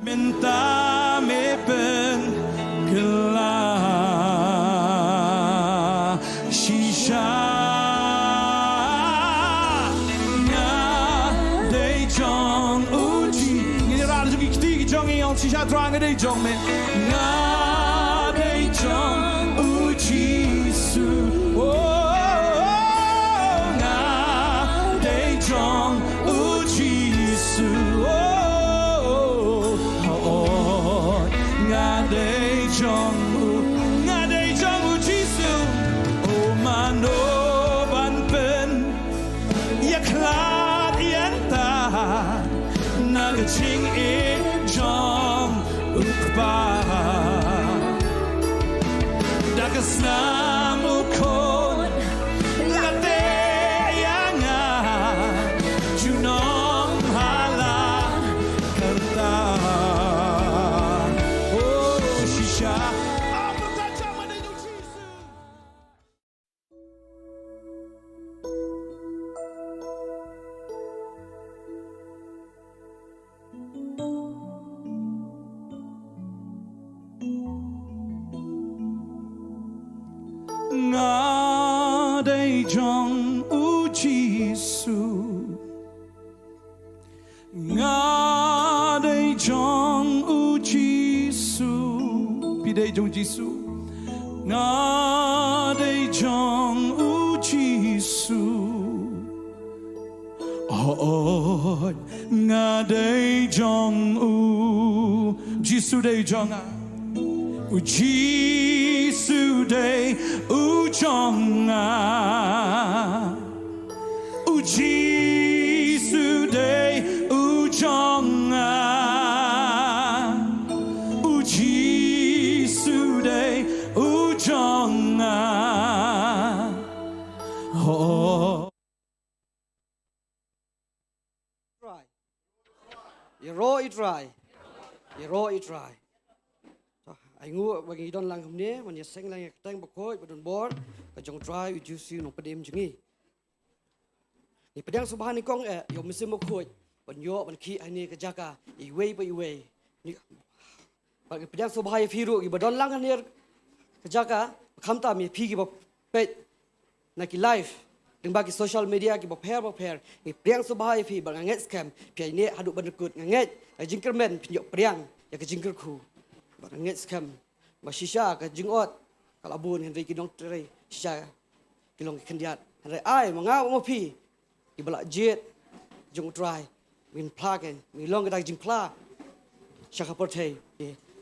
Minta me penggelar shisha nga day jong uji ini rada juga ketiga jong yang shisha terang day jong me nga day jong uji su nga day jong uji su nga day jong u jisu o mano ban pen ya klat yan ta na ga ching e jong u pa da ka snam u kon la te ya nga junom hala karta nga day jong u jisu nga day jong u jisu pi day jong jisu nga day jong u jisu nga day jong u jisu day jong u jisu day u jong u jisu day u jong u jisu day u jong try iro it try iro it try ai ngu bagi don lang hamne man ya seng lang tang bakoi badon bor ka jong try u juicy no pedem jingi ni pedang subhan ni kong yo misim bakoi ban yo ban ki ani ka jaka I wei ni bagi pedang subhan firu gi badon lang hanir ka jaka kham ta mi phi gi ba pe na ki live ding bagi social media ki ba pair ni pedang subhan fi ba nget scam pi ni hadu ban kut nget jingkermen pinyo pedang ya ka jingker khu nget scam ba shisha ka jingot kala bun henry ki dong tre shisha kilong kendiat henry ai manga mo pi ki bala jet jong try min plagen mi long ka jing pla shaka portei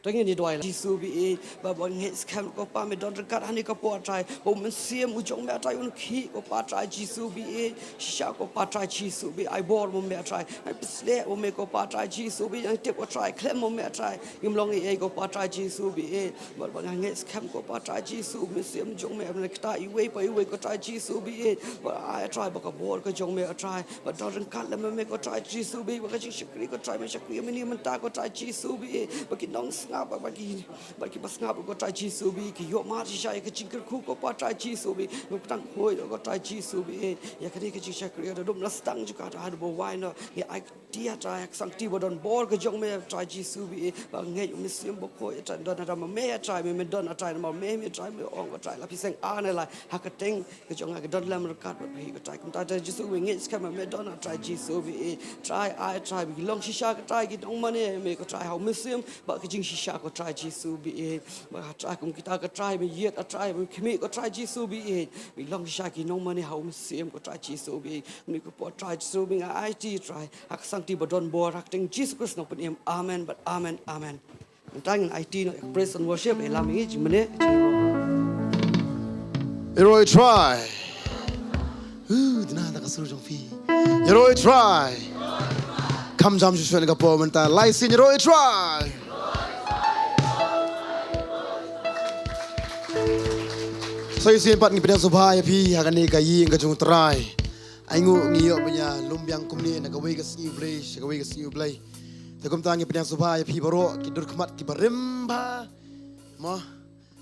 Tengah ni doai jisu bi ba bon nget scam ko pa me don rekat hani ko po try bo men siem ujong me try un ki ko pa try jisu bi shisha ko pa try jisu bi ai bor mo me try ai pisle mo me ko pa try jisu bi yang tip ko try klem mo me try im long e ko pa try jisu bi ba bon nget scam ko pa try jisu me siem jong me me kta I wei ko try jisu bi ba ai try ba ko bor ko jong me try ba don rekat le me ko try jisu bi ba ka jing shakri ko try me shakri me ni man ta ko try jisu bi ba ki nong ngap bagi bas ngap ko try jisu bi ki yo ma shisha ke jingker khu ko pa try jisu bi mo tang hoi ko try jisu bi ya ka ke jing shakri da dum lastang juga da bo wai no ya ai dia try sang ti bo don bor ko jong me try jisu bi ba ngai mi sim bo ko ya don da ma me try me don try ma me try me ong ko try la pi seng a ne la ha ka teng ke jong ga don lam kat ba bi ko try kum ta jisu bi ngai skam me don try jisu bi try I try bi long shisha ka try ki dong ma ne me ko try how mi sim ba ke jing shisha ko try jisu bi ba try kum kita ka try me yet a try me kimi ko try jisu bi long shisha ki nong ma ne how mi sim ko try jisu bi ni ko po try jisu bi I try ak sang ti bodon bor ak teng Jesus Christ no pun amen but amen tang IT no praise and worship elam ngi jimne Eroi try dina ta kasur jong fi Eroi try Kham jam ju swen ga po man ta lai sin Eroi try Saya sempat ngi pedang subha ya pi akan ni kai nga jung try aingu ngi yo punya lumbiang kumni na gawe ga siu blai ta kum ta ngi pedang subha ya pi baro ki dur khmat ki barim ba mo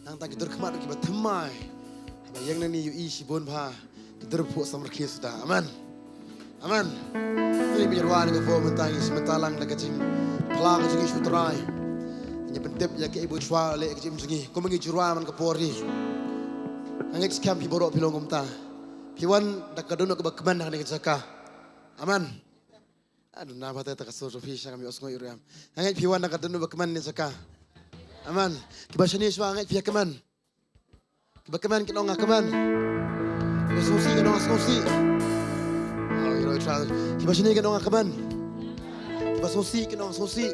nang ta ki dur khmat ki bathmai ba yang ni yu i si bon ba ki dur phu samar khis da aman Amen. Ini penyeruan ke form tentang sementalang nak kecing pelang kecing isu terai. Ini pentip ya ke ibu cua le kecing kecing. Kau mengi juruan man ke pori. Angek skam pi borok pilong kumta. Piwan dak kadon ke bakman nak kecaka. Amen. Aduh nama teh tak kasut rofi kami osngo iriam. Angek piwan dak kadon bakman ni caka. Amen. Kibasani swa angek pia keman. Kibakaman kinong akaman. Susi kinong susi. Kiba sini kan orang kaman. Kiba sosi kan orang sosi.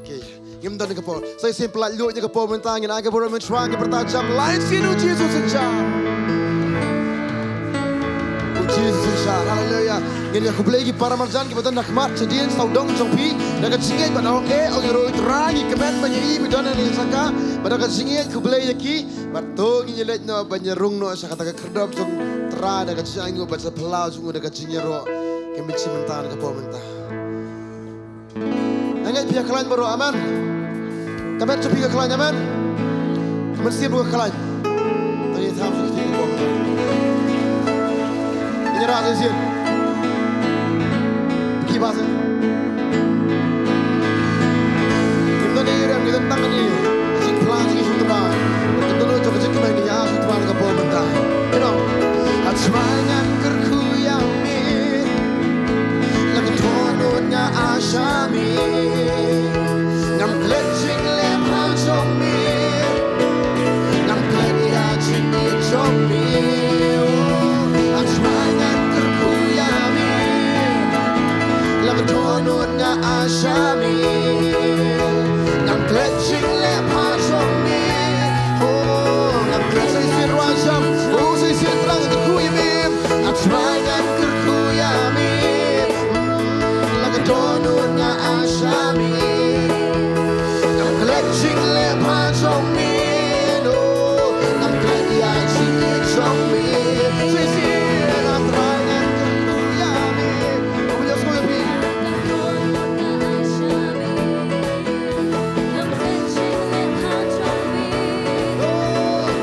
Okay. Gim dan kepo. Saya simple lalu je kepo mentangin agak baru mencuang ke bertajam lain sinu Jesus sejak. Jesus sejak. Haleluya. Ini aku beli para marjan kita nak mat cedian saudong jongpi. Nak singit pada oke. Orang roit rangi kemen banyak ibu dan ni saka. Pada singit aku beli lagi. Batung ini let no banyak rung no saya kata kerdap jong. Ra da kacing angu baca pelau sungu da kacing nyero kami cimentan ke pemerintah. Angai pihak kalian baru aman. Kami coba ke kalian aman. Kami siap ke kalian. Tadi tahap sudah tinggal pemerintah. Ini rasa siap. Pergi bahasa. Kita ni rem kita tangan ni. Kacing pelau kacing sutra. Kita dulu coba cek kami ni ya sutra ke pemerintah. You know. Semangat kerkuyami Lagi tonutnya asyami Ngam klecing lepang zomi Ngam kledia cingi zomi Semangat kerkuyami Lagi tonutnya asyami Ngam klecing lepang zomi Ngam klecing sirwajam saya siap terang kerkuyami Semangat kerkuyami Laga donutnya asyami Ngam klecing lepang zomi Ngam kledia cingi zomi Saya siap terangan kerkuyami Kau punya semua lebih Ngam klecing lepang zomi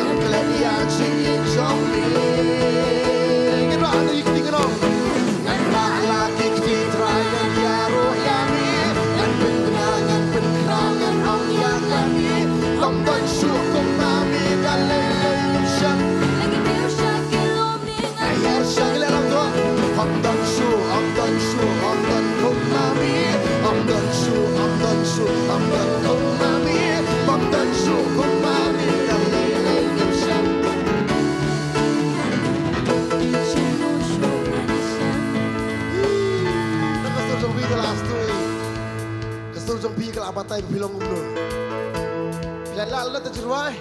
Ngam kledia cingi zomi Bantei Shillong umur. Bila lalu terjeruai,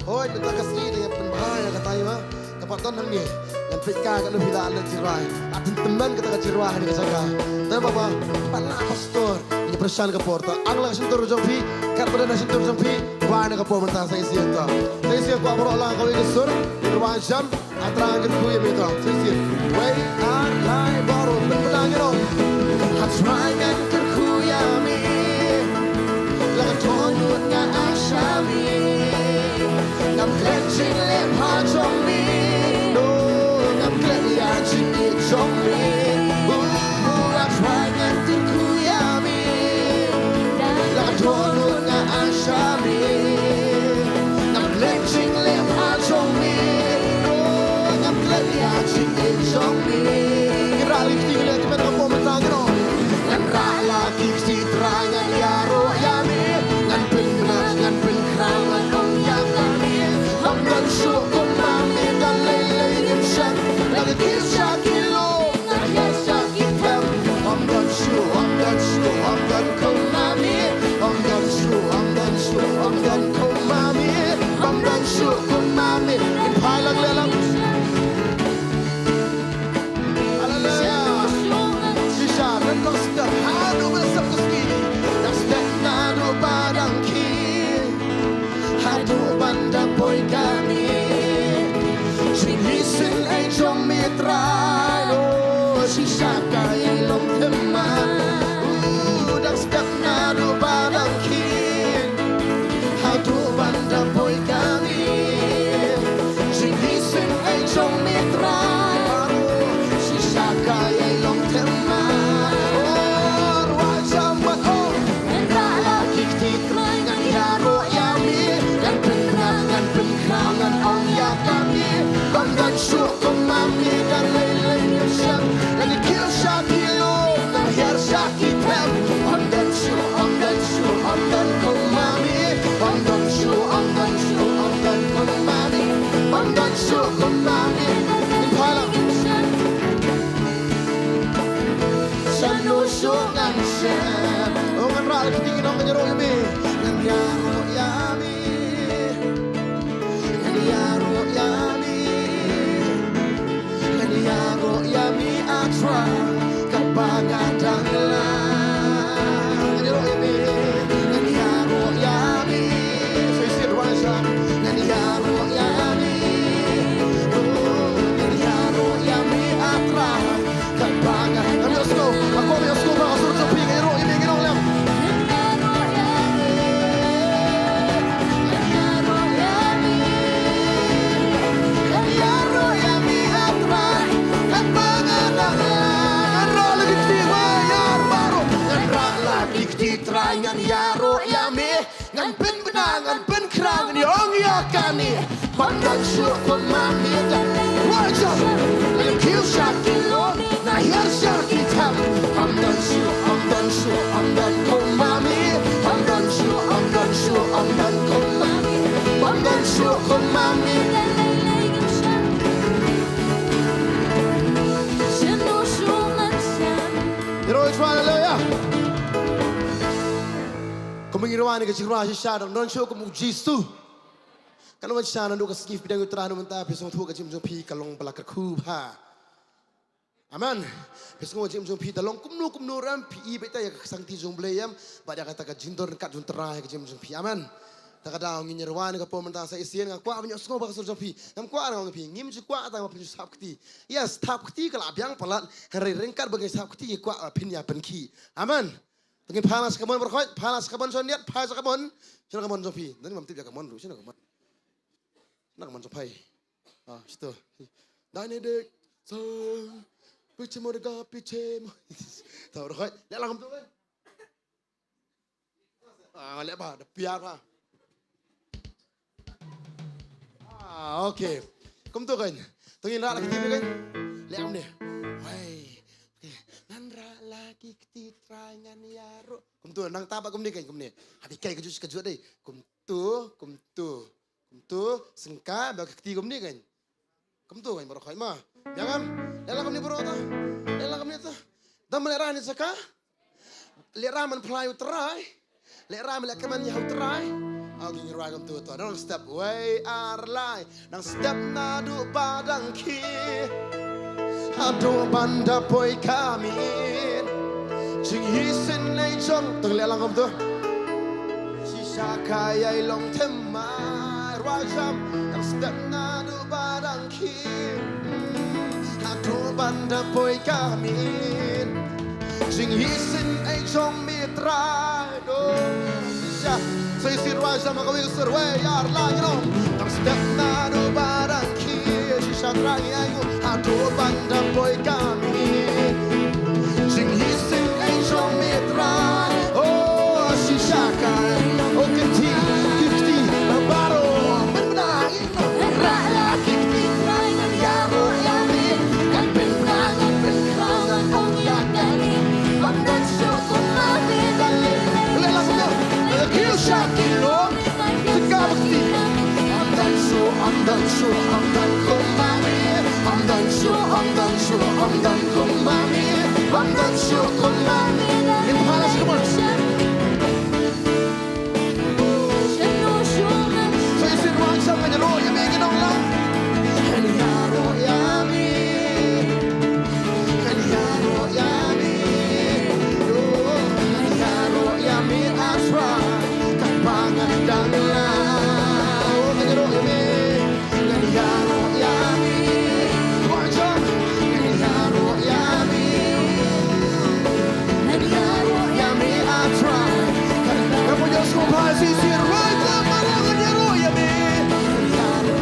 hoi kita kasih dengan penbahaya katanya mah, kepatan hangnya, dan pika kalau bila lalu terjeruai, atin teman kita terjeruai dengan jaga. Dan bapa, pernah pastor, ini persan ke porta, anglah sentur jompi, karena pada sentur jompi, wana ke porta saya siap tu. Saya siap kau berolak kau ini sur, berwajib jam, antara kerkuyam itu. Saya siap, way anai baru berpedang itu, semangat kerkuyami. Tonutnya asyami Ngam klecing lepang zomi Ngam kledia cingi zomi Semangat kerkuyami Tonutnya asyami Ngam klecing lepang zomi Ngam kledia cingi zomi Kira lagi tinggal kita nak pementang itu Ngan lagi si terangan ya roh yami Ngan Khraw ngan ong yang kami Om dan syukur mami dan lelei imsyak Lagi kisah kilo Ngan kisah kitam Om dan kau mami Om dan kau mami Om dan syukur mami Impai lang lelang Haleluya Sisa renang sedang hadu bersab kesini Dan sedang nadu padang Hadu banda boy kami Sinisin ay jomitray Sisa kay Nongthymmai Udang sedap nadu padang kin Hadu banda boy kami Sinisin ay jomitray Sisa kay ngan pen benang ngan pen krang ni ong ya kani pandan syuk kon mami da raja le kill shaki lo na hier shaki tam pandan syuk pandan kon mami pandan syuk pandan kon mami pandan syuk kon mami Heroes hallelujah Kumingirwani ka chikra shishada non show ko mujistu Kalau macam nak skip bidang utara mentah pesong tu kacim jompi kalong pelakar kubha Aman pesong kacim jompi talong kumnu ram pi beta ya sangti jomblayam pada kata ka jindor kat juntera kacim jompi aman tak ada orang nyerwan ke pemerintah saya isian ngak kuat banyak semua bakal jompi ngam kuat ngam pi ngim ju kuat tang penju sap keti yes tap keti kalau abiang pelat hari rengkat bagai sap keti kuat pin ya penki aman Tengin panas kamon berkhoi panas kamon soniat panas kamon sila kamon jompi dan mamti dia kamon sila kamon nak kamon jompai situ dan ada so picem orga picem tahu berkhoi lihat langam tu kan lihat apa biar apa okay. Kom tu kan. Tengin rak lagi kan. Lihat ni. Wei. Nandra lagi keti try ngan yaro. Kom tu nang tapak kom ni kan kom ni. Habis kai kejut deh. Kom tu sengka bagi keti kom ni kan. Kom tu kan baru kai mah. Jangan. Lelah kom ni baru tu. Lelah kom ni tu. Dah melera ni seka. Lera man pelayu try. Lera man lekaman yau try. Aku ingin ragam tu. Nang step way arlai, nang step nadu padang ki, adu banda poi kami, jing hisin nei jong tenggelam langam tu. Sisa kaya Nongthymmai rajam, nang step nadu padang ki, adu banda poi kami, jing hisin nei jong mitra do. Saya sirwaja makawil serwe yar lagi no tak step nado barang ki sisa rangi aku adu banda boy kami sing hisin enjo mitra oh sisa kai oh kenti baro benar itu rala kiti rangan yaro yami kan benar kan kau kong yakani pandan syukur mati dalil lelah kill shaki lo segala bukti I'm done kumami I'm done kumami I'm done kumami in palace come on so you sit right some and you're making on love and yaro yami asra kapangan dangla oh negro yami dan yaro yami wajah dan yaro yami asra kamu jangan sekolah sisir wajah marangan yaro yami yaro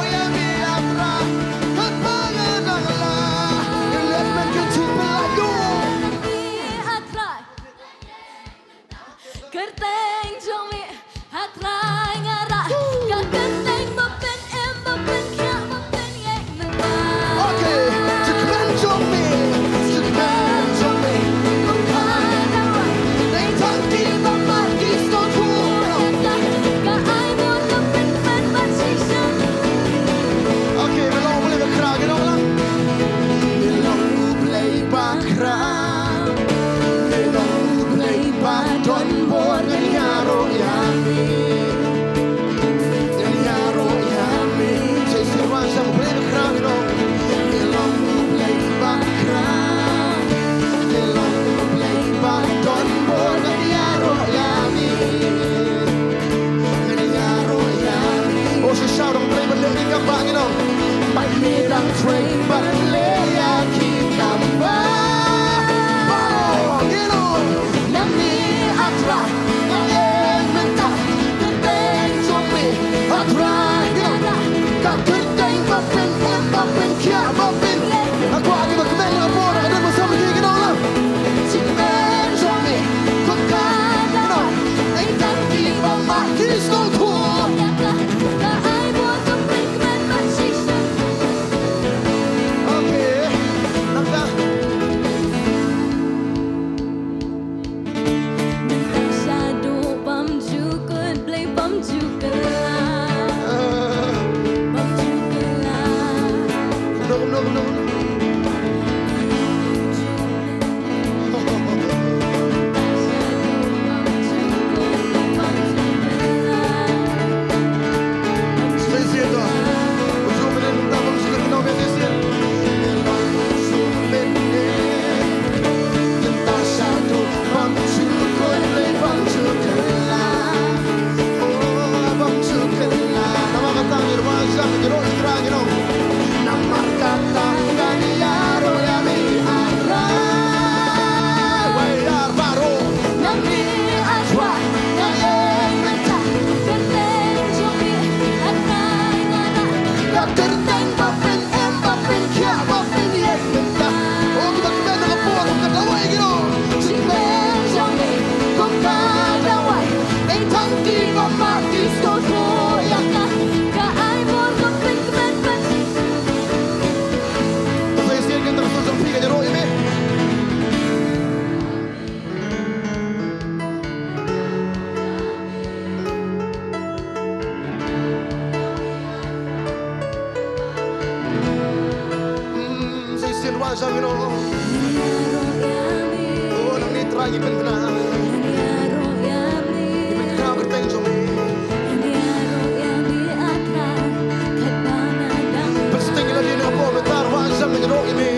yami asra kapangan dangla Kerteng jomi hatrai ngara kan kerteng mapen em mapen kya mapen ye nanda okay cekman jomi kada right nei tanti mamati sto tu ka ai mo mapen pen machishan okay belong boleh berkerang gitu lah belong play bakram belong play baton bon yaro yami say sirwan sama boleh berkerang gitu belong play bakram belong play baton bon yaro yami oh she shout on play but let ka bang gitu Pai medang train bale ya ki kamba jam you know. Oh nang ni try ni pen na. Ni pen Khraw kerteng jom. Pasti kita di nak boleh tarwan jam ni roh ini.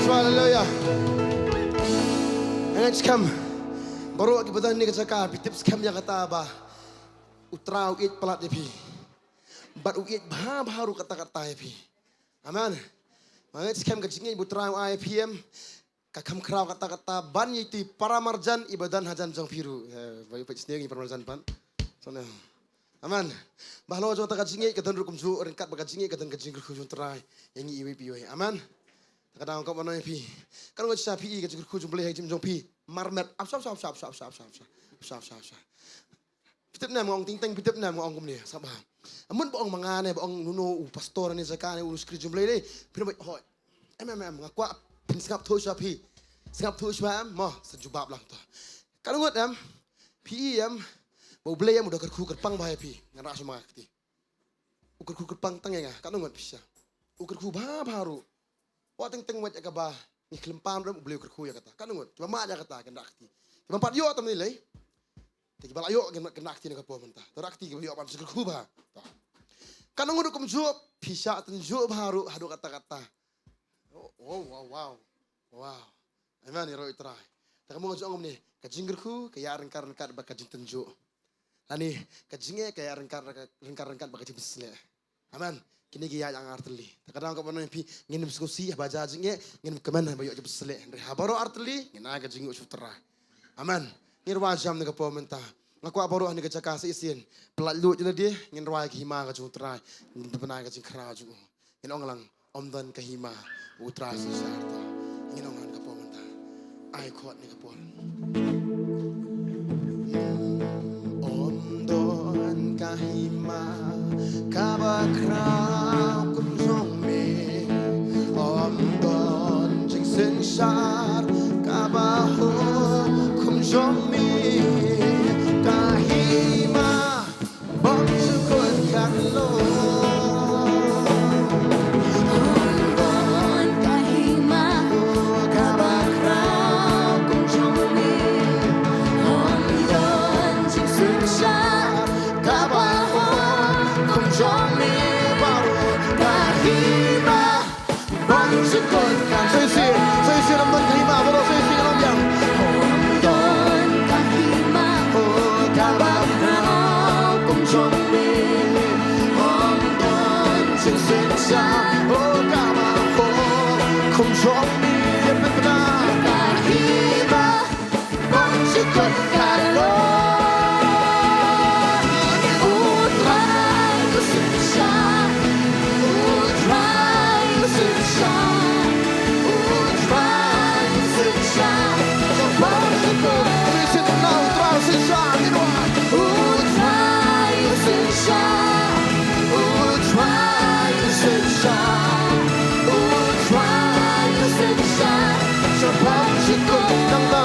Hallelujah. Kham baru lagi betul ni kecakap tips Kham yang kata apa utrau it pelat depi bat it baru kata-kata depi aman mangat Kham kecingin utrau IPM kakam Khraw kata-kata ban itu para marjan ibadan hajan jong piru bayu pecnya ni para marjan pan sana aman bahlo jo tak kecingin ketan rukum ju ringkat bagajingin ketan kecingin kujun terai yang iwi piwe aman kadang kau mana pi kalau kita pi kita kujun boleh hajim jong pi marmet sap pitep na mong ting pitep na mong kum ni sabah amun boong mangane boong nuno pastor ni zakane ulus krijum blay ni pinoi hoi ngakwa singap thu pi singap thu mo sejubab lang to kalau ngot pi bo blay udah kerku kerpang bahaya pi ngara semua kti kerku kerpang tangenga kalau ngot bisa kerku baru wa ting wet ka ba ni klempam ram beliau kerku ya kata kan ngot cuma mak aja kata kendak ti cuma pat yo tam ni lei ti bala yo kendak ti ka po mentah torak ti yo pan kerku ba kan ngot kum ju bisa ten ju baru hadu kata-kata wow aman ni roi trai tak kamu ngajong ni kajing kerku kaya rengkar-rengkar ba kajing tenju ani kajinge kaya rengkar-rengkar ba kajing besle aman kini gaya yang arteli. Kadang kau mana pi ngin diskusi baca jingge ngin kemana bayu je besle. Habaro arteli ngin aga jingu sutera. Aman. Ngin wajam ni kapo mentah. Ngaku abaro ni kecaka isin. Pelalu je dia ngin rawai ke hima ka sutera. Ngin benar ka jing Khraw ju. Ngin onglang omdan ke hima utra sisarta. Ngin onglan kapo mentah. Ai khot ni kapo. Omdan ka hima kaba Khraw kum jong me omdon jing sen shar kaba ho kum jong me kahima bom su kon kan lo omdon kahima kaba Khraw kum jong me omdon jing sen shar kaba ho kum jong me baru sukotkan Saya isi dalam terima baru saya isi dalam yang Don kahima Kabab nao Kung chong mi Om Don Sin Sin Sa Oh Kama Ho Không chong mi Yên bên bên Kahima Bong sukotkan lo Utrai usinsya Utrai usinsya Utrai usinsya Bong sukot Saya isi tenang Terang sisa Minuan Utrai usinsya Utrai usinsya Utrai usinsya Bong sukot Nang ta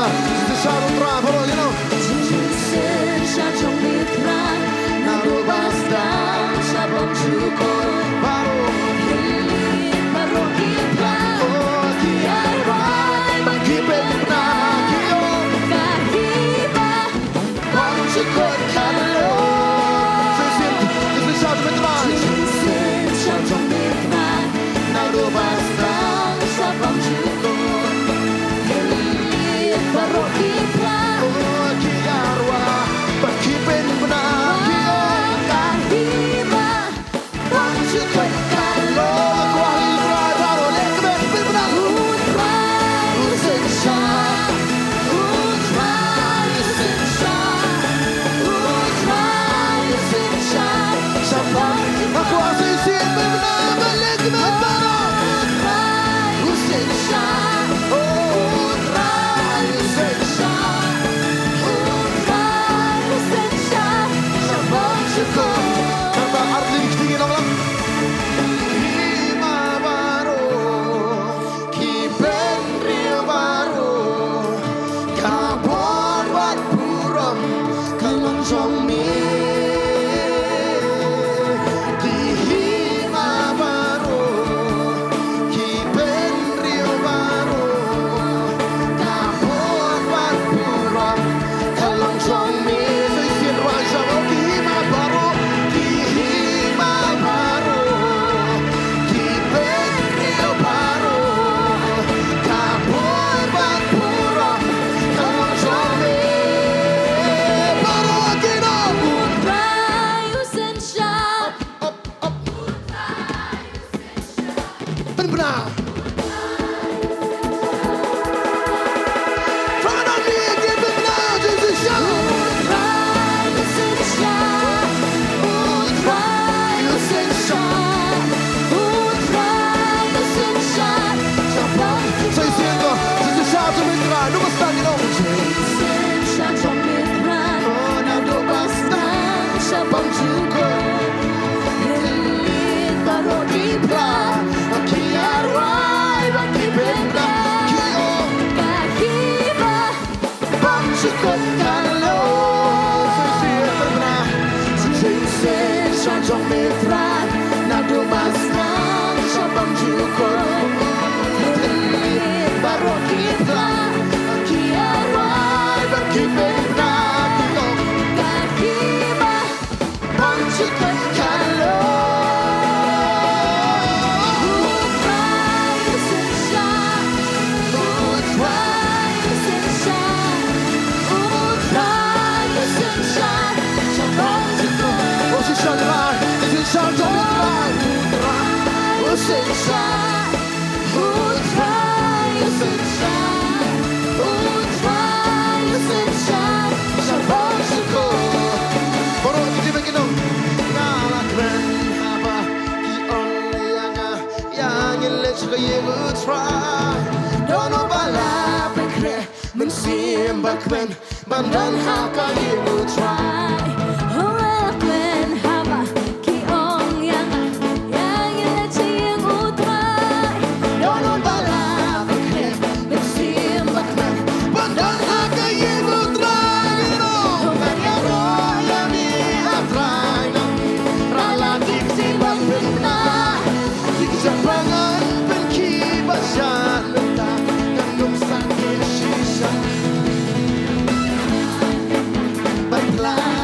Sisa Terang baru you know Usinsya Trong biết rai Narubas down Sa bong sukot Baru Hilit Baru kita Oh Kiai Rai Magkipin na Kiyo Kahiba Bong sukot Kanalo Saya isi Sisa Terang Usinsya Trong biết rai Narubas down Sa bong sukot Hilit Baru kita Oh Kiarwa Magkipin na Kiyo Kahiba Bong sukot Kalo Kuali Rai Baru Lekbet na Utrai usinsya Utrai usinsya Utrai usinsya Sa bong Aku asa isi benar balik benar Utrai usinsya Utrai usinsya Utrai usinsya Sa bong sukot Tanpa arti tinggi orang Hima baru Kipen rio baru Kabor wat puram Kalong zombie Hima baru Kipen rio baru Kabor wat puram Kalong zombie Sisir wajah Hima baru Hima baru Kipen rio baru Kabor wat puram Kalong zombie Baru kita Utrai usinsya benar. Tangan ni dia benar Jesus show. Utrai usinsya Utrai usinsya Utrai usinsya Sa bong Saya siapa? Jesus show tu benar. Lu mesti tahu dong. Usinsya Trong biết rai Oh, na do basta. Sa bong sukot Hilit Baru kita Kiarwai bagi benda kio Kahiba bang sukot kalau saya pernah sensasi sanjung metran nado basta sabang sukot baru kita kiarwai bagi benda kio Kahiba bang sukot kalau Utrai usinsya Utrai usinsya Utrai usinsya Sa bong sukot Position right, this is sanjung metran Usinsya Utrai usinsya Utrai usinsya Sa bong sukot Baru kita begini ngalakren apa ki on yang ilet yang try dono bala bekre men simbak men bandan haka yang try Huwagwen haba Kiong yang ilat siyang utray dono bala bekre men simbak men bandan haka yang try no Humanyaro yami atray Lalaki simbang benda Jangan benci basah letak Gandum sakit sisa Baiklah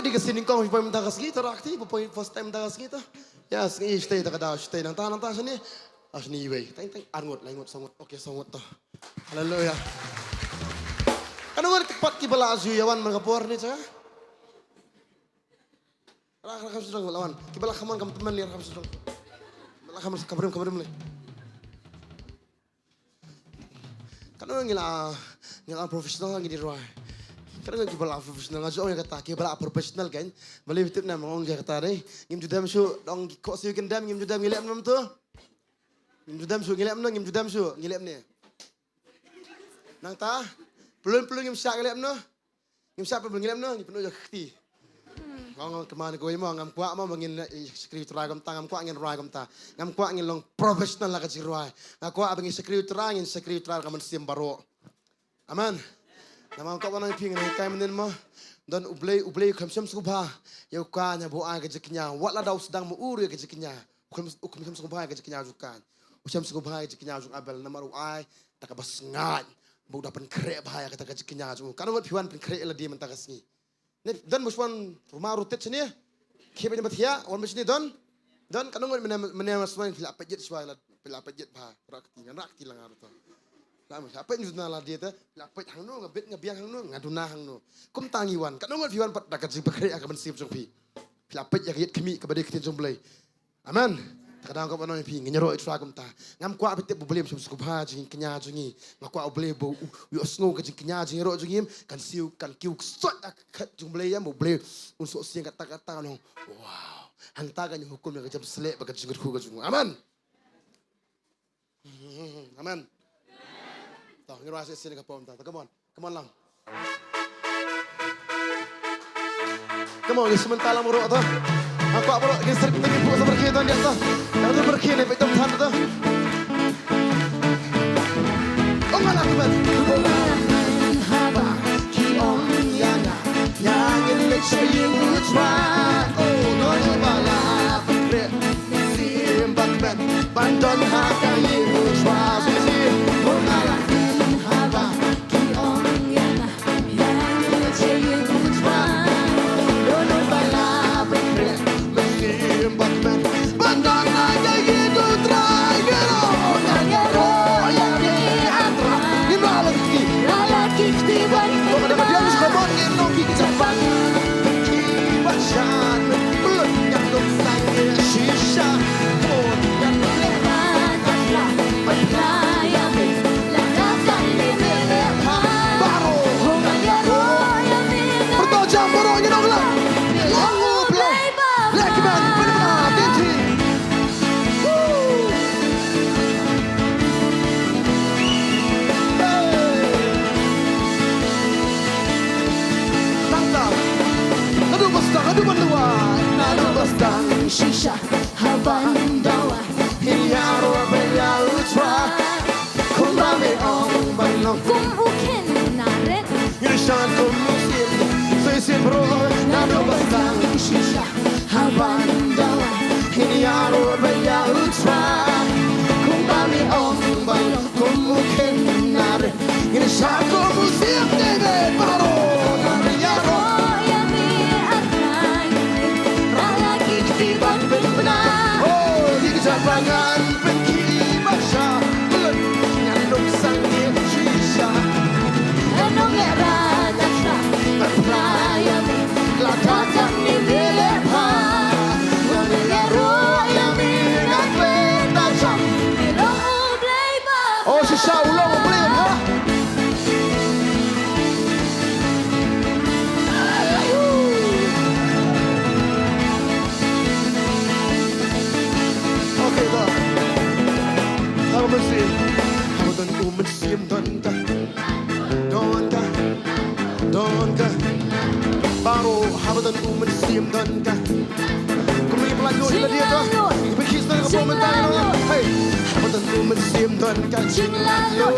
di kesini kau supaya minta kasih kita rakti, supaya first time minta kasih kita. Ya, sini stay tak ada, stay nang ta sini. Sini iwe, teng angut, langut sangut. Okey sangut tu. Haleluya. Ano nga tepat kibala azu yawan merkapor ni cah. Rakam sudah lawan. Kibala kaman kam teman liar kam sudah. Kibala kaman kabarim le. Kano ngila profesional ngi di ruai. Kano ngi kibala profesional ngajo yang kata kibala profesional kan. Beli tip na mong kata deh. Ngim judam su dong kok siu kendam ngim judam ngilap nam tu. Ngim judam su ngilap nam ngim judam su ngilap ni. Nang ta Pelun ngim syak ngilap no. Ngim syak pelun ngilap no, ngim penuh jakti. Ngong kemana kau imong ngam kuat mau mengin skrip teragam tang ngam kuat ngin ragam ta. Ngam kuat ngin long profesional lah kecil ruai. Ngam kuat abang skrip terang ngin skrip terang kaman sim baro. Aman. Nama kau mana ping ngin kai menen mo. Dan ublay kham sam subha. Yau ka nya bo ai keciknya. Wat la dau sedang muur ya keciknya. Ukum sam subha keciknya jukan. Usam subha keciknya juk abel nama ruai tak abas ngat. Bau dapat krek bahaya kata keciknya juk. Karena wat piwan pen krek la dia mentakasni. Dan muswan rumah rutit sini, kian banyak ya, orang sini dan kadang orang menemani semua yang pelak pejit semua pelak pejit bah rakti langar tu. Lama apa yang judul lah dia tu pelak pejit hang nu ngabiang hang nu ngaduna hang nu. Kum tangiwan kadang orang piwan pat dakat jipakri akan mensip jompi. Pelak pejit yang kami kepada kita jomplay. Aman. Kadang kau pernah pi ngenyero itu agam ta. Ngam kuat betul boleh macam suku bahasa kenya jungi. Ngam kuat boleh bau usngo ke kenya jungi ro jungi kan siu kan kiu sot kat jumlah yang boleh unsur siang kata-kata no. Wow. Hang ta kan hukum yang macam selek bagai jungut ku ke jungu. Aman. Aman. Tahu ngero asyik sini ke pom ta. Come on lang. Come on, sementara muruk tu. Aku apa lagi sering tengok buku seperti itu dia tu. Yang tu berkini ni betul betul tu. Oh malah kuat. Haba kion yana yang election you try. Oh no bala putri simpan ben bandon haka you try. Oh malah haba kion yana yang election you try. Shisha habandawa hinyaro bela utra kumame ong balong kum uken naret yishan kum muslim sesin bro nado bastang shisha habandawa hinyaro bela utra kumame ong balong kum uken naret yishan kum muslim debe baro hinyaro Jangan pergi masa Nandung sang Indonesia Nandung merah dasar Berperayaan Latakan di bilepan Mengeru yang minat Betajam Ilong ublay bapa Oh sisa ulong ublay ha Mesin, hamudan umensim donka, baru hamudan umensim donka. Kami pelajur kita dia tu, kita kisah dengan komentar itu. Hey, hamudan umensim donka, cinglalot,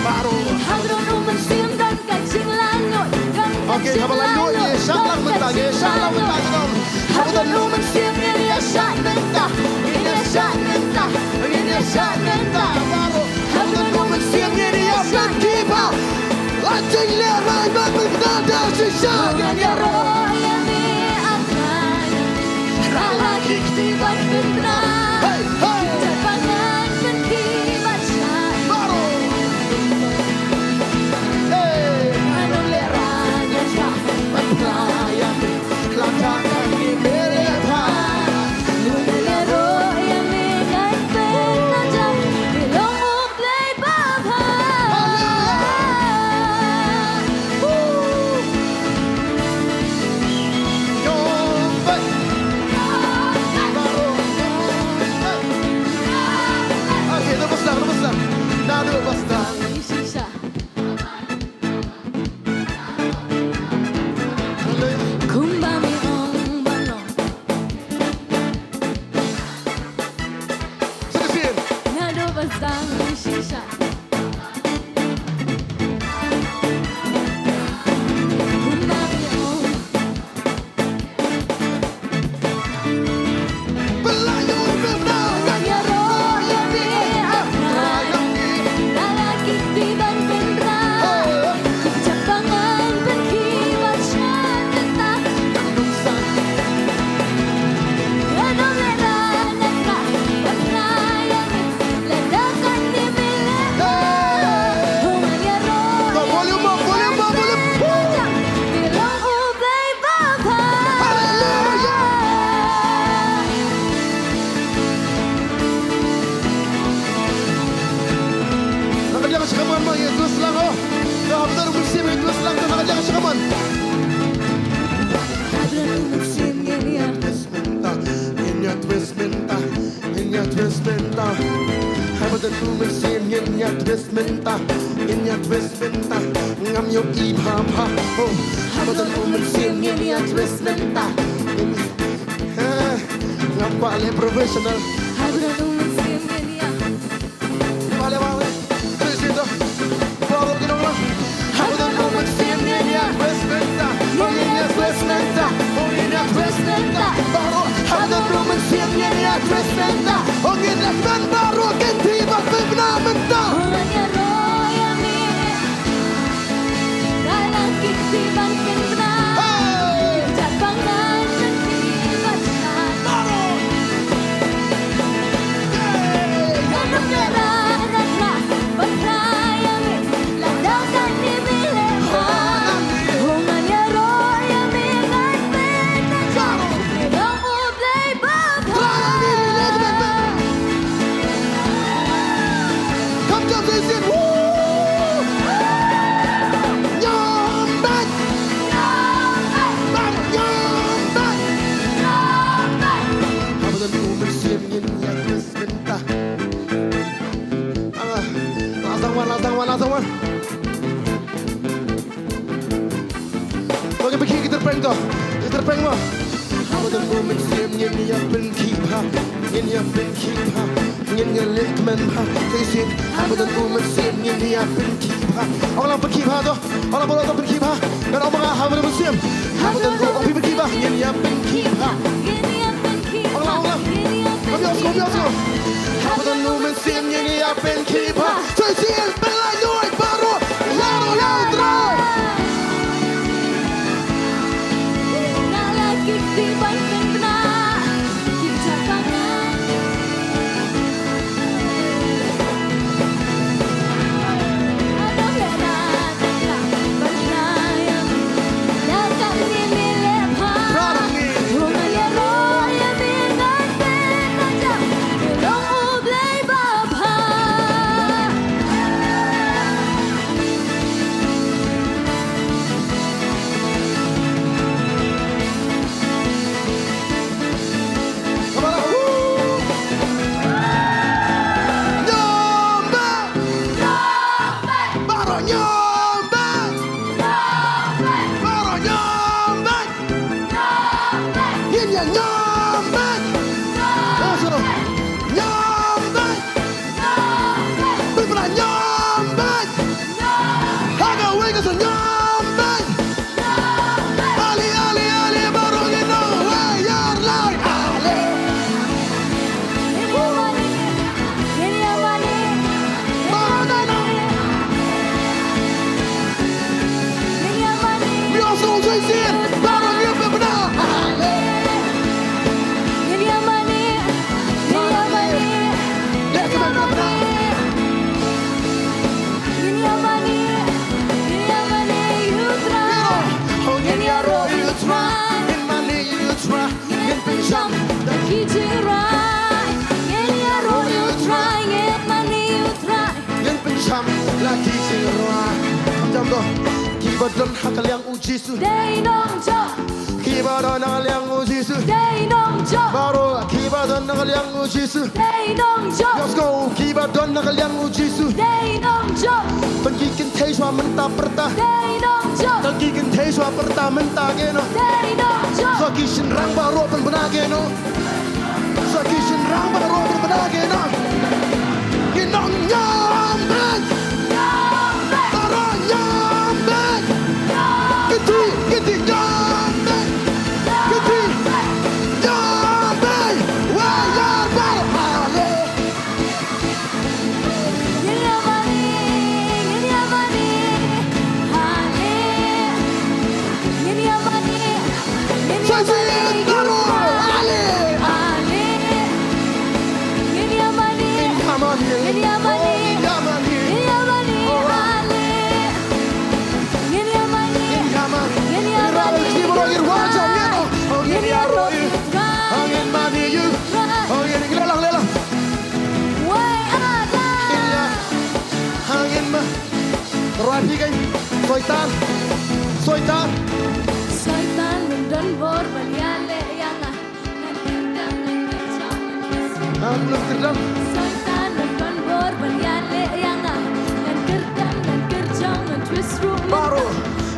baru hamudan umensim donka, cinglalot. Okay, hamudan ni salam mentang, dong. Hamudan umensim ni salam mentang. Baru hamudan umensim ni dia berkibar. Lanjut lerai berkibar. ada sisa Hunganya roh yang diakan Ralaki ketiban benar Hey, hey. Terbangan berkibat syah Baru Hey Anong leranya syah Pagplayang Lantakan di Melepan Hunganya roh yang diakan Tajam Ilong ublay babah Yombay Baru Okey, lepas dah Dah lepas dah Sisa Kumbami ong bano Sekian Nado basang sisa Kumbami ong Pelayu benar Hanya roh yang diakan Lalaki tiban benar Kecapangan berkibat syatata Anong lerana ka Pagkayang ledakan di bilehan Hunganya roh Volume up, volume up, volume up. Bilang ublay babah Hallelujah. Nakadya ka siya kaman mo, yung Diyos lang oh. Nahabdan ang musim, yung Diyos lang. Nakadya ka siya kaman. Hablan umusin ganyan Twist minta, inya twist minta, inya twist minta. Habdan ang musim, inya twist minta, inya twist minta. Ngam yung ibham-ha, oh. Habdan ang musim, inya twist minta. Ngam pale professional. Hablan umusin ganyan Vale, vale. Tres dito. Bago ginong lang. Habdan ang musim, inya twist minta, inya twist minta, inya twist minta. Baru habdan ang musim, inya twist minta. Og inläggen baru kentibat bebenamenta. Hunganya roh yang Lalaki tiban benar Kecapangan berkibat syatata Anong lerana ka Pagkayang ledakan di bilehan Hunganya roh yang diakan Ilong ublay babah Come down to the woo! Nyombat! Nyombat! Habdan umersim yin twist minta. Lasang wan. Bagi pergi kita terpeng mo. Habdan umersim yin penkipa, yin penkipa, yin linkman pa. Taisin, habdan umersim yin penkipa. Orang lang penkipa to, orang boleh to penkipa. Dan orang mga habdan umersim, habdan penkipa, yin penkipa. Kom jag så. Habdan umersim yin penkipa. Taisin, pelayo baru, laro dra. Lalaki tiban benar Kecapangan Anong lerana ka Pagkayang ledakan di bilehan Hunganya roh yang diakan Tajam Ilong ublay babah Soisin, baru dia benar. Ini amani, ini amani, Dia kembali benar. ini amani, you try. Oh, ini aro you try, in money you try, in pinjam. Kijing right, ini aro you try, get money you try. Yang pinjam lagi sirah. Jam tu, kibadan hakal yang uji su. Day nong jo, Kibadan hakal yang uji su. day nong jo, Baru kibadan hakal yang uji su. day nong jo, Let's go, kibadan hakal yang uji su. day nong jo, Pengikin teh swa mentah pertah. day nong jo, Pengikin teh swa pertah mentah geno. day nong jo. So kishin rang baru benar geno. So kishin rang baru benar geno. Ginong nyambek. Baru nyambek. Kiti nyambek. Kiti nyambek. Wayar baru ale. Ini amani, hale. Ini amani, Soisin baru ale. hale. Ini amani, Yaman ini amani, Yaman ini amani, hale. Ini amani, Yaman ini Irabel amani, kibro irwajam geno. Oh ini ini aro you. try. Angin mani you. Oh ini lelang. Way ada. Angin mah. Rapi kan. Soitan. Syaitan mendenbor baliale yang Belum kerdam. Syaitan mendenbor baliale yang kerjang dan kerjang dan twist room. Baru.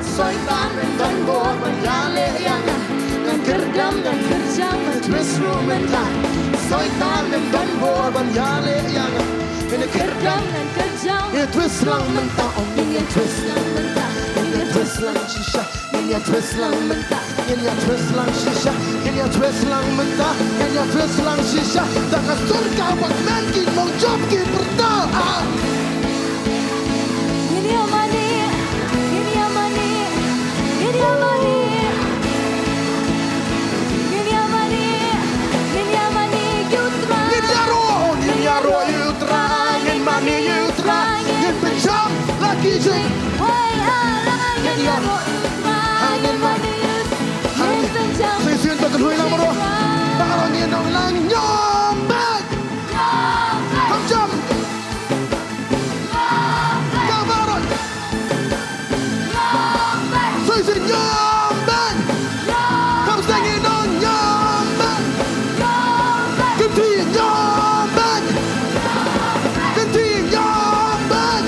Soitan mendenbor baliale yang Kerjang dan kerjang dan twist room mentah. Soitan mendenbor baliale yang Kerjang dan kerjang. Ini twist lang mentah. Ini twist lang mentah. Ini twist lang shisha. Ini twist lang mentah. Ini twist lang shisha. Ini twist lang mentah. Ini twist lang shisha. Tangan surga buat makin mau job kita. Ini amani, ini amani, ini amani. Ini amani, ini amani, you try. Ini aro you try. In money you try. In pinjam lagi jeng. Way ala, ini aro you try, ini money you try. Ini penjam. Sisian tak kedui lang bro. Parang nginong lang nyombek. Pinjam. Kabaron. Sisian nyombek. Kamsa nginong nyombek. Kenti nyombek. Kenti nyombek.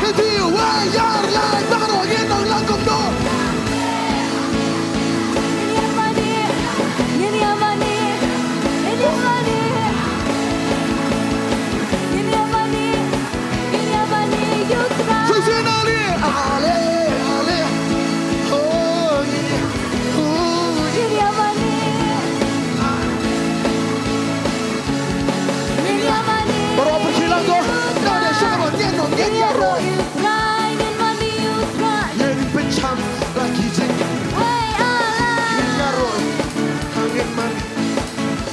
Kenti wayar lang. Parang nginong lang kumdo. Ini amani, ini amani, ini amani. Ini amani, ini amani, you try. Sisian ale. Ale. Oh ini. Ini amani, ini amani. Baru berkilang tu. Ada siapa nyenong Ini nyenong. aro you try, ini money you try. Yang pencam lagi jeng. Way ala, Ini aro. Angin mani.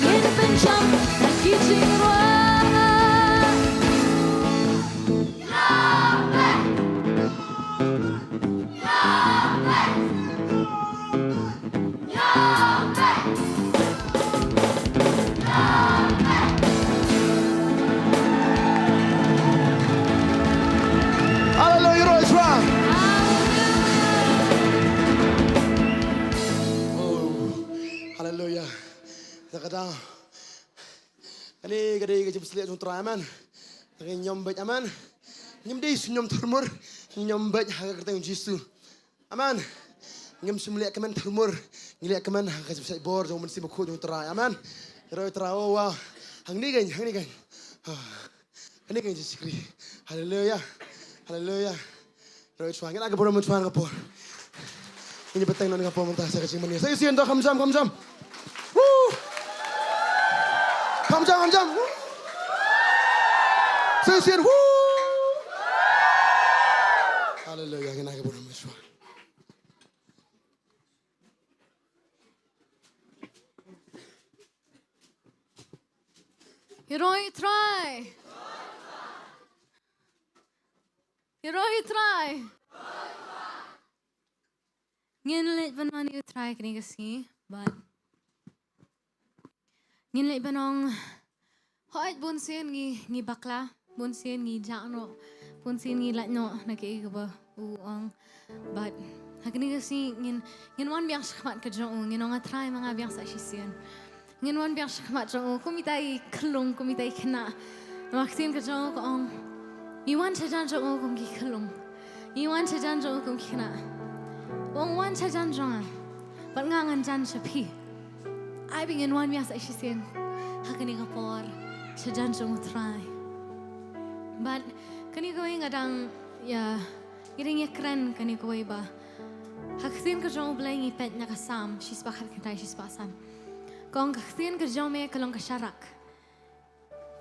ini penjam dan kijing ruang. Hallelujah, Royce Rock. Oh, hallelujah. Terkadang ini kadang kita berselit untuk aman. Tapi nyombet aman. Nyomdi nyom termur. Nyombet harga kereta Yesus. Aman. Nyom semeliak kemen termur. Ngeliak kemen harga bisa bor jom mesti buku jom terai. Aman. Roy terau wah. Hang ni kan. Ini kan Yesus. Hallelujah. Hallelujah. Roy chuang kita agak boleh chuang kapor. Ini beteng nang kapor mentah saya kecil mania. Saya sian tak kamjam. Woo. Kamjam. Saya sian. Woo. Hallelujah. Kita agak boleh chuang. Hiroi try. Hiroi try. Ngin let ban man you try kini kasi, but ngin let banong hoit bunsin ngi bakla, bunsin ngi jakno, bunsin ngi latno naki ba uang, but hakini kasi ngin wan biang shkamat kajong ngin nga try mga biang sa sisian, ngin wan biang shkamat jong kumitai kelung kumitai kena, maksin kajong kong iwan chajan jong kong ki kelung, iwan chajan jong kong kena. Wong wan chajan jonga, but ngangan jan shapi. I begin one biasa isisian, hakani kapor chajan jong try. But kani kau ngadang ya, iring keren kani kau ba. Haksin kerjong belai ngipet nak Kham, she's bakar kentai she's pasam. Kong haksin kerjong me kalong kasyarak.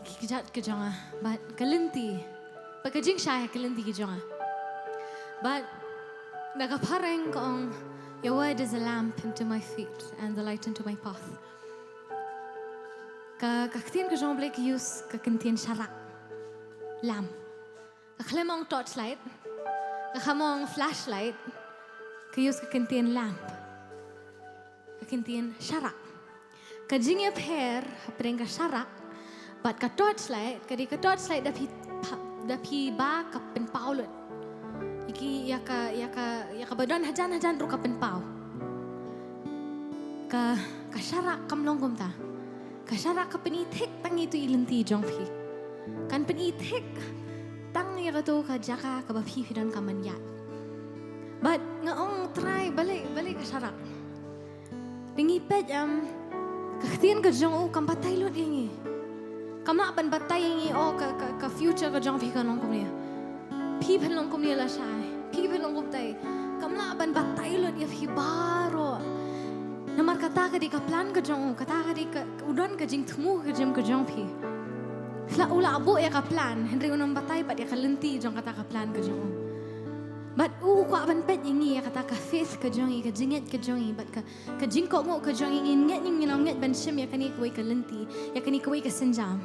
Kijat kerjonga, but kalenti, pakajing syah kalenti kerjonga. But nagapareng kong, your word is a lamp into my feet and the light into my path. Kaktiin kerjong boleh use kakentian syarak, lamp. Kaklemong torchlight, kakamong flashlight, use kakentian lamp, kakentian syarak. Kajingnya per hapreng ka syarak, but ka torchlight, kadi ka torchlight dapi ba kapen paulut. Iki yaka badan hajan ru kapen pau. Ka syarak kamlong kumta. Ka syarak ka penitek tang itu ilenti jongpi. Kan penitek tang yaka tu ka jaka ka bapi dan kamanyat. But ngaong try balik ka syarak. Dingi pet kaktian ka jong kam batay lot ingi. Kamla ban batay ingi o ka future ka jongpi ka nong kumnya. Pi pelong kum ni la shai, pi pelong kum tai, kamla ban batay lot ya pi baro. Namar kata ka di ka plan ka jong, kata ka di ka udon ka jing temu ka jam ka jong pi. Sla ula abu ya ka plan, Henry unang batay pat ya ka lenti jong kata ka plan ka jong. But ko ban pet ingi ya kata ka faith ka jong, ka jinget ka jong, but ka jing ko mo ka jong inget nget ban shim ya kani kuwi ka lenti, ya kani kuwi ka senjam.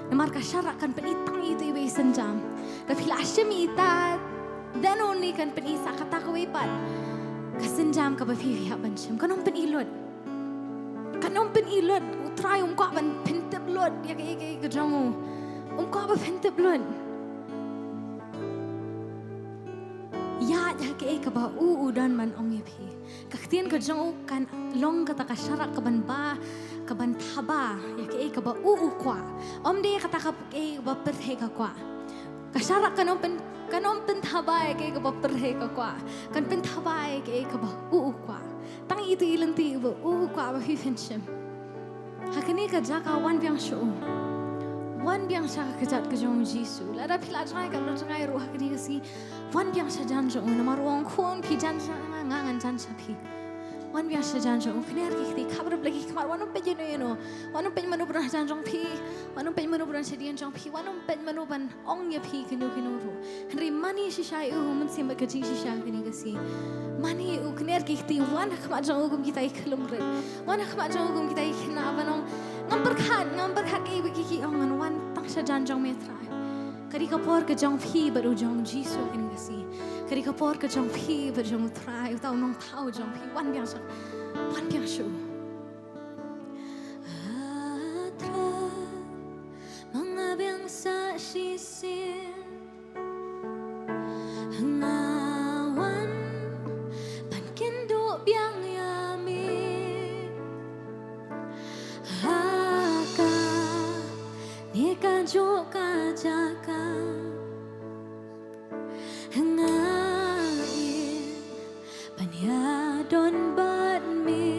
Namar ka syarak kan penitang itu iwe senjam. Tapi la shimi ita dan only kan penisa kata ko ipat. Kasenjam ka bafi ya ban shim kanom penilot. Kanom penilot utray ko ban penteblot ya kay gajango. Ko ba penteblot. Ya kay ka ba dan man ong yapi. Kaktian ka jango kan long kata ka syarak ka ban ba kaban taba ya kay ka ba kwa om de kata ka kay ba perhe ka kwa kasyarak kanom pen taba ya kay ka ba perhe ka kwa kan pen taba ya kay ka ba kwa tang itu ilenti ba kwa ba hifenshim hakani ka jaka wan biang sha kejat ke jong jisu la da pila jai ka lo jai ru hakani ka si wan biang sha jan jong na marwong khon pi jan sha ngangan jan sha pi wan biang sha jan jong kner ki khabar lagi khamar wanu pe jeno wanu pe manu bran jan jong pi wanu pe manu bran shedian jong pi wanu pe manu ban ong ya pi kinu ru henry mani shisha mun sim ka jing shisha kini ka si mani kner ki wan khama jong gum kita ikhlum re wan khama jong gum kita ikhna banong ngamper khat ki ong wan tang sha jan jong me trai kadi ka por ka jong pi baru jong jisu kini ka si kadi ka por ka jong pi baru jong trai utau nong thau jong pi wan biang shu mga biang sa shisin ngawan pankendo biang yami haka nika jo ka jaka ngain panyadon bat mi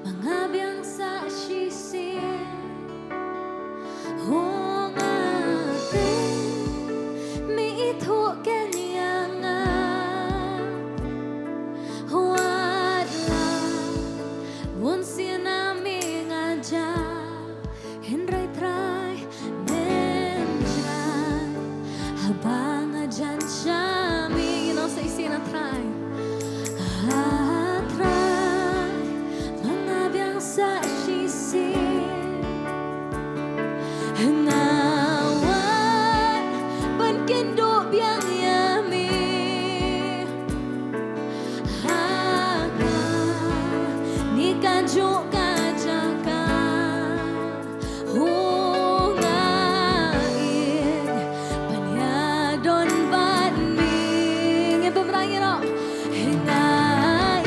mga ngawat ban kendo biang yami haka ni kanjo kajaka hungain panyadon banding beberangiro hingain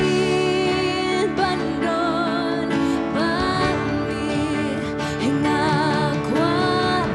bandon banding hingakwat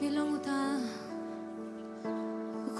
Bilang uta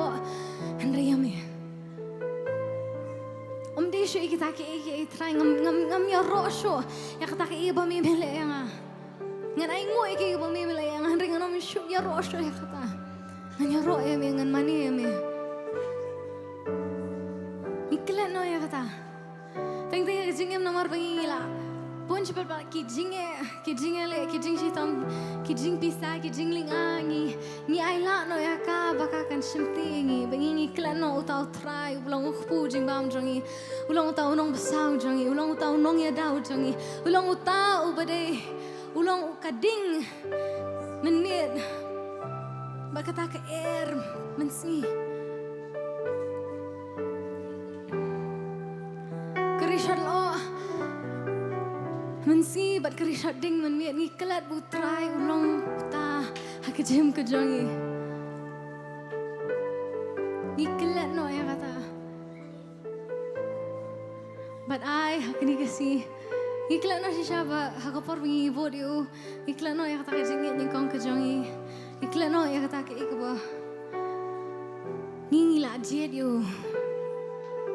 ro Nongkhryiem desho kita ke try ngam ya ro sho ya kata ke iba mi mele yang ngan ai ngoi ke iba mi mele yang ring ngam shu ya ro sho ya kata ngan ya ro ya mi ngan mani ya mi iklan no ya kata teng teng ke jingem nomor bangila pun cepat pak ki jing le ki jing sitam ki jing pisa ki jing ling angi ni ai la no ya ka baka kan shimti ngi bangi iklan no utau try ulang pu jing bam jongi ulang utau nong besau jongi ulang utau nong ya dau jongi ulang utau bade ulang kading menit bakata ke mensi kerishat lo mensi bat kerishat ding menit ni kelat butrai ulang ta hakejem ke jongi ni kelat no ya kata but I hakni kasi iklan no si siapa hakapor bingi bod you iklan no ya kata ke jingit ni kong ke jongi iklan no ya kata ke ikba ngila jet you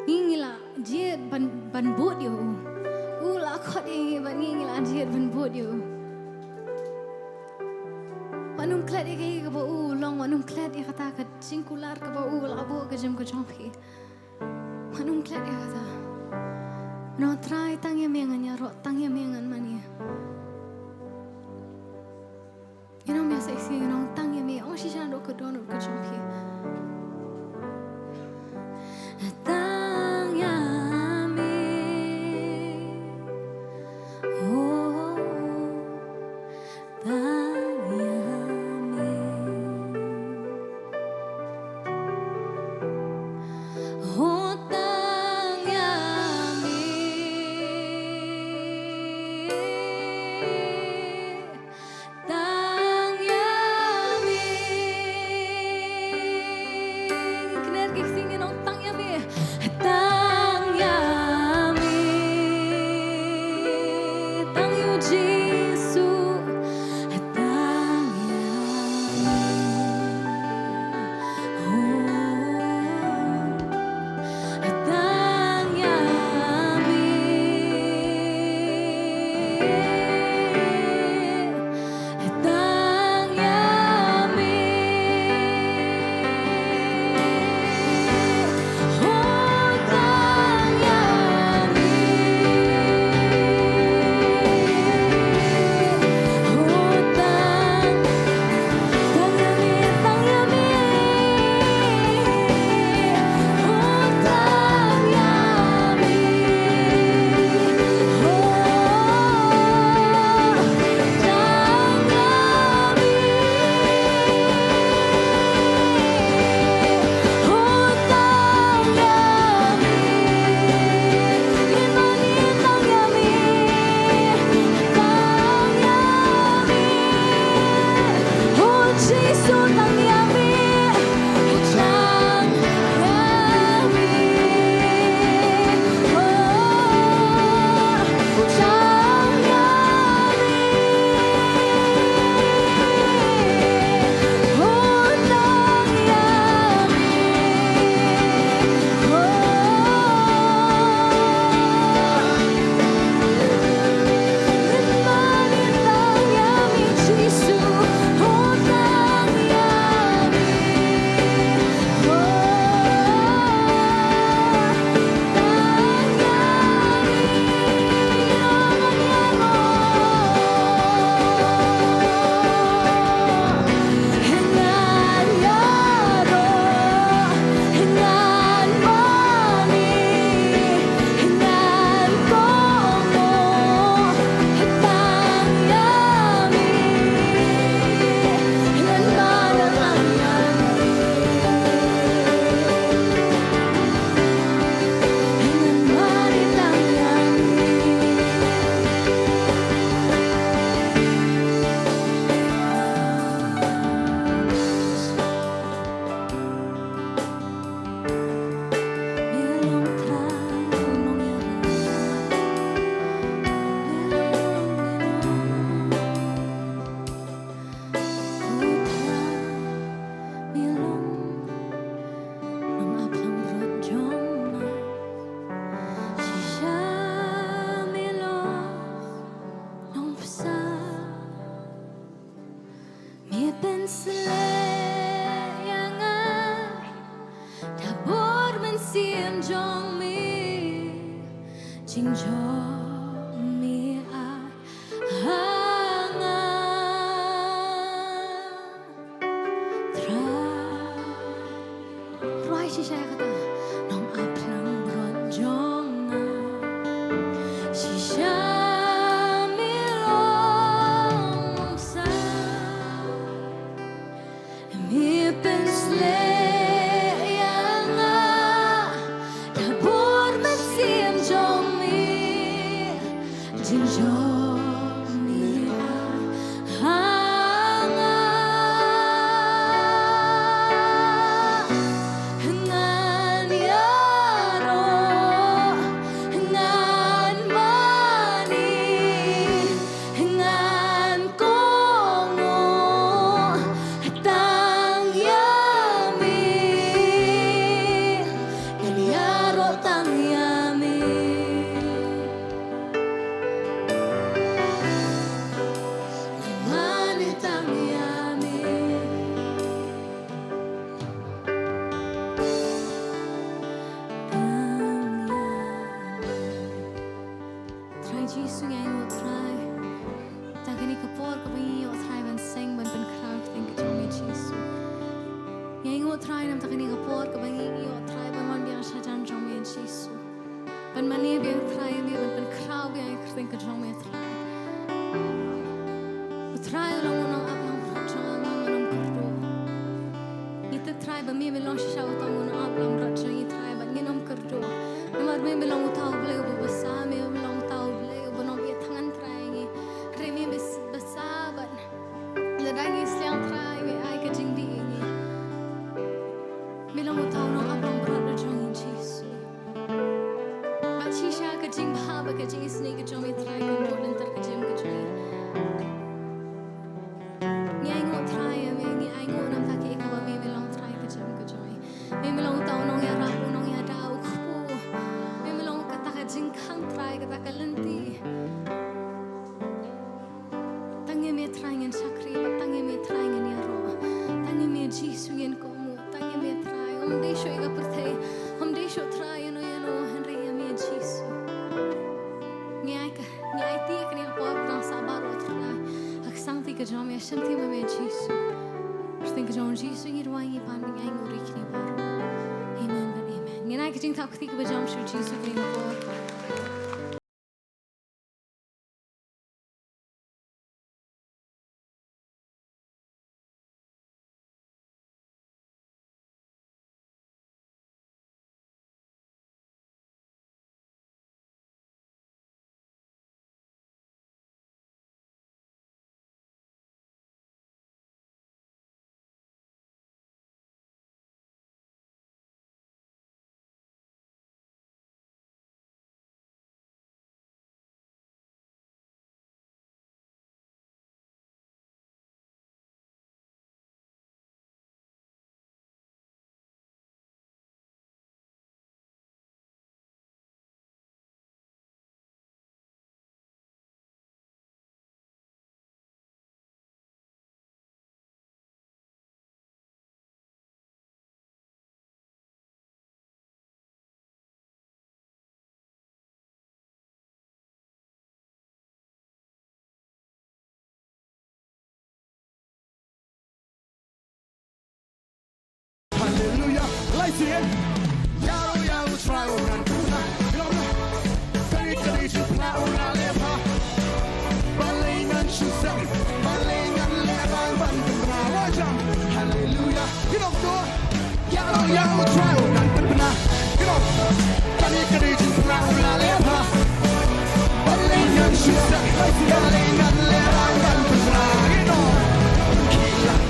ngila jet ban bod you ula khot e ban ngila jet ban bod you manum klat e ke ba long manum klat ya kata ke singkular ke ba ula bo ke jem ke jongpi manum klat ya kata no try tangya mengan ya ro tangya mengan mania you know me say you know tangya me oh si jan do ke don ke jongpi tangya me oh tangya me oh tangya me xiêm trong mi chính trong mi ai hàng Roi si saya kata nong aplang beron jonga si shami long sa mi pensle yang da bor met sim jong mi jin jong mi Jesus yang ngot try tak ini kapor ka bi ngot try ban sing ban pen Khraw think to me Jesus yang ngot try nam tak ini kapor ka bi ngot try ban man biang sha jan jong me Jesus ban mani biang try bi ban pen Khraw bi ang think to me try long long up long jong long kurdo ni te try ban mi long sha utang long up long jong ni try ban ni nom kurdo namar me long utau ble bu basa me long Lagi siang try we ai ka jing di ni Milang utau no abang berat jong Jesus Ba chi sha ka jing ba ba ka jing isni ka jong me try ka mo dan tar ka jing ka jong Ni ai ngo try me ni ai ngo nam ta ki ka ba me milang try ka jing ka jong Me milang utau no ya ra pu no ya dau ku Me milang ka ta ka jing khang try ka ta ka lenti Tangi me try ngan sakri Jesus yen ko mo tangi me try de sho iga perthai de sho try no Henry me Jesus ngai ti ka ni po na sabaro try ak santi ka jam me shanti me Jesus think ka jam Jesus ni rwai ni pan ngai ngori kni baro amen ngai ka jing ta ka ti ka jam shu Jesus ni po Hallelujah, lights in. Yao try on puna. Kali kali chupna una lepa. Balingan shusam, balingan levan bandra wajam. Hallelujah, you know do. Yao try on puna. You know, kali kali chupna una lepa. Balingan shusam, balingan levan bandra. You know, kila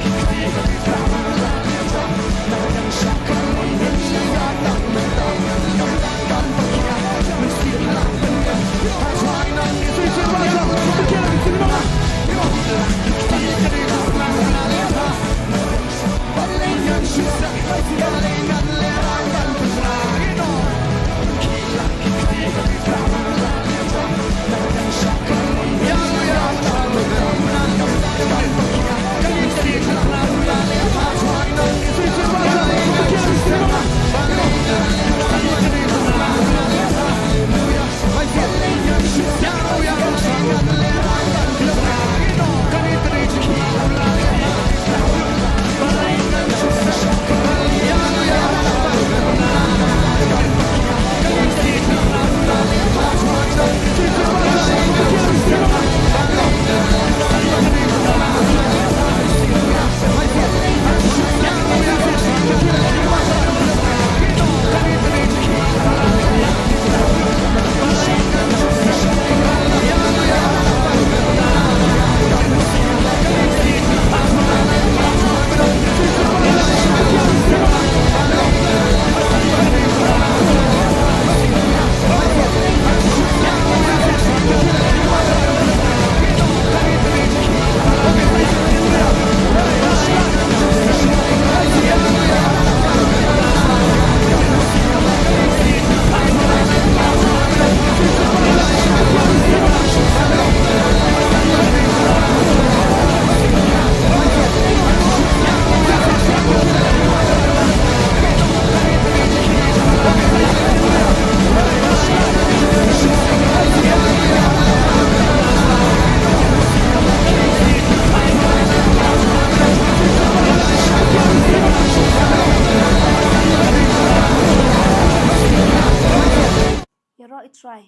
utrai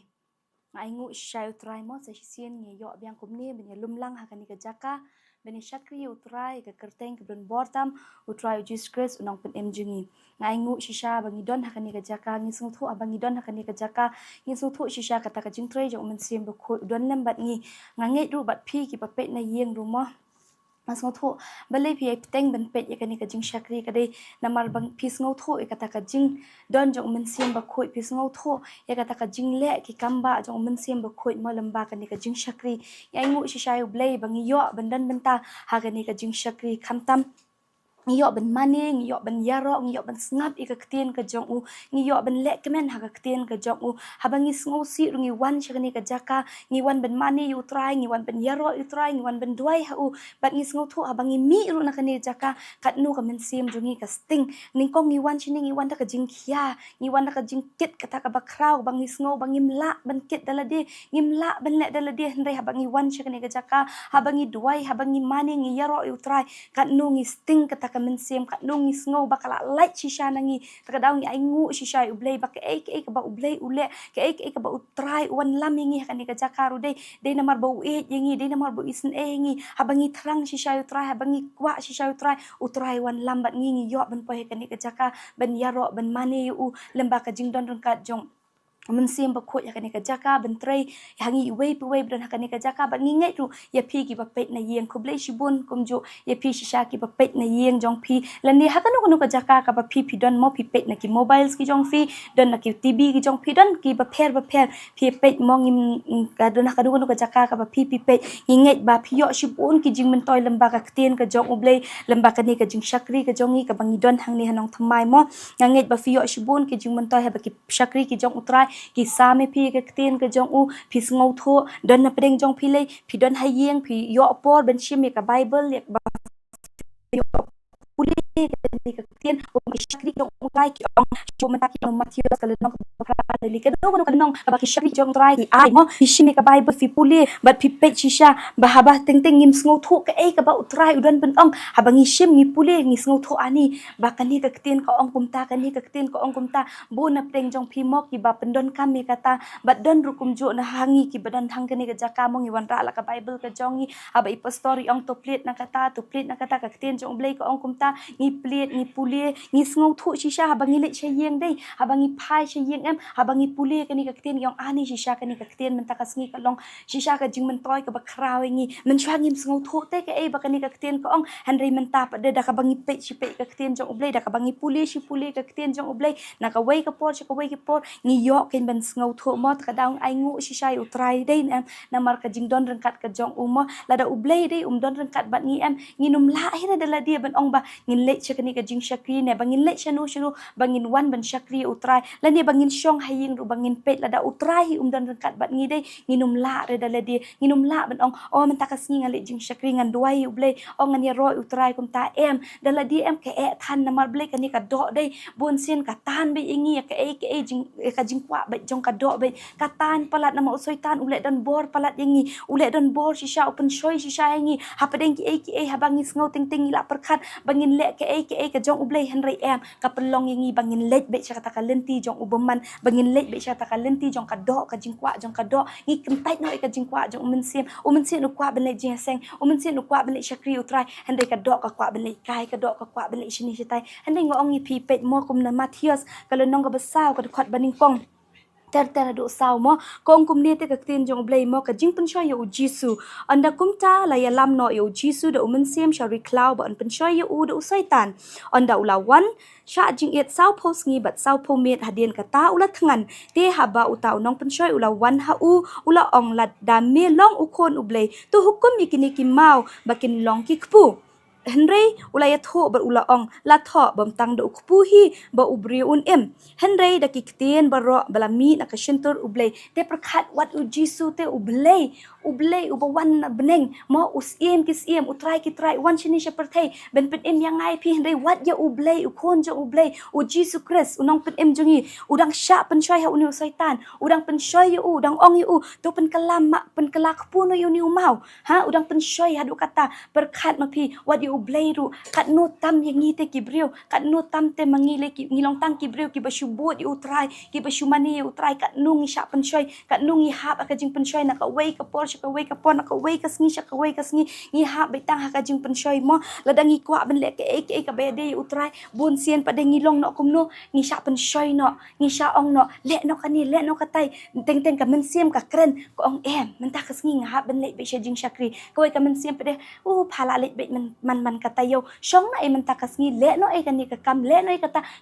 ngai ngu shai utrai mo sa sien nge yo biang kumni benya lumlang hakani ka jaka benya shakri utrai ka kerteng ke don bortam utrai Jesus Christ unang pen emjungi ngai ngu shisha bangi don hakani ka jaka ngi sung thu abangi don hakani ka jaka ngi sung thu shisha kata ka jingtre jo men sim ba khu don lembat ngi ngangai ru bat phi ki papet na yeng ru mo mas ngau thu balai phi teng ban pet yakani ka jing shakri ka dei namar bang phis ngau thu kata ka jing don jong men sim ba khoi phis ngau thu yakata ka jing le ki kamba jong men sim ba khoi mo lamba kani ka jing shakri ya ngu shi shayu blai bang yo bandan banta ha kani ka jing shakri khamtam ngiyo ben mane ngiyo ben yaro ngiyo ben snap ikaktien ka jong u ngiyo ben le kemen hakaktien ka jong u habangi sngo si rungi wan shakani ka jaka ngi wan ben mane yu try ngi wan ben yaro yu try ngi wan ben duai ha u bat ngi sngo thu habangi mi ru na kani jaka kat nu ka men sim rungi ka sting ning ko ngi wan chini ngi wan ta ka jing khia ngi wan ta ka jing kit kata ka ba Khraw bangi sngo bangi mla ben kit dalade ngi mla ben le dalade ndai habangi wan shakani ka jaka habangi duai habangi mane ngi yaro yu try kat nu ngi sting kata men sim kat nungi sngo bakala light shisha nangi takadaw ngi ay ngu shisha ublay bak ke ba ublay ule ke ba utray wan lam ngi hakani ka jakaru de namar ba uet ngi de namar ba isen ngi habangi thrang shisha utray habangi kwa shisha utray wan lam bat ngi yo ban pa hakani ka jaka ban yaro ban mane u lemba ka jingdon kat jong men sim ba khoi hakani ka jaka bentrai hangi wei bran hakani ka jaka ba ngingai ru ya phi ki ba pet na yeng khoblei shibun kumjo ya phi shisha ki ba pet na yeng jong phi lani hakanu ka jaka ka ba phi don mo phi pet na ki mobiles ki jong phi don na ki tv ki jong phi don ki ba pher phi pet mo ngim ka don hakanu ka jaka ka ba phi pet ngingai ba phi yo shibun ki jing men toy lamba ka ktien ka jong ublei lamba ka ni ka jing shakri ka jongi ka bangi don hang ni hanong thamai mo ngangai ba phi yo shibun ki jing men toy ha ba ki shakri ki jong utrai ki same phi ka ktien ka jong u phi ngau tho don na preng jong phi le phi don hayeng phi yo por ben shim ka bible lek ba yo puli ka ktien o ki shakri jong utrai ki ong chuma ta ki ong Matthew ka lenong ka le ka do ka nong ba ki shakri jong utrai ki ai mo phi shim ka bible phi puli bat phi pet shisha ba haba teng ngim ngau tho ka ka ba utrai udon ben ong haba ngi shim ngi puli ngi ngau tho ani ba kani ka ktien ka ong kumta kani ka ktien ka ong kumta bu na preng jong phi mo ki ba pendon kami kata bat don rukum jo na hangi ki badan hang kani ka jaka mo ngi wan ra la ka bible ka jongi haba ipa story ong to plate na kata ka ktien jong blai ka ong kumta ngi plate ngi puli ngi ngau tho shisha haba ngi le chayeng dei haba ngi phai chayeng em haba ngi puli kani ka ktien yong ani shisha kani ka ktien men ta ka sngi ka long shisha ka jing men toy ka ba Khraw ngi men chwa ngim ngau tho te ka ba kani ka ktien ka ong hanrei men ta pa de da ka bangi pe chi pe ka ktien jong blai da ka bangi puli ka ktien jong blai na ka wei ka por ka wei ka por ngi yo ken ben ngau tho mo ka daung ai ngu shisha utrai dei na mar ka jing don rengkat ka jong umo lada ublei dei don rengkat bat ngi em ngi num la hira de la dia ben ong ba ngin le chakani ka jing shakri ne bangin le shanu bangin wan ben shakri utrai la ne bangin shong haying ru bangin pet lada utrai don rengkat bat ngi dei ngi num la re de la dia ngi num la ben ong o men takas ngi ngale jing shakri ngan duai ublei ong ngan ya ro utrai kum ta em de la dia em ke than na mar blei kani ka do dei bon sin ka tan be ingi ke jing ka jing kwa be jong ka do be ka tan palat na mo soitan ule don bor palat yangi ule don bor shisha open shoy shisha yangi hapadeng ki habangi ngau ting ting la perkhat bangin le ke jong ublei henrei em ka pelong yangi bangin let be kata ka lenti jong ubeman bangin let be kata ka lenti jong ka do ka jing kwa jong ka do ngi kentai no ka jing kwa jong men sim kwa ben le jing seng men kwa ben le shakri utrai henrei ka do ka kwa ben le kai ka do ka kwa ben le shini shitai henrei ngong ngi pi pet mo kum na Matthews kalau nong ka besau ka khot baning kong ter do saw mo kong kumni te ka tin jong blai mo ka jing pun shoy yo jisu anda kumta la ya lam no yo jisu de umen sim shari Khraw ba an pun shoy yo u de usaitan anda ulawan sha jing it saw post ngi bat saw po met hadien kata ula thangan te haba utaw nong pun shoy ulawan ha u ula ong la da me long u kon u blai tu hukum ikini ki mau bakin long ki kpu Henry ulaya tho ber ula ong la tho bam tang do kupuhi ba ubri un em Henry da kiktien baro balami na kashintur ublay te prakhat wat u jisu te ublay ubawan beneng mo usiem kisiem utrai kitrai wan chini sheperthai ben pen em yang ai pi Henry wat ya ublay u kon jo ublay u jisu Christ unong pen em jongi udang sha pen shoy ha uni saitan udang pen shoy u udang ong u to pen kalam pen kalak puno yu ni mau ha udang pen shoy hadu kata berkhat ma pi wat yu ublay ru kat no tam yang ngi te kibreu kat no tam te mangile ki ngilong tang kibreu ki basubut utrai ki basumani utrai kat no ngi syak pensyoi kat no ngi hap ka jing pensyoi nak wei ka por syak wei ka por nak wei ka sngi syak wei ka sngi ngi hap betang ka jing pensyoi mo ladang ngi kwa ben le ke ka bede utrai bon sien pada ngilong no kumno ngi syak pensyoi no ngi syak ong no le no kani le no katai teng teng ka men siem ka kren ko ong mentah ka sngi ngahap ben le be jing syakri ko wei ka men siem pada phala le be man katayo syong na mentah ka sngi le no kani ka kam le no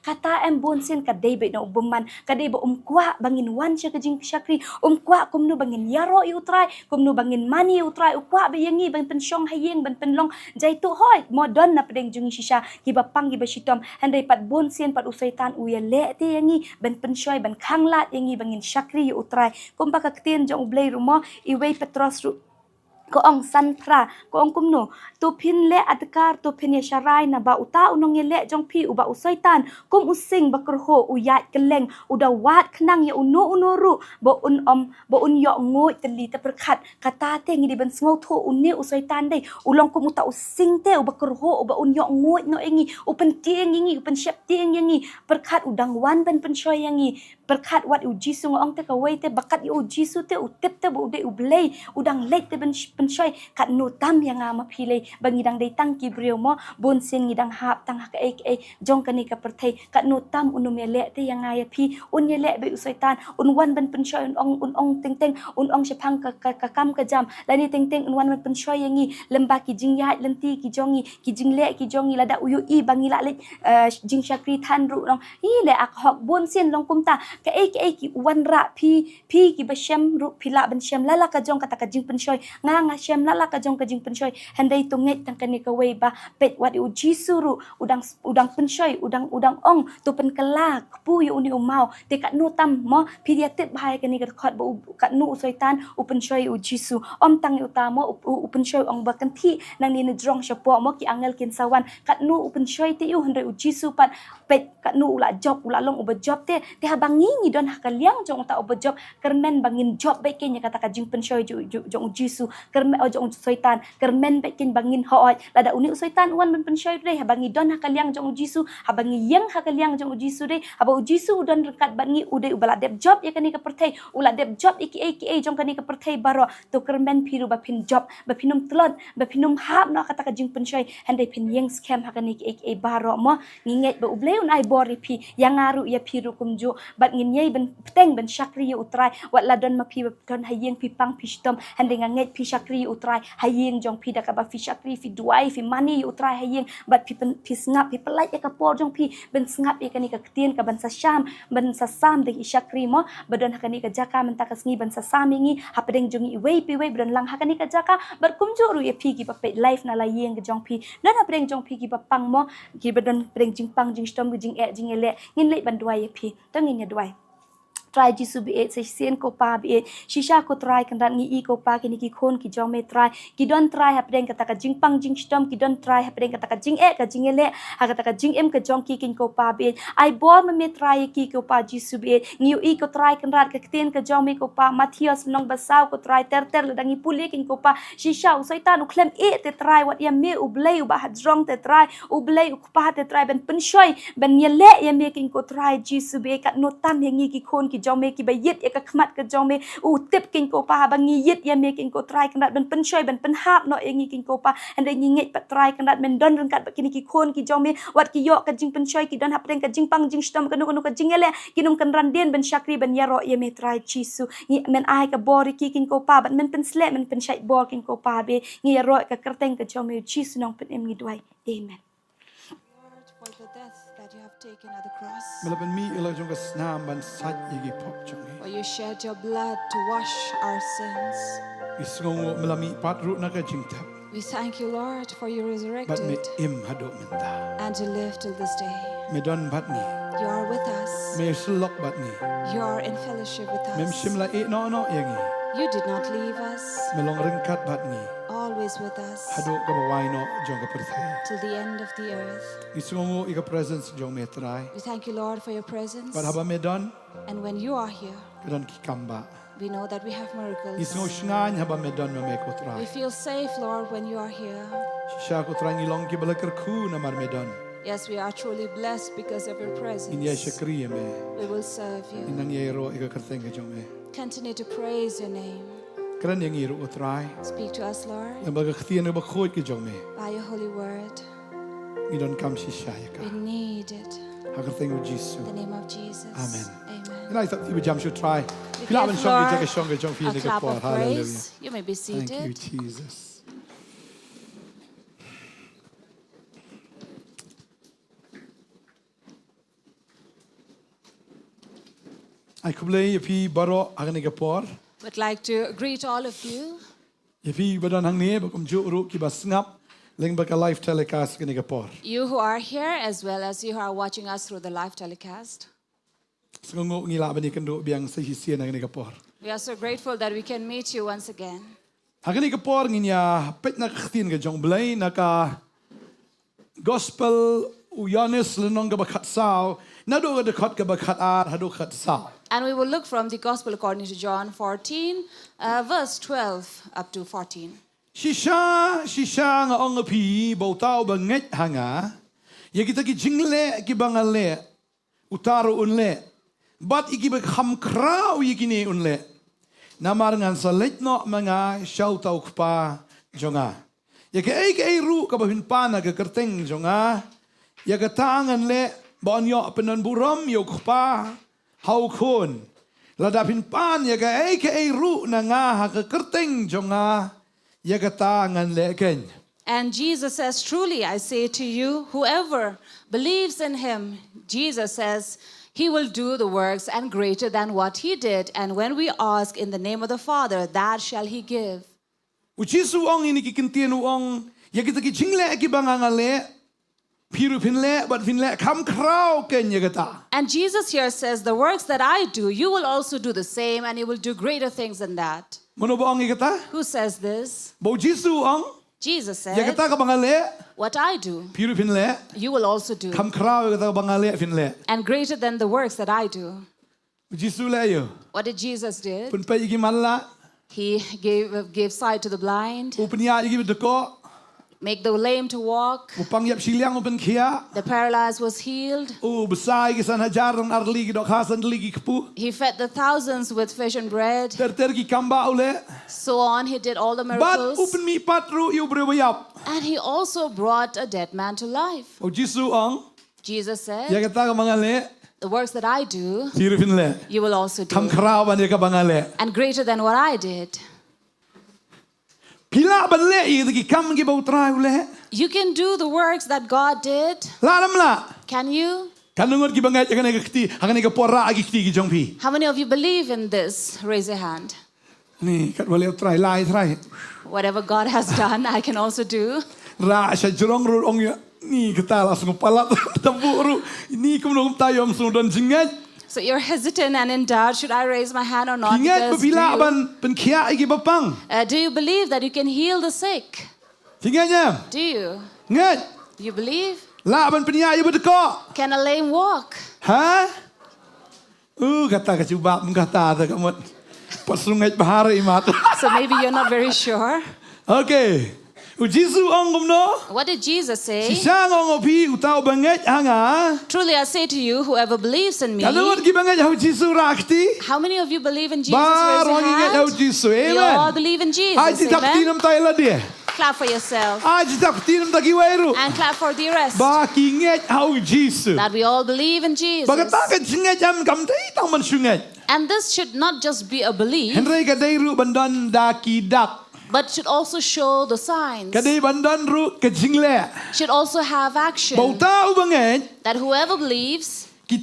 kata bon sien ka dei be no buman ka dei bo kwa bangin wan syak jing syakri kwa kumno bangin yaro utrai kumno bangin mani utrai kwa be yangi bang pensyong hayeng ban penlong jai tu hoi modern na pedeng jungi shisha ki bapang ki basitom handai pat bon sien pat usaitan uya le te yangi ban pensyoi ban khanglat yangi bangin syakri utrai kumpa ka ktien jong ublei rumo iwei petros ru ko ong san pra ko ong kumno to Phin le adkar to Phin ya sharai na ba uta unong le jong pi uba usaitan kum using bakrho uyat keleng uda wat khnang ya uno ru bo un yo ngoi teli ta perkhat kata te ngi di ben sngo tho unne usaitan dei ulong kum uta using te bakrho uba un yo ngoi no engi upen tieng ngi upen syap tieng ngi perkhat udang wan ben pensyoi ngi perkhat wat u jisu ngong te ka wei te bakat u jisu te utep te bu de ublei udang lek te ben pensyoi kat no tam yang ma philei bangidang dei tang ki breu mo bon sin ngidang hap tang ka jong kani ka perthei kat no tam unum ya le te yang ya phi un ya le be usaitan un wan ben pensyoi un ong teng teng un ong shapang ka kam ka jam lani teng teng un wan ben pensyoi yangi lemba ki jing ya lenti ki jongi ki jing le ki jongi lada uyu i bangila le jing syakri than ru long le ak hok bon sin long kumta ka ki wan ra phi ki basyam ru phila ben syam lala ka jong kata ka jing pensyoi nga syam lala ka jong ka jing pensyoi handai tunget tang kani ka wei ba pet wat u jisuru udang pensyoi udang ong tu pen kala pu yu uni umau te kat nu tam mo phi dia tip bhai kani ka khot bo kat nu usaitan u pensyoi u jisu om tang utama u pensyoi ong ba kan thi nang ni drong syapo mo ki angel kin sawan kat nu u pensyoi te yu handai u jisu pat pet kat nu ula job ula long u job te habangi ni don hakaliang jong ta u job kermen bangin job baik kenya kata ka jing pensyoi jong jisu kermen jong usaitan kermen baik kin bangin hooi lada uni usaitan uan ben pensyoi dei habangi don hakaliang jong jisu habangi yang hakaliang jong jisu dei haba jisu don rekat bangi ude ubala dep job ya kani ka perthei ula dep job iki jong kani ka perthei baro to kermen piru ba phin job ba phinum tlon ba phinum hap na kata ka jing pensyoi handai phin yang scam hakani iki baro mo nginget ba ublei un ai bori pi yang aru ya piru kumju bat ngin yei ben peteng ben syakri utrai wat ladon ma pi don hayeng pi pang pi stom handai nganget pi syakri utrai hayeng jong pi da ka ba fi syakri fi duai fi mani utrai hayeng bat pi ngap pi pelai ya ka por jong pi ben ngap ya kani ka ktien ka ban sa sam de syakri mo badon hakani ka jaka menta ka sngi ban sa sam ngi hapedeng jong i wei pi wei badon lang hakani ka jaka bar kumju ru ya pi ki pa pe life na la yeng jong pi dan hapedeng jong pi ki pa pang mo ki badon pedeng jing pang jing stom jing jing ele ngin le ban duai ya pi to ngin ya duai try jisu bi se sien ko pa bi shisha ko try kan dan ngi ko pa ki ki khon ki jong me try ki don try hapdeng kata ka jing pang jing stom ki don try hapdeng kata ka jing ka jing ele ha kata ka jing em ka jong ki kin ko pa bi ai bor me try ki ko pa jisu bi ngi ko try kan rat ka kten ka jong me ko pa Matthias nong basau ko try ter ladangi puli kin ko pa shisha usaitan u klem te try wat ya me u blei u ba hadrong te try u blei u pa te try ben pensyoi ben yele ya me kin ko try jisu bi kat no tam yang ngi ki khon ki jong me ki bayit ya ka khmat ka jong me tip king ko pa bangi yit ya me king ko try kan ben pensyoi ben penhap no engi king ko pa and then ngit pat try kan men don reng kat kini ki khon ki jong me wat ki yok ka jing pensyoi ki don hap reng ka jing pang jing stom ka no ka jing ele kinum kan randen ben syakri ben yaro ya me try jisu ngi men ai ka bori ki king ko pa ben pen slep men pen syai bor king ko pa be ngi yaro ka kerteng ka jong me jisu nong pen em ngi duai amen. For the death that you have taken at the cross. Melaban mi ila jong ka snam ban sat yigi pop jong For you shed your blood to wash our sins. isngo melami patru na ka jing tap We thank you, Lord, for you bat me resurrected im hado menta and you live till this day. me don bat ni You are with us. me slok bat ni You are in fellowship with mem us. shimla no yangi You did not leave us. me long ringkat bat ni Always with us hado ka bawai no jong ka perthai till the end of the earth. isngo ika presence jong me try We thank you, Lord, for your presence. bat haba me don And when you are here, don ki kamba we know that we have miracles. isngo shngan haba me don me ko We try feel safe, Lord, when you are here. Sha ko trangi long ki balakar ku na marmedon. Yes, we are truly blessed because of your presence. In Yesha Khraw me. We will serve you. Inang yero ika karteng ka jong me. Continue to praise your name. Kran yang iro utrai. Speak to us, Lord, Ang baga khtian ba khot ka jong me. by your holy word. Idon kam si sha ya ka. We need it. Ha karteng u Jesu. In the name of Jesus. Amen. Amen. And I thought you would jump should try. We Kila give man shong Lord ka shong ka jong fi a ni ka clap por. of Hallelujah. praise. You may be Thank you, seated. Jesus. I kublay yapi baro agani ka por. Would like to greet all of you. Yapi badan hang ne bakum ju ru ki basngap leng baka live telecast gani ka por. You who are here as well as you who are watching us through the live telecast. Sengongo ngila bani kendo biang sa hisian agani ka por. We are so grateful that we can meet you once again. Agani ka por nginya pet na khtin ka jong blay na ka gospel uyanis lenong ka bakat sao na do ka dekat ka bakat ar hadu khat sao. And we will look from the Gospel according to John 14, verse 12 up to 14. Shisha nga ong pi bautao banget hanga ya kita ki jingle ki bangale utaro unle but iki ba kham Khraw yikini unle namar ngan salet no mga shautau pa jonga ya ke ai ru ka bahin pana ka kerteng jonga ya ka tangan le bon yo penan buram yo pa hau khon ladapin pan ya ka ai ru na nga ha ka kerteng jonga. And Jesus says, truly I say to you, whoever believes in him, Jesus says, he will do the works and greater than what he did. And when we ask in the name of the Father, that shall he give. And Jesus here says, the works that I do, you will also do the same, and you will do greater things than that. Who says this? Jesus said, what I do, you will also do. And greater than the works that I do. What did Jesus do? He gave sight to the blind, make the lame to walk, the paralyzed was healed. He fed the thousands with fish and bread. So on, he did all the miracles. And he also brought a dead man to life. Jesus said, the works that I do, you will also do. And greater than what I did. You can do the works that God did. Can you? How many of you believe in this? Raise your hand. Whatever God has done, I can also do. So you're hesitant and in doubt, should I raise my hand or not? Because do you believe that you can heal the sick? Do you? You believe? Can a lame walk? So maybe you're not very sure. Okay. What did Jesus say? Truly I say to you, whoever believes in me. How many of you believe in Jesus? Raise your hand. We all believe in Jesus. Amen. Clap for yourself. And clap for the rest. That we all believe in Jesus. And this should not just be a belief, but should also show the signs. Should also have action. That whoever believes, the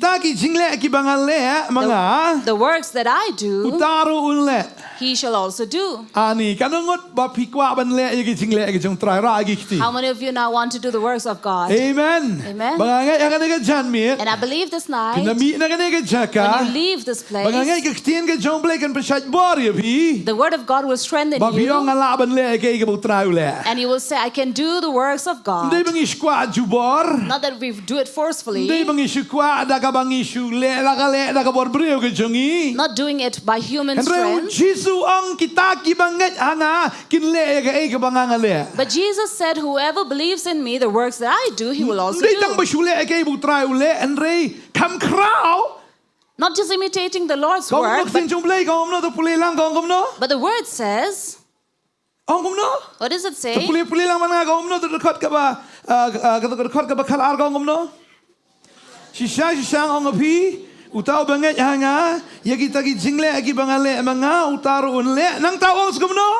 works that I do, he shall also do. How many of you now want to do the works of God? Amen. Amen. And I believe this night, when you leave this place, the word of God will strengthen you. And you will say, I can do the works of God. Not that we do it forcefully. da ka bangi shu le la ka le da ka bor breu ke jongi. Not doing it by human Andre strength. Jesu ang kita ki banget hanga kin le ka e ka banganga le. But Jesus said, whoever believes in me, the works that I do, he will also Dei tang ba do. shu le ka bu trai u le andre Kham Khraw. Not just imitating the Lord's Kau work, sin jong play kau no to pulai lang kau no. but the word says, Ong no. what does it say? Pulai lang mana kau no to dekat ka ba dekat ka ba khalar kau no. Shisha ong api utau banget hanga ya kita ki jingle aki bangale manga utaru unle nang tau os no.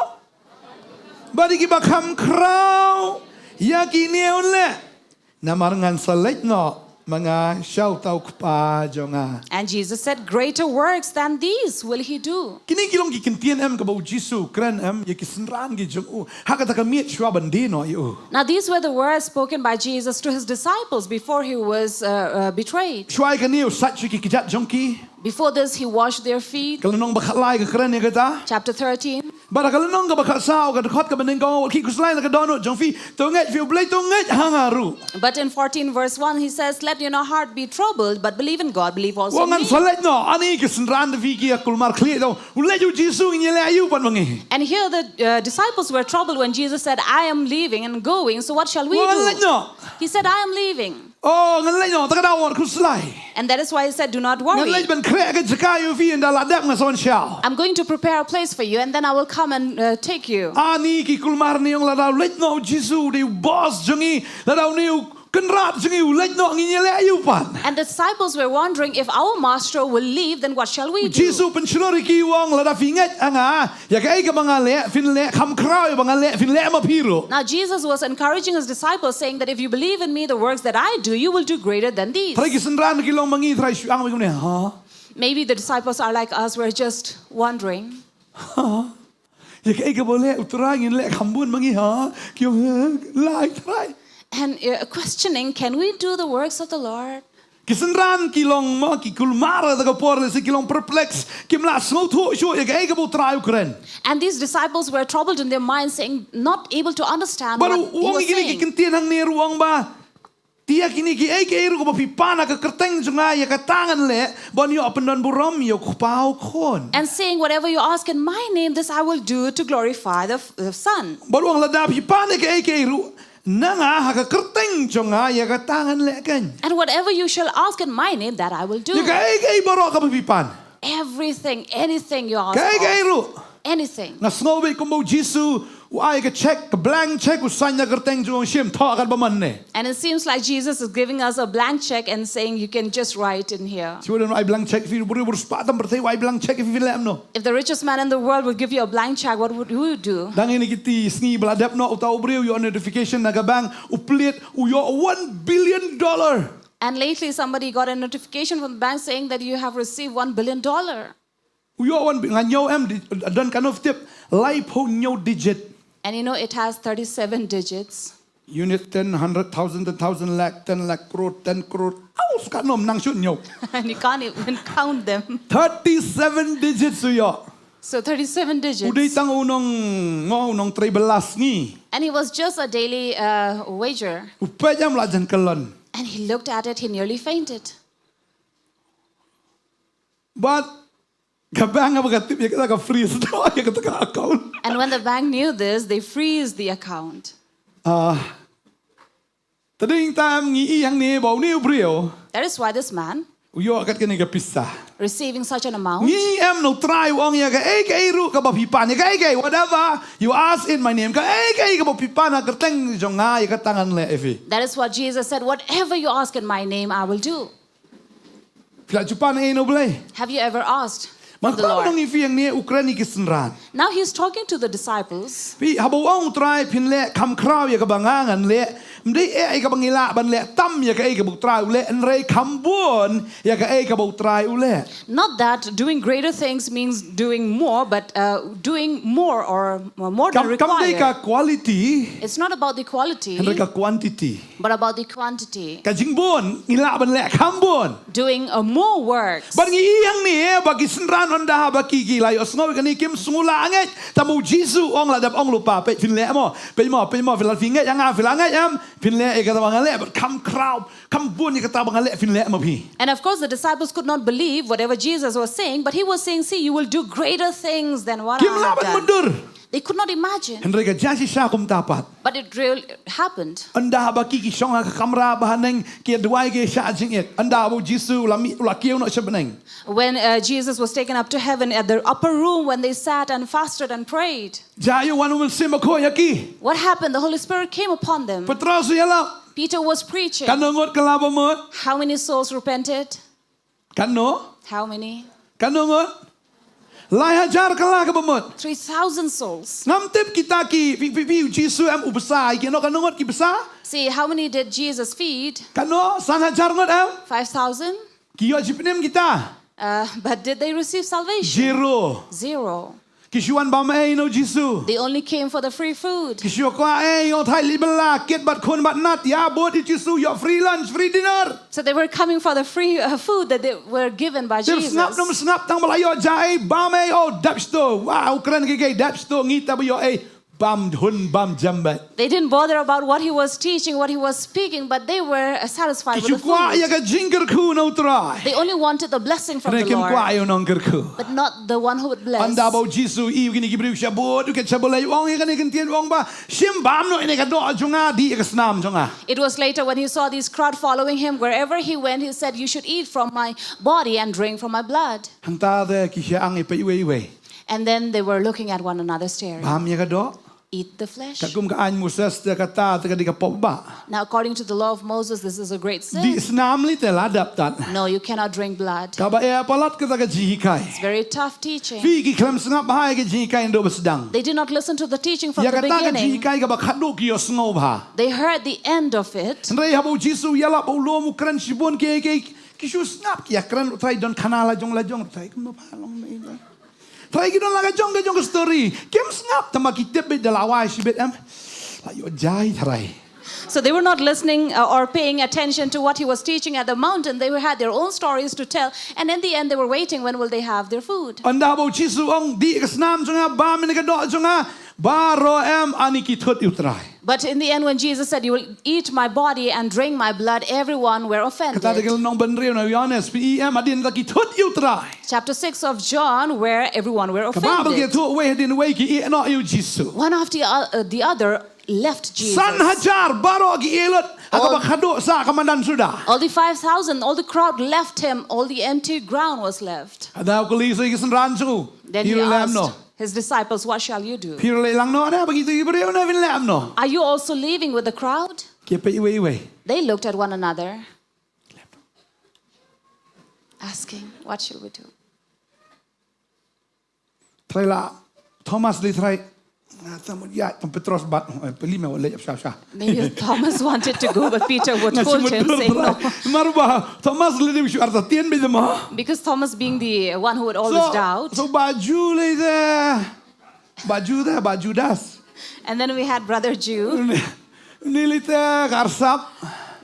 Badi ki ba Kham Khraw ya ki ne unle. Namarangan select no. Mga siyaw tau kpa jonga. And Jesus said, greater works than these will he do. Kini kilong gikintian em kabau Jisu kren em yakisenran gi jong u hakata kamiet shwa bandino yu. Now these were the words spoken by Jesus to his disciples before he was betrayed. Shwa kaniu satchi ki kijat jongki. Before this, he washed their feet. Kalanong bakhalai ka kren kata. Chapter 13. Bara kalanong ka bakasao ka khot ka benengko ki kuslai ka dono jongfi tonget fiu blai tonget hangaru. But in 14 verse 1, he says, let your heart be troubled, but believe in God, believe also in Wangan me. salet no ani kisenran de viki akulmar kli do. Ule ju Jisu nyele ayu pan mangi. And here the disciples were troubled when Jesus said, I am leaving and going, so what shall we Wangan do? no. He said, I am leaving. Oh ngan no takadawan kuslai. And that is why he said, do not worry. Ngan ben kre ka jakayu fi ndaladek na son xiao. I'm going to prepare a place for you, and then I will come and take you. Ani ki kulmar ni yung ladaw let no Jisu di boss jongi ladaw ni kenrat jongi let no nginyele ayu pan. And the disciples were wondering, if our master will leave, then what shall we do? Jisu pencelori ki wong ladaw finget anga ya kai ka bangale fin le Kham Khraw bangale fin le mapiro. Now Jesus was encouraging his disciples, saying that if you believe in me, the works that I do, you will do greater than these. Try kisenran ki long mangi try ang mi ha. Maybe the disciples are like us, we're just wondering. Ya kai ka bole utrangin le khambun mangi ha kyo lai try. And questioning, can we do the works of the Lord? Kisenran kilong ma ki kulmara da ka porle se kilong perplex kimla snow to sho ya kai ka bo try ukren. And these disciples were troubled in their minds, saying, not able to understand what Baru he wong was gini ki saying. kentian hang ne ruang ba. Tia kini ki ai ke ru ko pipana ka kerteng junga ya ka tangan le bon yo pendon burom yo pau khon. And saying, whatever you ask in my name, this I will do to glorify the Son. Baru ang lada pipana ke ai ke ru nanga ha ka kerteng junga ya ka tangan le kan. And whatever you shall ask in my name, that I will do. Ya ka ai ke baro ka pipan. Everything, anything you ask Ka ai ke of, ru. anything. Na snobe kumbo Jisu wai ka check ka blank check usanya kerteng jung shim tho kan baman ne. And it seems like Jesus is giving us a blank check and saying, you can just write in here. Siwala no ai blank check fi buru buru spatam bertei wai blank check fi lem no. If the richest man in the world would give you a blank check, what would you do? Dang ini kiti sngi beladap no utau breu yo notification naga bang uplit uyo $1 billion. And lately somebody got a notification from the bank saying that you have received $1 billion. Uyo wan nganyo em dan kanov tip live ho nyo digit. And you know it has 37 digits. Unit 10, 100,000, 1,000 lakh, 10 lakh crore, 10 crore. Aw, suka nom nang shoot nyo. And you can't even count them. 37 digits uyo. So 37 digits. Uday tang unong tribelas ni. And it was just a daily wager. Upayam lajan kelon. And he looked at it, he nearly fainted. But kabang apa katip ya kita ka freeze do ya kita ka account. And when the bank knew this, they freezed the account. Tading time ngi yang ni bau ni brio. That is why this man, Uyo akat kini ka pisa. receiving such an amount, Ngi em no try wong ya ka ru ka bapipan ya ka whatever you ask in my name ka ka bapipan ka teng jonga ya ka tangan le efi. that is what Jesus said, whatever you ask in my name, I will do. Pila chupan no blay. Have you ever asked from the Magpa nang Lord? ifi yang ni Ukraine kisenran. Now he's talking to the disciples. Pi habau ong try pin le Kham Khraw ya ka bangangan le mdei ka bangila ban le tam ya ka buk try ule enrei khambon ya ka buk try ule. Not that doing greater things means doing more, but doing more or more than Kam dei ka required. quality It's not about the quality, enrei ka quantity. but about the quantity. Ka jingbon ngila ban le khambon. Doing more works. Ban ngi iyang ni bagi senran onda bagi gila yo sngo ka ni kim sungula anget tamu Jisu ong la dap ong lupa pe fin le mo filan finget yang filanget am Phin le kata bangale but Khraw bun kata bangale Phin le ma phi. And of course, the disciples could not believe whatever Jesus was saying, but he was saying, see, you will do greater things than what I Kim have laban done. mundur. They could not imagine, Henry ka jasi sa kum tapat. but it really happened. Anda ba ki song ka kamera bahaneng ki duai ke sha jing it. Anda bo Jisu la kieu no sebeneng. When Jesus was taken up to heaven at the upper room, when they sat and fasted and prayed, Jayu wanu mul sim ko yaki. what happened? The Holy Spirit came upon them. Petros yala. Peter was preaching. Kanongot kalabamot. How many souls repented? Kano? How many? Kanongot. Lai hajar kala ka bamot. 3,000 souls. Ngam tip kita ki vi Jisu am ubasa ki no kanongot ki basa. See, how many did Jesus feed? Kano san hajar ngot am. 5,000. Ki yo jipnem kita. But did they receive salvation? Zero. 0. Kishuan ba mai no Jisu. They only came for the free food. Kishu ko yo thai libela ket bat khon bat nat ya bot Jisu yo free lunch free dinner. So they were coming for the free food that they were given by Dem Jesus. snap nom snap tang balayo jai ba mai o dapsto. Wow kran ke dapsto ngita ba yo bam hun bam jambat. They didn't bother about what he was teaching, what he was speaking, but they were satisfied with the Kishu ko ya food. ka jinger ku no try. They only wanted the blessing from the Rekim ko Lord, ayo nong ku. but not the one who would bless. Anda bau Jisu i gini gibriu shabot u ke chabolai wong i gani kentien wong ba sim bam no ine ka do junga di ka snam junga. It was later when he saw this crowd following him, wherever he went, he said, you should eat from my body and drink from my blood. Hang ta de ki sha ang ipe iwe. And then they were looking at one another staring. Bam ya ka do. Eat the flesh. Kakum ka an Moses de kata te ka di ka pop ba. Now, according to the law of Moses, this is a great Di sin. snam li te ladap tat. No, you cannot drink blood. Ka ba e palat ka ka jihikai. It's very tough teaching. Fi ki klam snap ba ka jihikai ndo basdang. They did not listen to the teaching from Ya the kata ka beginning. jihikai ka ba khadu ki yo sngo ba. They heard the end of it. Ndai habo Jisu yala bo lo mu kran sibon ke kishu snap ki ya kran utai don kanala jong la jong utai kum ba long mai. Try kita laga jong ke story. Kem snap tama kitip be dalawai sibet am. Layo jai try. So they were not listening or paying attention to what he was teaching at the mountain. They had their own stories to tell. And in the end, they were waiting, when will they have their food? Anda bo Jisu ong di kesnam jonga ba men ka do jonga ba ro am ani ki thot utrai. But in the end, when Jesus said, you will eat my body and drink my blood, everyone were offended. Kata de nong benrio na Yohanes pi am adin ta ki thot utrai. Chapter 6 of John, where everyone were Kababel ke offended. thot we din we ki no you Jisu. One after the other left Jesus. San hajar baro gi elot akaba khado sa kamandan sudah. All the 5,000, all the crowd left him. All the empty ground was left. Ada ko li so ki san ranchu. Then he asked his disciples, what shall you do? Piro le lang no ada begitu ibreu na vin lam no. Are you also leaving with the crowd? Ke pe iwe. They looked at one another, asking, what shall we do? Try la Thomas li try. Tamu ya Petros bat peli me le sha. Maybe Thomas wanted to go, but Peter would hold him, saying no. Maruba Thomas le di arta tien be demo. Because Thomas, being the one who would always doubt. So baju le de baju das. And then we had Brother Jew, Ni li te karsap.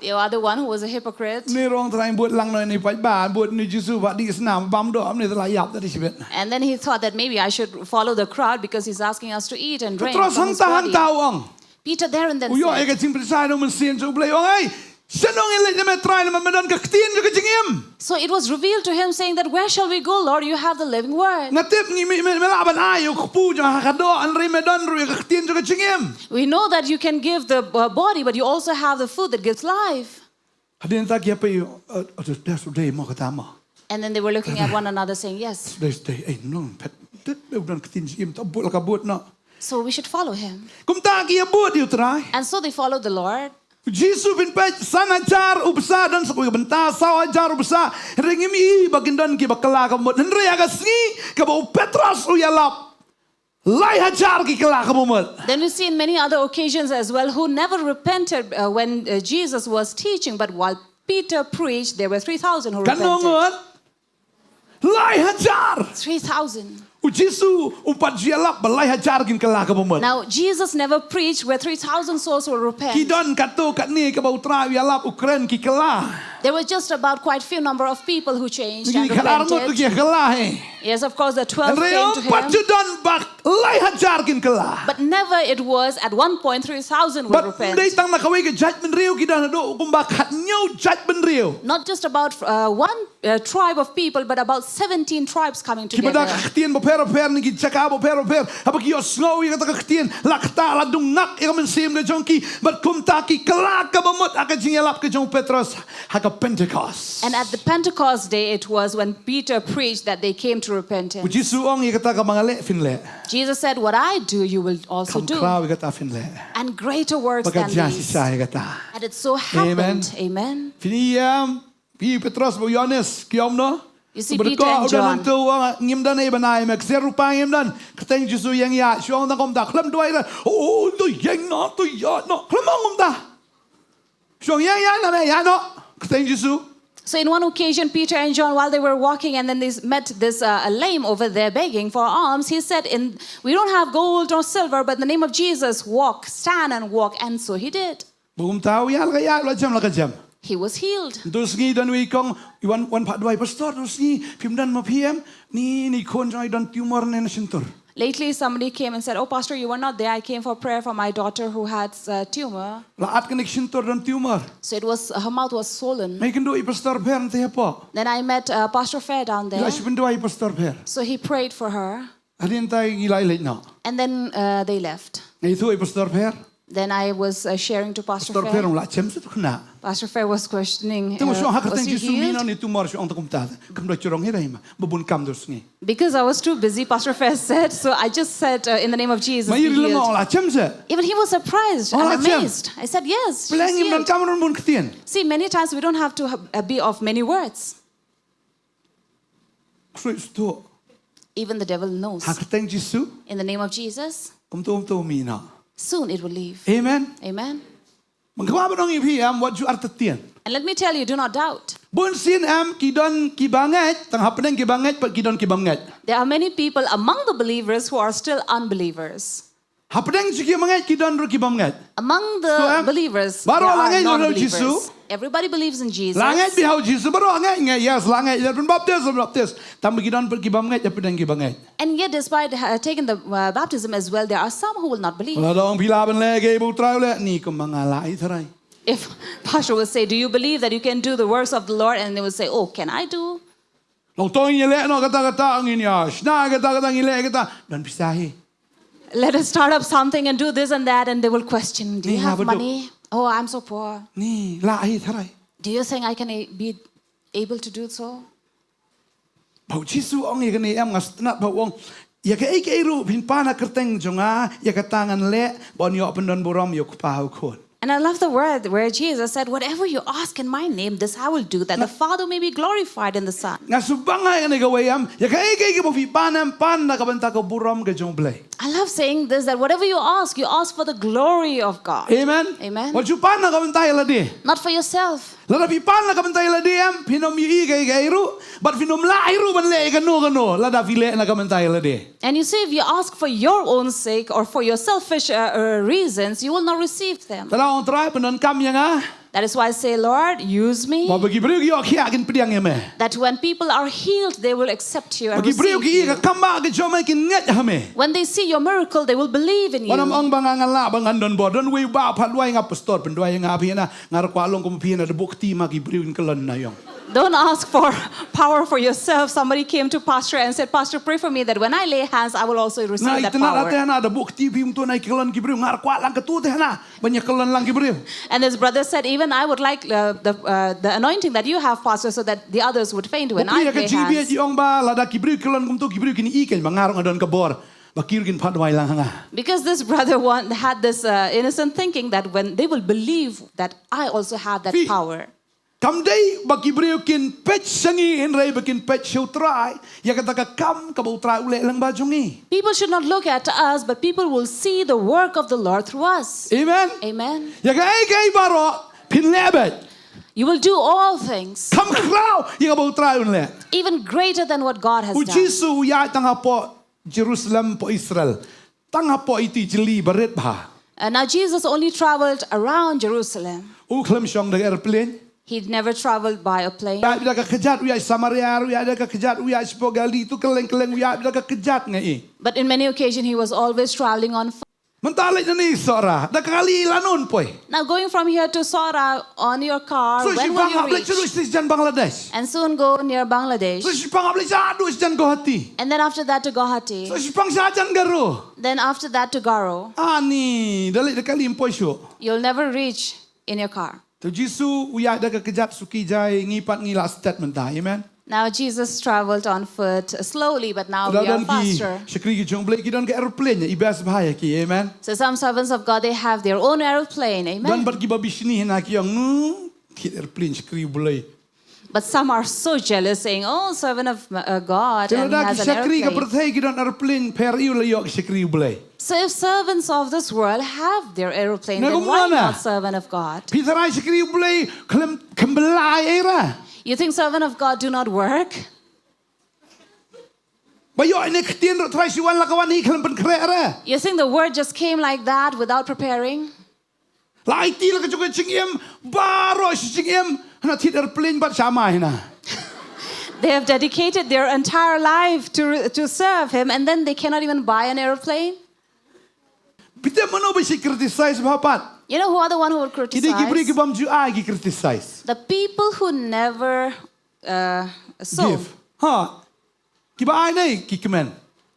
the other one who was a hypocrite. Ni rong try buat lang no ni pai ba buat ni Jisu ba di snam bam do am ni la yap tadi sibet. And then he thought that maybe I should follow the crowd because he's asking us to eat and drink Petros from hang his tahan body. tawang. Peter there and then Uyo said, e ka ting presai no men sien so play ong ai. Senong ile me try na medan ka tien ka jingim. so it was revealed to him, saying that, where shall we go, Lord? You have the living word. Ngatip ni me laban ayo kpu jo hakado an ri medan ru ka tien ka jingim. We know that you can give the body, but you also have the food that gives life. Hadin ta kia pe das day mo kata mo. And then they were looking at one another saying, yes, This day ay no pet dit udan ka tien jingim ta bot ka bot no. so we should follow him. Kum ta kia bot yu try. And so they followed the Lord. Jisu bin pe san ajar ubsa dan sakui benta saw ajar ubsa ringim I bagindan ki bakala ka mot henry aga singi ka ba Petros uyalap lai hajar ki kala ka mot. Then we see in many other occasions as well, who never repented when Jesus was teaching, but while Peter preached, there were 3,000 who repented. Kanongot lai hajar 3,000. Jisu upat jialap balai hajar kin kala ka mot. Now, Jesus never preached where 3,000 souls will repent. Kidon kato kat ni ka ba utra uyalap ukren ki kala. There were just about quite few number of people who changed and repented. Yes, of course, the 12 came to him. But never it was at one point 3,000 would repent. Not just about one tribe of people, but about 17 tribes coming together. Pentecost. And at the Pentecost day, it was when Peter preached that they came to repentance. Jesus said, what I do, you will also do. And greater works than these. And it so happened. Amen. You see, Peter and John. So in one occasion, Peter and John, while they were walking and then they met this lame over there begging for alms, he said, we don't have gold or silver, but in the name of Jesus, walk, stand and walk. And so he did. He was healed. Lately, somebody came and said, oh, Pastor, you were not there. I came for prayer for my daughter who had a tumor. So it was, her mouth was swollen. Then I met Pastor Fair down there. So he prayed for her. And then they left. Then I was sharing to Pastor Fair. Pastor Fair was questioning, was he healed? Because I was too busy, Pastor Fair said, so I just said, in the name of Jesus, be healed. Even he was surprised and amazed. I said, yes, she's healed. See, many times we don't have to be of many words. Even the devil knows. In the name of Jesus, soon it will leave. Amen. Amen. And let me tell you, do not doubt. There are many people among the believers who are still unbelievers. Among the believers, there are non-believers. Everybody believes in Jesus. And yet, despite taking the baptism as well, there are some who will not believe. If Pastor will say, do you believe that you can do the works of the Lord? And they will say, oh, can I do? Let us start up something and do this and that, and they will question, do you have money? Oh, I'm so poor. Do you think I can be able to do so? And I love the word where Jesus said, whatever you ask in my name, this I will do, that the Father may be glorified in the Son. I love saying this, that whatever you ask for the glory of God. Amen. Amen. Not for yourself. And you see, if you ask for your own sake or for your selfish reasons, you will not receive them. That is why I say, Lord, use me. That when people are healed, they will accept you and receive you. When they see your miracle, they will believe in you. Don't ask for power for yourself. Somebody came to Pastor and said, Pastor, pray for me that when I lay hands, I will also receive that power. And this brother said, even I would like the anointing that you have, Pastor, so that the others would faint when I lay hands. Because this brother had this innocent thinking that when they will believe that I also have that power. People should not look at us, but people will see the work of the Lord through us. Amen. Amen. You will do all things, even greater than what God has done. Now Jesus only traveled around Jerusalem. He never traveled by a plane. Ya bila ka kejat wiya Samaria wiya ada ka kejat wiya Spogali tu keleng-keleng wiya bila ka kejat ngai. But in many occasions, he was always traveling on foot. Mentalik na ni sora. Da kali lanon poi. Now, going from here to Sora on your car, So si when will you pangap le reach? terus jan Bangladesh. And soon go near Bangladesh. So si pangap le jadu jan Guwahati. And then after that to So Guwahati. si pang jan Garo. Then after that to Garo. Ani dalik da kali impoi syo. You'll never reach in your car. Tu Jisu wiya da ka kejat suki jai ngipat ngila statement ta. Amen. Now, Jesus traveled on foot slowly, but now we are faster. Syakri ki jong blek ki don ke aeroplane ibas bahaya ki. Amen. So some servants of God, they have their own aeroplane. Dan Amen. bat ki babi sini na ki yang ki aeroplane syakri boleh. But some are so jealous, saying, oh, servant of God, and he Kalau has an syakri ka aeroplane. perthai ki don aeroplane periu le yok syakri boleh. So if servants of this world have their aeroplane, Nah, then why kumana? not servant of God? Pitarai syakri boleh kembelai era. You think servant of God do not work? Bayo ini ketien rok try siwan lakawan hi kelem penkrek era. You think the word just came like that without preparing? La IT la kecuk cingiem baro cingiem na tit airplane bat samai na. They have dedicated their entire life to serve him, and then they cannot even buy an aeroplane? Pita mano bisi criticize bapat. You know who are the one who would Kidi ki beri ki criticize? bam ju ai ki criticize. The people who never sow. Give. Ha. Ki ba ai nei ki kemen.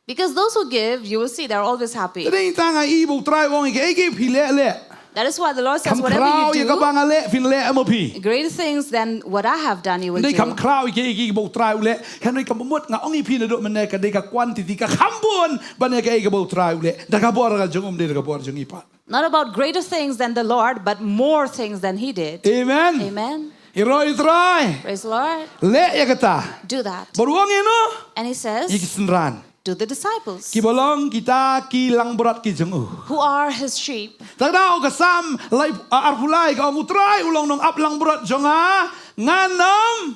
Because those who give, you will see, they're always happy. Tadi tanga ibu try wong ki give hi le. That is why the Lord says, Kham whatever Khraw you ya ka do, bang le fin le mo pi. greater things than what I have done, you will Ni Kham do. Khraw ki bo try le. Kan ni ka mut nga ongi pi na do men ka de ka quantity ka khambon ban ka bo try le. Da ka bor ka jongom de ka bor jong ipa. Not about greater things than the Lord, but more things than He did. Amen. Amen. Iroi try. Praise the Lord. Le ya kata. Do that. Baru wong ino. And He says, Iki senran. to the disciples, Ki bolong kita ki lang berat ki jeng who are His sheep. Tagdaw ka sam lay arpulay ka utray ulong nong ap lang berat jonga nganom.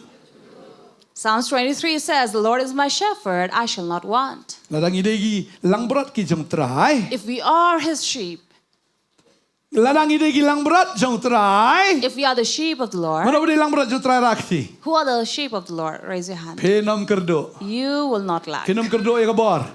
Psalms 23 says, the Lord is my shepherd, I shall not want. Ladang ide ki lang berat ki jeng tray. If we are His sheep, Ladang ide ki lang berat jeng tray. if we are the sheep of the Lord, Mana budi lang berat jeng tray rakti. who are the sheep of the Lord? Raise your hand. Phenom kerdo. You will not lack, Phenom kerdo ya kabor.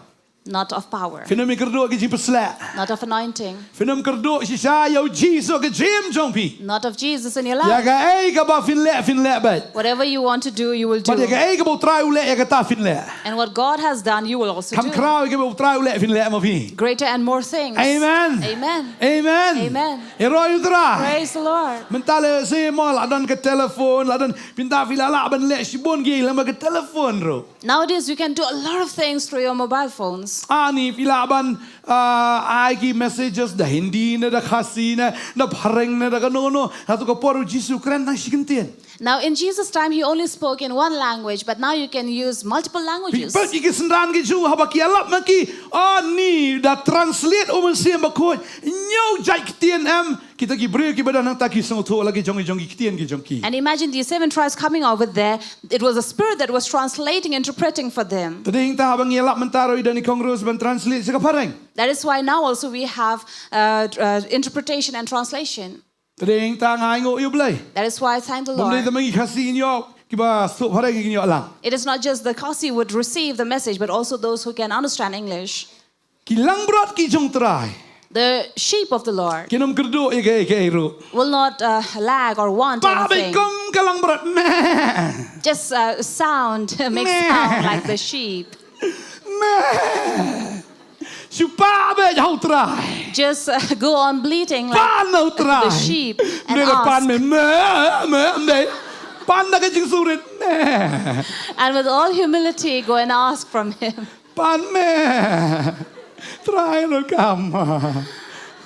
not of power, Phenom kerdo ki jeng pesla. not of anointing, Phenom kerdo si saya Jesus ke jem jong pi. not of Jesus in your Ya life. ka ai ka ba fin le bat. Whatever you want to do, you will Pada ka do. ai ka bo tray ule ya ka ta fin le. And what God has done, you will also Kham do. Khraw ka bo tray ule fin le mo pi. Greater and more things. Amen. Amen. Amen. Amen. Iroi udra. Praise the Lord. Mentale se mo ladan ke telefon, ladan pinta filala ban le sibon gi lama ke telefon ro. Nowadays, you can do a lot of things through your mobile phones. Ani filaban ai ki messages da Hindi na da khasi na bhareng na da kanono hatu ko poru Jisu kren nang sigentien. Now, in Jesus' time, He only spoke in one language, but now you can use multiple languages. But iki sendan ki ju haba ki alap maki ani da translate o mensia bakoi nyau jai kitien am kita ki bre ki badan nang taki song tho lagi jongi jongi kitien ki jongki. And imagine these 7 tribes coming over there. It was a spirit that was translating, interpreting for them. Tadi hingta habang yalap mentaro dan ikongros ban translate sa kapareng. That is why now also we have interpretation and translation. Tadi hingta ngaingo yublay. That is why I thank the Bamlay Lord. tamangi khasi inyo kiba so pareng inyo lang. It is not just the Kasi would receive the message, but also those who can understand English. Kilang berat ki jong try. The sheep of the Lord Kinom kerdo ke ro. will not lag or want anything. Babikong kalang berat meh. Just sound makes sound like the sheep. Meh. Supabe jau try. Just go on bleating like Pan no try. the sheep and Nera pan ask. me. Pan na ka jing surit meh. And with all humility, go and ask from Him, Pan meh. Try lo kam.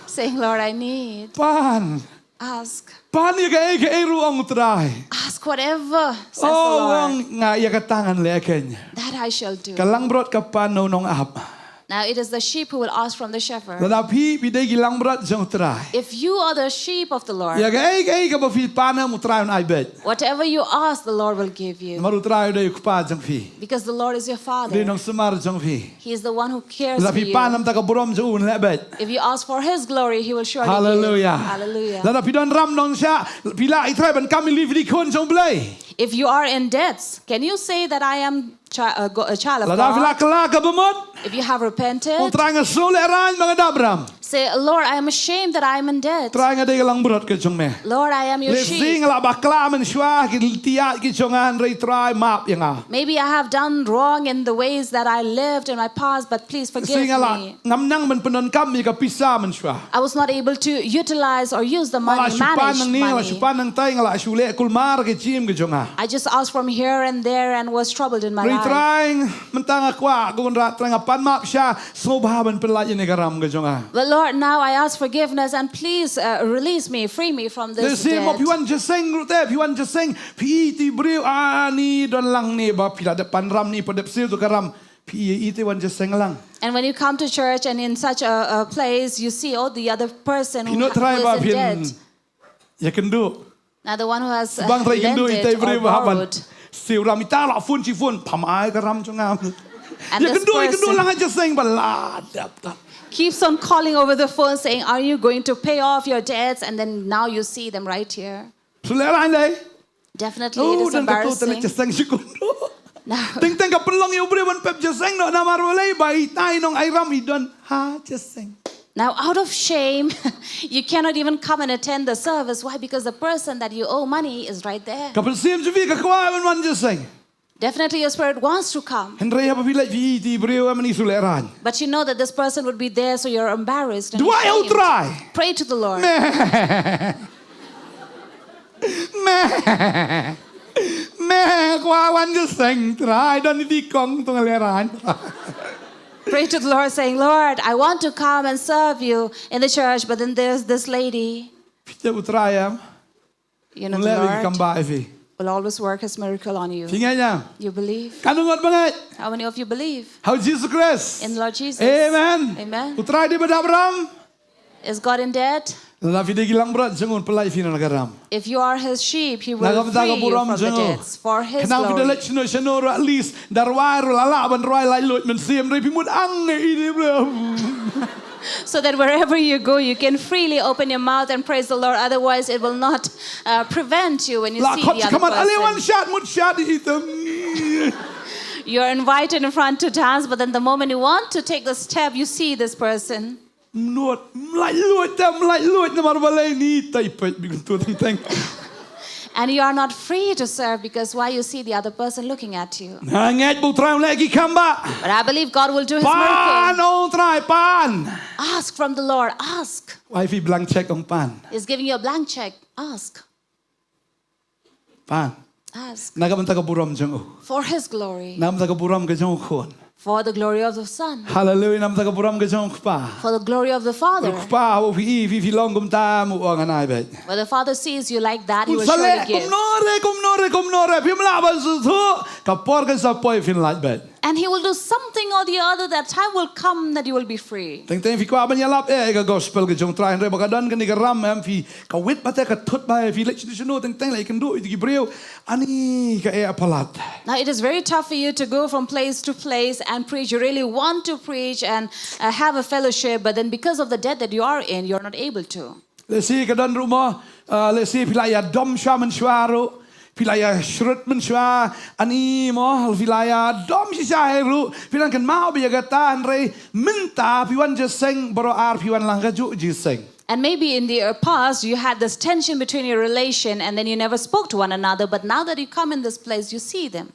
saying, Lord, I need. Pan. Ask. Pan ya ke ruang try. Ask whatever, says the Oh, Lord, wang nga ya katangan leken. that I shall do. Kalang brot ka pan no nong ap. Now it is the sheep who will ask from the shepherd. ระดับพี่ได้กิลังบรัดจงตราย If you are the sheep of the Lord, อยากให้กับพี่ปานะมุตรายมันไอเบ็ด whatever you ask, the Lord will give you. มารุตรายได้คุปาจังพี่ Because the Lord is your ได้น้อ Father. งสมาร์จังพี่ He is the one who cares ระดับ for พี่ปา you. นำตะกับบุรมจะอุ่นและเบ็ด If you ask for His glory, He will surely ฮาเลลูยา give. Hallelujah. ระดับพี่ดอนรำน้องชาพี่ละไอ้ทรายบันกามิลีฟิดิคนจงเปลย If you are in debts, can you say that I am a child of ระดับพี่ละ God? กลากับบมด If you have มุ repented, ตรายกับโซเลรานมังดับรำ say, Lord, I am ashamed that I am in debt. ตรายกับได้กำลังบรัดกับจงแม่ Lord, I am your เลซิง sheep. ละบักลามันชัวกิลติยากิจงานไรตรายมาบยังอ่ะ Maybe I have done wrong in the ways that I lived in my past, but please forgive สิ่งละ me. งำนั่งมันเป็นนกำมีกับพิซซ่ามันชัว I was not able to utilize or use the มา money, ชุปานนัง manage นี้ละชุ money. ปานนังไตงละชุเล่กุลมาร์กิจิมกิจงอ่ะ I just asked from here and there and was troubled in my ไรต life. รายมันตั้งกว่ากุนรัตตั้งปันมาบชาโซบามันเป็นลายในกระรำกิจงอ่ะ But Lord, now I ask forgiveness and please release me, free me from เล this ซิงบอก debt. พี่วันจะเซ็งรู้แต่พี่วันจะเซ็งพี่ตีบริวนี่ดอนลังนี่บ่พี่ละเดปันรำนี่พอเดบซิลตุกระรำพี่อีตีวันจะเซ็งลัง And when you come to church and in such a place, you see, oh, the other person who พี่โนทรายบ่ is in พี่ debt. อยากกันดู Now the one who has บางทรายกันดูอีเต lended บริ or วฮับัน borrowed. สิวรามิตาละฟุนชีฟุนพมายกระรำจงงาม And อยากกั this นดูอีกกันดู person ลังให้จะเซ็งบัลลาดับตับ keeps on calling over the phone saying, are you going to pay off your debts? And then now you see them right here. สุดแล้วอะไรเลย Definitely โอ้ it is ดันกระตุ้นแต่ embarrassing. จะเซ็งชิกุนดู Now, ตึงกับเป็นลองอยู่บริวันเป๊ปจะเซ็งเนาะนามารุเลยใบใต้น้องไอรำอีดอนฮาจะเซ็ง now out of shame, you cannot even come and attend the service. Why? Because the person that you owe money is right there. กับเป็นเสียมชีวิตกับควายมันจะเซ็ง Definitely your spirit wants to come. เห็นเรียบพี่เล็กพี่ตีบริวมันนี่สุดแล้วรัน But you know that this person would be there, so you're embarrassed. And ดูว่าเอา ashamed. ตราย Pray to the Lord. แม่กว่าวันจะเซ็งตรายดอนนี่ดีกองตรงอะไรรัน Pray to the Lord saying, Lord, I want to come and serve you in the church, but then there's this lady. พี่จะอุตรายอ่ะ You มึ know ง the แล้วอีก Lord คำบ่ายพี่ will always work His miracle on you. พี่ไงยัง You believe? การงดบ้างไง How many of you believe? How Jesus Christ In the Lord Jesus. Amen Amen. อุตรายdi berdabrам Is God in debt? la vida gilang berat jangun pelai fina nagaram If you are His sheep, He will nagam free taga you buram from the jango debts for His kenang vida glory. lech no at least darwai la ban roi lai lut men siam ri pimut ang ini bro So that wherever you go, you can freely open your mouth and praise the Lord. Otherwise, it will not prevent you when you la see khot the kaman other alewan person. shot mut shot itam You're invited in front to dance, but then the moment you want to take the step, you see this person. nuot lai lut na marbalai ni tai pet bigun tu teng And you are not free to serve because why you see the other person looking at you. na nget bu trai lagi kamba But I believe God will do His pan miracle. on trai pan Ask from the Lord. Ask. wai fi blank check on pan He's giving you a blank check. Ask. pan Ask. nagam taga buram jango For His glory. nam taga buram ke jong khon For the glory of the Son. hallelujah nam taga buram ke jong pa For the glory of the Father. pa wo fi long gum ta mu ang anai bet When the Father sees you like that, He will sale surely give. kum nore phim la ban su thu ka por kan sa poi fin like bet And He will do something or the other. That time will come that you will be free. teng teng fi kwa ban yalap ka gospel ke jong trai re ba ka dan kan ni ka ram am fi ka wit ba te ka thot ba fi lech ni no teng teng lai kan do ki breu ani ka apalat Now it is very tough for you to go from place to place and preach. You really want to preach and have a fellowship, but then because of the debt that you are in, you're not able to. le si ka dan rumah le si pilaya dom shaman shwaro pilaya shrut men shwa ani mo pilaya dom si shairu pilan kan mau bi ga tan re minta piwan je seng bro ar piwan lang ga ju ji seng. And maybe in the past you had this tension between your relation and then you never spoke to one another, but now that you come in this place, you see them.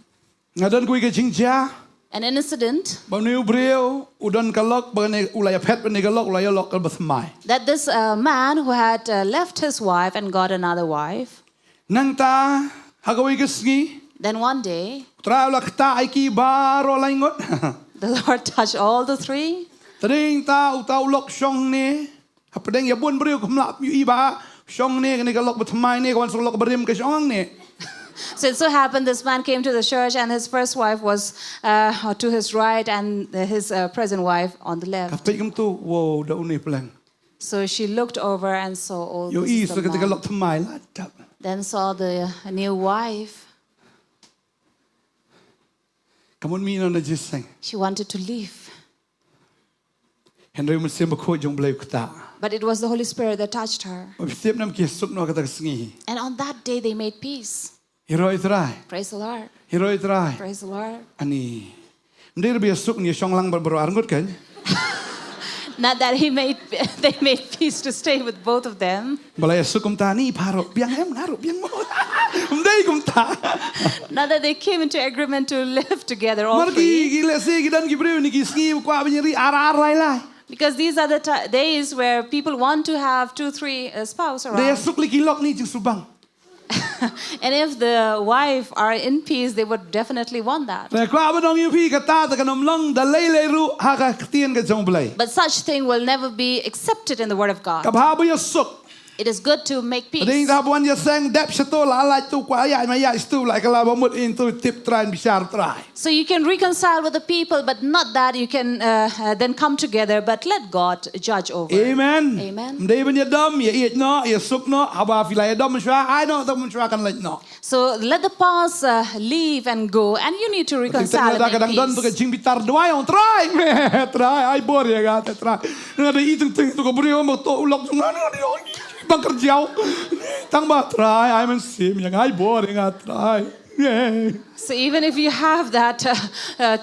Ngadan kui ke jingja An incident ba niu breu udan kalok ba ne ulaya phet ba ne kalok ulaya lok kal basmai that this man who had left his wife and got another wife, nang ta hagawi ke sngi then one day tra la kta ai ki baro laingot the Lord touched all the three. tading ta utau lok shong ne hapadeng ya bun breu kum lap yu iba shong ne ke ne kalok basmai ne kawan sok lok berim ke shong ne So it so happened this man came to the church and his first wife was to his right and his present wife on the left. Kapit kum tu, wow, dah uni pelang. So she looked over and saw all Yo this. so ketika Nongthymmai lah. Then saw the new wife. Kamu ni nak jiseng. She wanted to leave. Henry mesti berkoi jong belai kita. But it was the Holy Spirit that touched her. Setiap nam kisuk no kata sengi. And on that day they made peace. Hero itrai. Praise the Lord. Hero itrai. Praise the Lord. Ani. Ndir biasuk ni songlang berburu arngut kan? Not that they made peace to stay with both of them. Balai sukum ta ni paro biang em ngaruh biang mo. Mdai kum ta. Not that they came into agreement to live together all Margi three. gila se gidan gibreu ni kisngi kwa benyeri arai lai. Because these are the days where people want to have 2-3 spouse Dia around. suk likilok ni jeng subang. And if the wife are in peace, they would definitely want that. Dia kwa abang yu pi kata ta kanom long dalai leru haka ketien ke jong belai. But such thing will never be accepted in the Word of God. Kabha ya suk. It is good to make peace. Ding dah buan ya sang dep seto la la tu kwa ya ma ya stu like la bomut into tip try and bichar try. So you can reconcile with the people, but not that you can then come together, but let God judge over. Amen. Amen. Mdai ben ya dom ya it no ya suk no haba filai dom shwa ai no dom shwa kan let no. So let the past leave and go, and you need to reconcile and Kadang don tu ke make peace. jing bitar doai on try me try ai bor ya ga try. Ngada itu tu tu ko brio mo to ulok ngana ni bang kerjau. Tang ba try ai men sim yang ai bor ya try. So even if you have that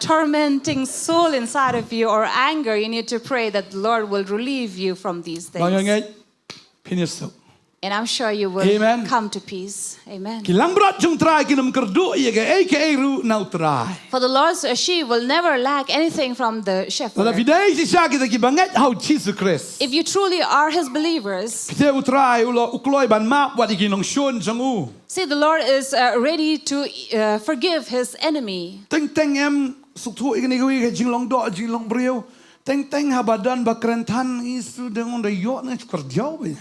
tormenting soul inside of you or anger, you need to pray that the Lord will relieve you from these things. Ngai finish. And I'm sure you will Amen. come to peace. Amen. Kilang berat jung try kinam kerdu ya ke ru nau try. For the Lord's sheep will never lack anything from the Lada shepherd. vidai si sya kita ki banget how Jesus Christ. If you truly are his believers, Kita utrai ulo ukloi ban map wat ikinong shun jang u. see, the Lord is ready to forgive his enemy. Teng teng em suktu ikini kui ke jinglong do jinglong brio. Teng teng habadan bakrentan isu dengan da yo na kerjau.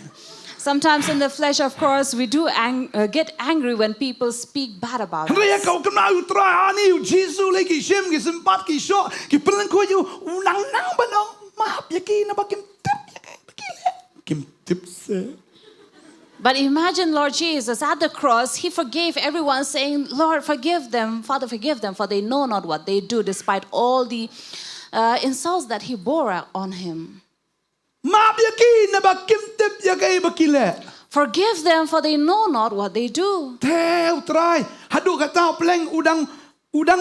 Sometimes in the flesh, of course, we do get angry when people speak bad about Henry ya us. kau kena utrai ani Jesus lagi shem ki sempat ki syo ki pelan ko ju unang nang banong maaf ya ki na bakim tip ya ki kim tip se. But imagine Lord Jesus at the cross, he forgave everyone, saying, Lord, forgive them, Father, forgive them, for they know not what they do, despite all the insults that he bore on him. Maaf ya ki na bakim tip ya kai bakile. Forgive them, for they know not what they do. Teu try hadu kata pleng udang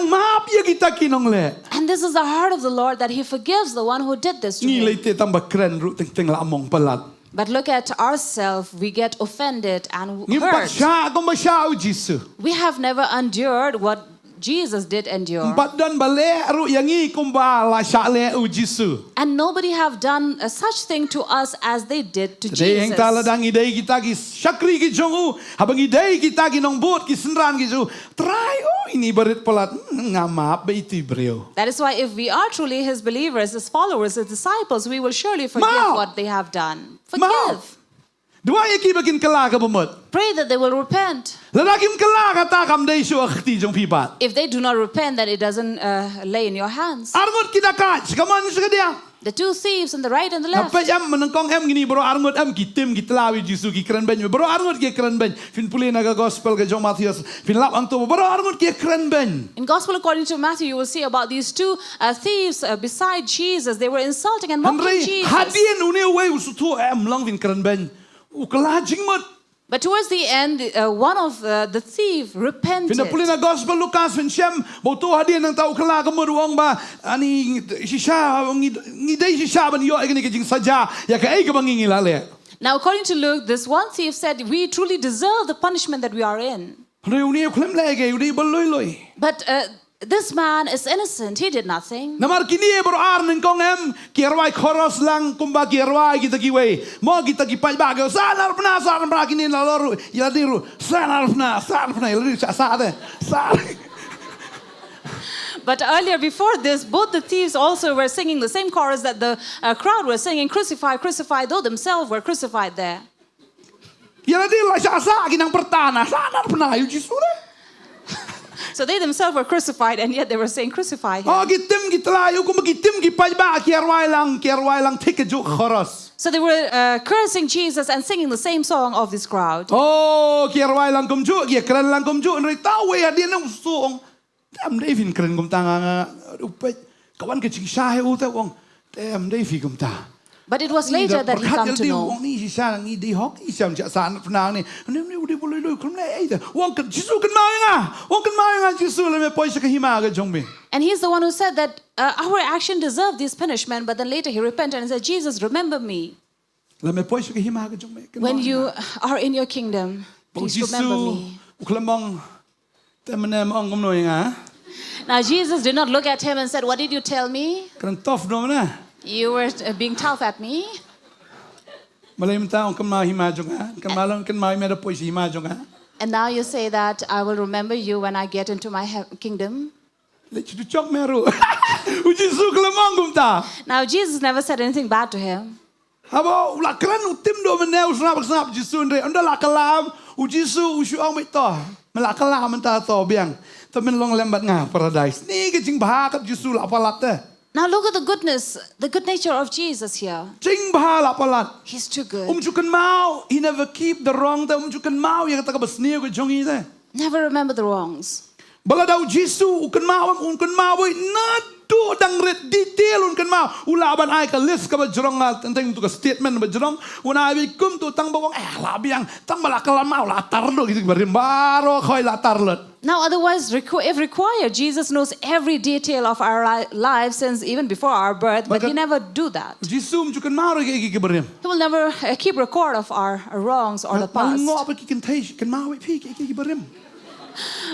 maaf ya kita kinong le. And this is the heart of the Lord, that he forgives the one who did this to Ni him. leite tambah keren ru teng teng la among pelat. But look at ourselves, we get offended and Ngimpak hurt. sya ko masya u Jesus. We have never endured what Jesus did endure. Empat dan balik ru yang i kumba la sya le u Jesus. And nobody have done such thing to us as they did to Jadi yang Jesus. tala dang idei kita ki syakri ki jong u habang idei kita ki nong bot ki senran ki ju. Try ini berit pelat ngamap be itu brio. That is why if we are truly his believers, his followers, his disciples, we will surely forgive Mau. what they have done. Mau. Forgive. Dua iki bakin kela ka bemut. Pray that they will repent. Ladakim kela kata kam dei su akhti jong pipat. If they do not repent, then it doesn't lay in your hands. Arngut kita kaj kaman sekedia. The two thieves on the right and the left. Apa jam menengkong em gini bro arngut em kitim kitlawi jisu ki keren ben bro arngut ki keren ben fin pulih naga gospel ke jong Matius fin lap ang tu bro arngut ki keren ben. In Gospel according to Matthew, you will see about these two thieves beside Jesus. They were insulting and mocking Henry Jesus. hadien une we usutu em lang fin keren ben. Ukelajing mut. But towards the end, one of the thief repented. Fin pulih na gospel Lukas fin shem botu hadien nang tau kela ke muruang ba ani shisha ngidei shisha ban yo igni ke jing saja ya ke ai ke bangingi lale. Now, according to Luke, this one thief said, we truly deserve the punishment that we are in. Henry une klem lege udi beloi loi. But this man is innocent. He did nothing. Namar kini bro arnen kong em kierwai koros lang kumba kierwai kita kiwe mo kita kipai bago sanar pna sanar pra kini laloru yadiru sanar pna yadiru sa de sa. But earlier, before this, both the thieves also were singing the same chorus that the crowd was singing, crucify, crucify, though themselves were crucified there. Yadiru la sa kinang pertana sanar pna yu jisure. So they themselves were crucified, and yet they were saying, crucify him. Gitim gitlayo kung magitim gipayba kierway lang tikeju khoros. So they were cursing Jesus and singing the same song of this crowd. Kierway lang kumju, kren lang kumju, nri tawe hadian ng suong. Tem David kren kum tanga upay kawan ke chisahe uta wong. Tem David kum ta. But it was later that he come to know. Wong ni sisa ngi di hok isam ja san pnang ni. Ni udi boloi lui kum le ai. Wong kan Jisu kan mau nga. Wong kan mau nga Jisu le me poi sa hima ga jong me. And he's the one who said that our action deserved this punishment, but then later he repented and said, Jesus, remember me. When you are in your kingdom, please remember me. Now Jesus did not look at him and said, what did you tell me? You were being tough at me. And now you say that I will remember you when I get into my kingdom. Now Jesus never said anything bad to him. Now look at the goodness, the good nature of Jesus here. He's too good. He never keep the wrong. Never remember the wrongs. Baladau Jisu ukan mau not do dangret detail unkan mau ulaban ai ka list ka bajrong tentang tu ka statement bajrong una bi kum tu tang bawang labiang tang balakalan mau latar lo gitu barim baro khoi latar lot. Now otherwise if required Jesus knows every detail of our lives since even before our birth, but he never do that. Jisu mjukan mau ke barim. He will never keep record of our wrongs or the past.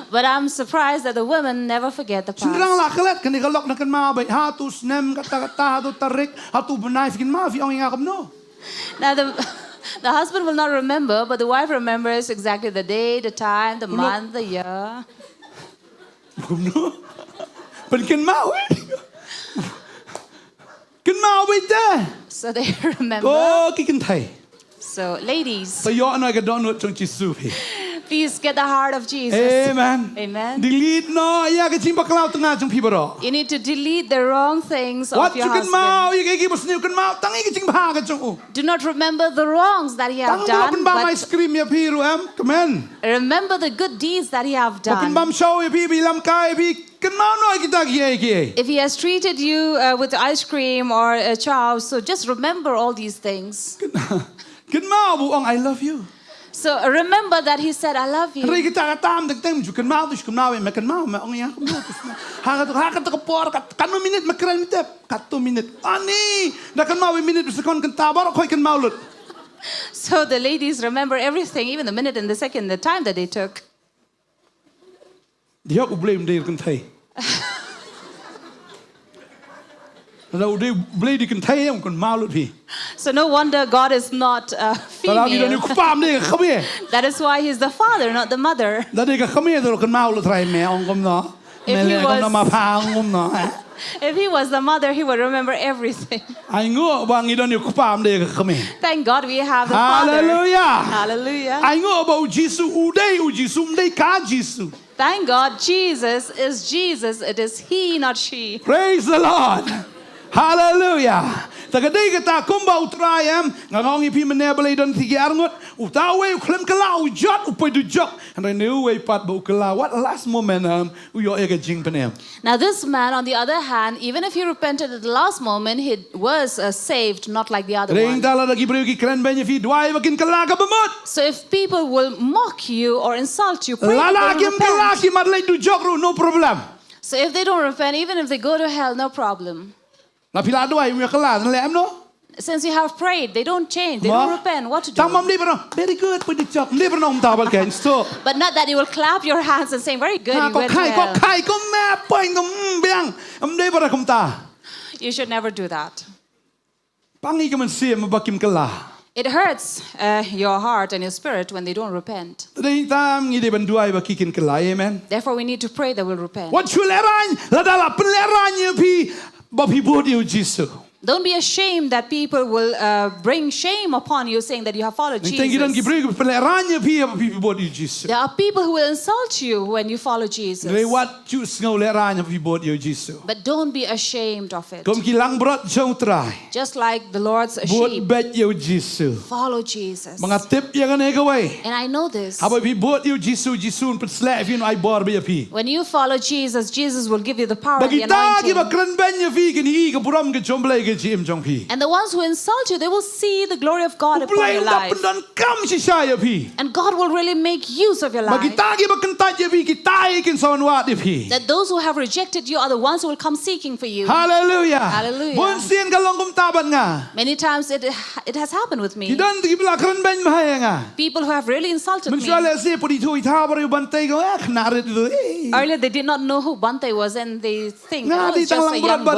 But I'm surprised that the women never forget the past. Now the husband will not remember, but the wife remembers exactly the day, the time, the month, the year. So they remember. So ladies, please get the heart of Jesus. Amen. Amen. Delete no, you need to delete the wrong things of your husband. Do not remember the wrongs that he have done, but remember the good deeds that he have done. If he has treated you with ice cream or a chow, so just remember all these things. I love you. So remember that he said, I love you. So the ladies remember everything, even the minute and the second, the time that they took. So no wonder God is not female. That is why he's the father, not the mother. If he was the mother, he would remember everything. Thank God we have the Hallelujah. Father. Hallelujah. Thank God Jesus is Jesus. It is he, not she. Praise the Lord. Hallelujah. Tagaday kita kumba utrayam ngangong ipi menebelay don tigi arngot utawe uklem kala ujot upay dujok and I knew way pat ba ukala what last moment uyo ega jing penem. Now this man on the other hand, even if he repented at the last moment, he was saved, not like the other one. So if people will mock you or insult you, pray that they repent. No problem. So if they don't repent, even if they go to hell, no problem. Since you have prayed, they don't change, they don't repent. What to do? Very good. But not that you will clap your hands and say, very good, you went to hell. You should never do that. It hurts your heart and your spirit when they don't repent. Therefore, we need to pray that we'll repent. Don't be ashamed that people will bring shame upon you saying that you have followed Jesus. There are people who will insult you when you follow Jesus. But don't be ashamed of it. Just like the Lord's sheep. Follow Jesus. And I know this. When you follow Jesus, Jesus will give you the power of the anointing. And the ones who insult you, they will see the glory of God upon your life. And God will really make use of your life. That those who have rejected you are the ones who will come seeking for you. Hallelujah. Hallelujah. Many times it has happened with me. People who have really insulted me. Earlier they did not know who Bantei was, and they think, oh, it's just a young boy.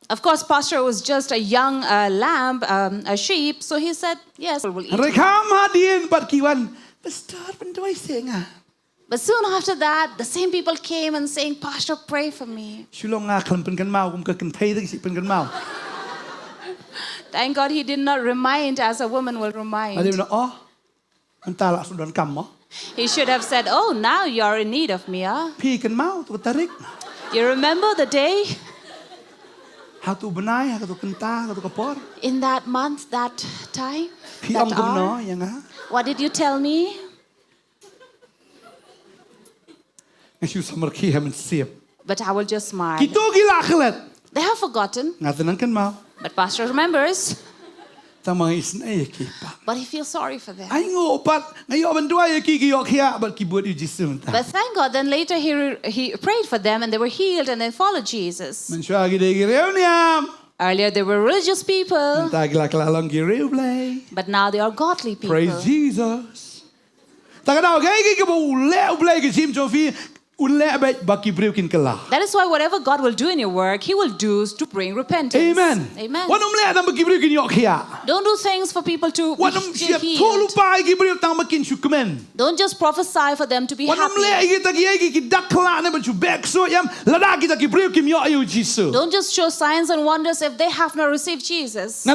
Of course, Pastor was just a young lamb, a sheep, so he said, yes, we'll eat him. But soon after that, the same people came and saying, Pastor, pray for me. Thank God he did not remind as a woman will remind. He should have said, oh, now you are in need of me. Huh? You remember the day? In that month, that time, that hour? What did you tell me? But I will just smile. They have forgotten. But Pastor remembers. But he feels sorry for them. But thank God, then later he prayed for them and they were healed and they followed Jesus. Earlier they were religious people. But now they are godly people. Praise Jesus. That is why whatever God will do in your work, He will do to bring repentance. Amen. Amen. Don't do things for people to be healed. Don't just prophesy for them to be happy. Don't just show signs and wonders if they have not received Jesus.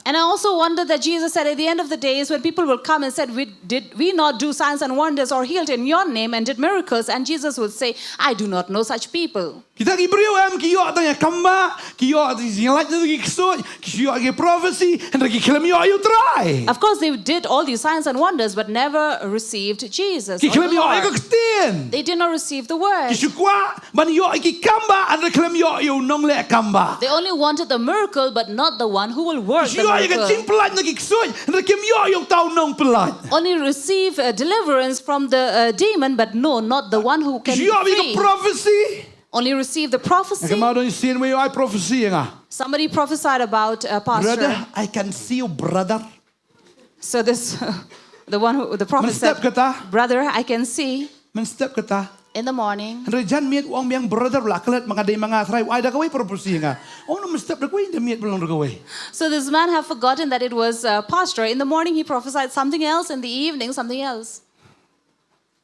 And I also wonder that Jesus said at the end of the days when people will come and said, did we not do signs and wonders or healed in your name and did miracles? And Jesus would say, I do not know such people. Of course, they did all these signs and wonders, but never received Jesus. They did not receive the word. They only wanted the miracle, but not the one who will work the miracle. Only receive deliverance from the demon, but no, not the one who can free. Only receive the prophecy. Somebody prophesied about Pastor. Brother, I can see you, brother. So this, the prophet said, brother, I can see. In the morning. So this man have forgotten that it was Pastor. In the morning he prophesied something else, in the evening something else.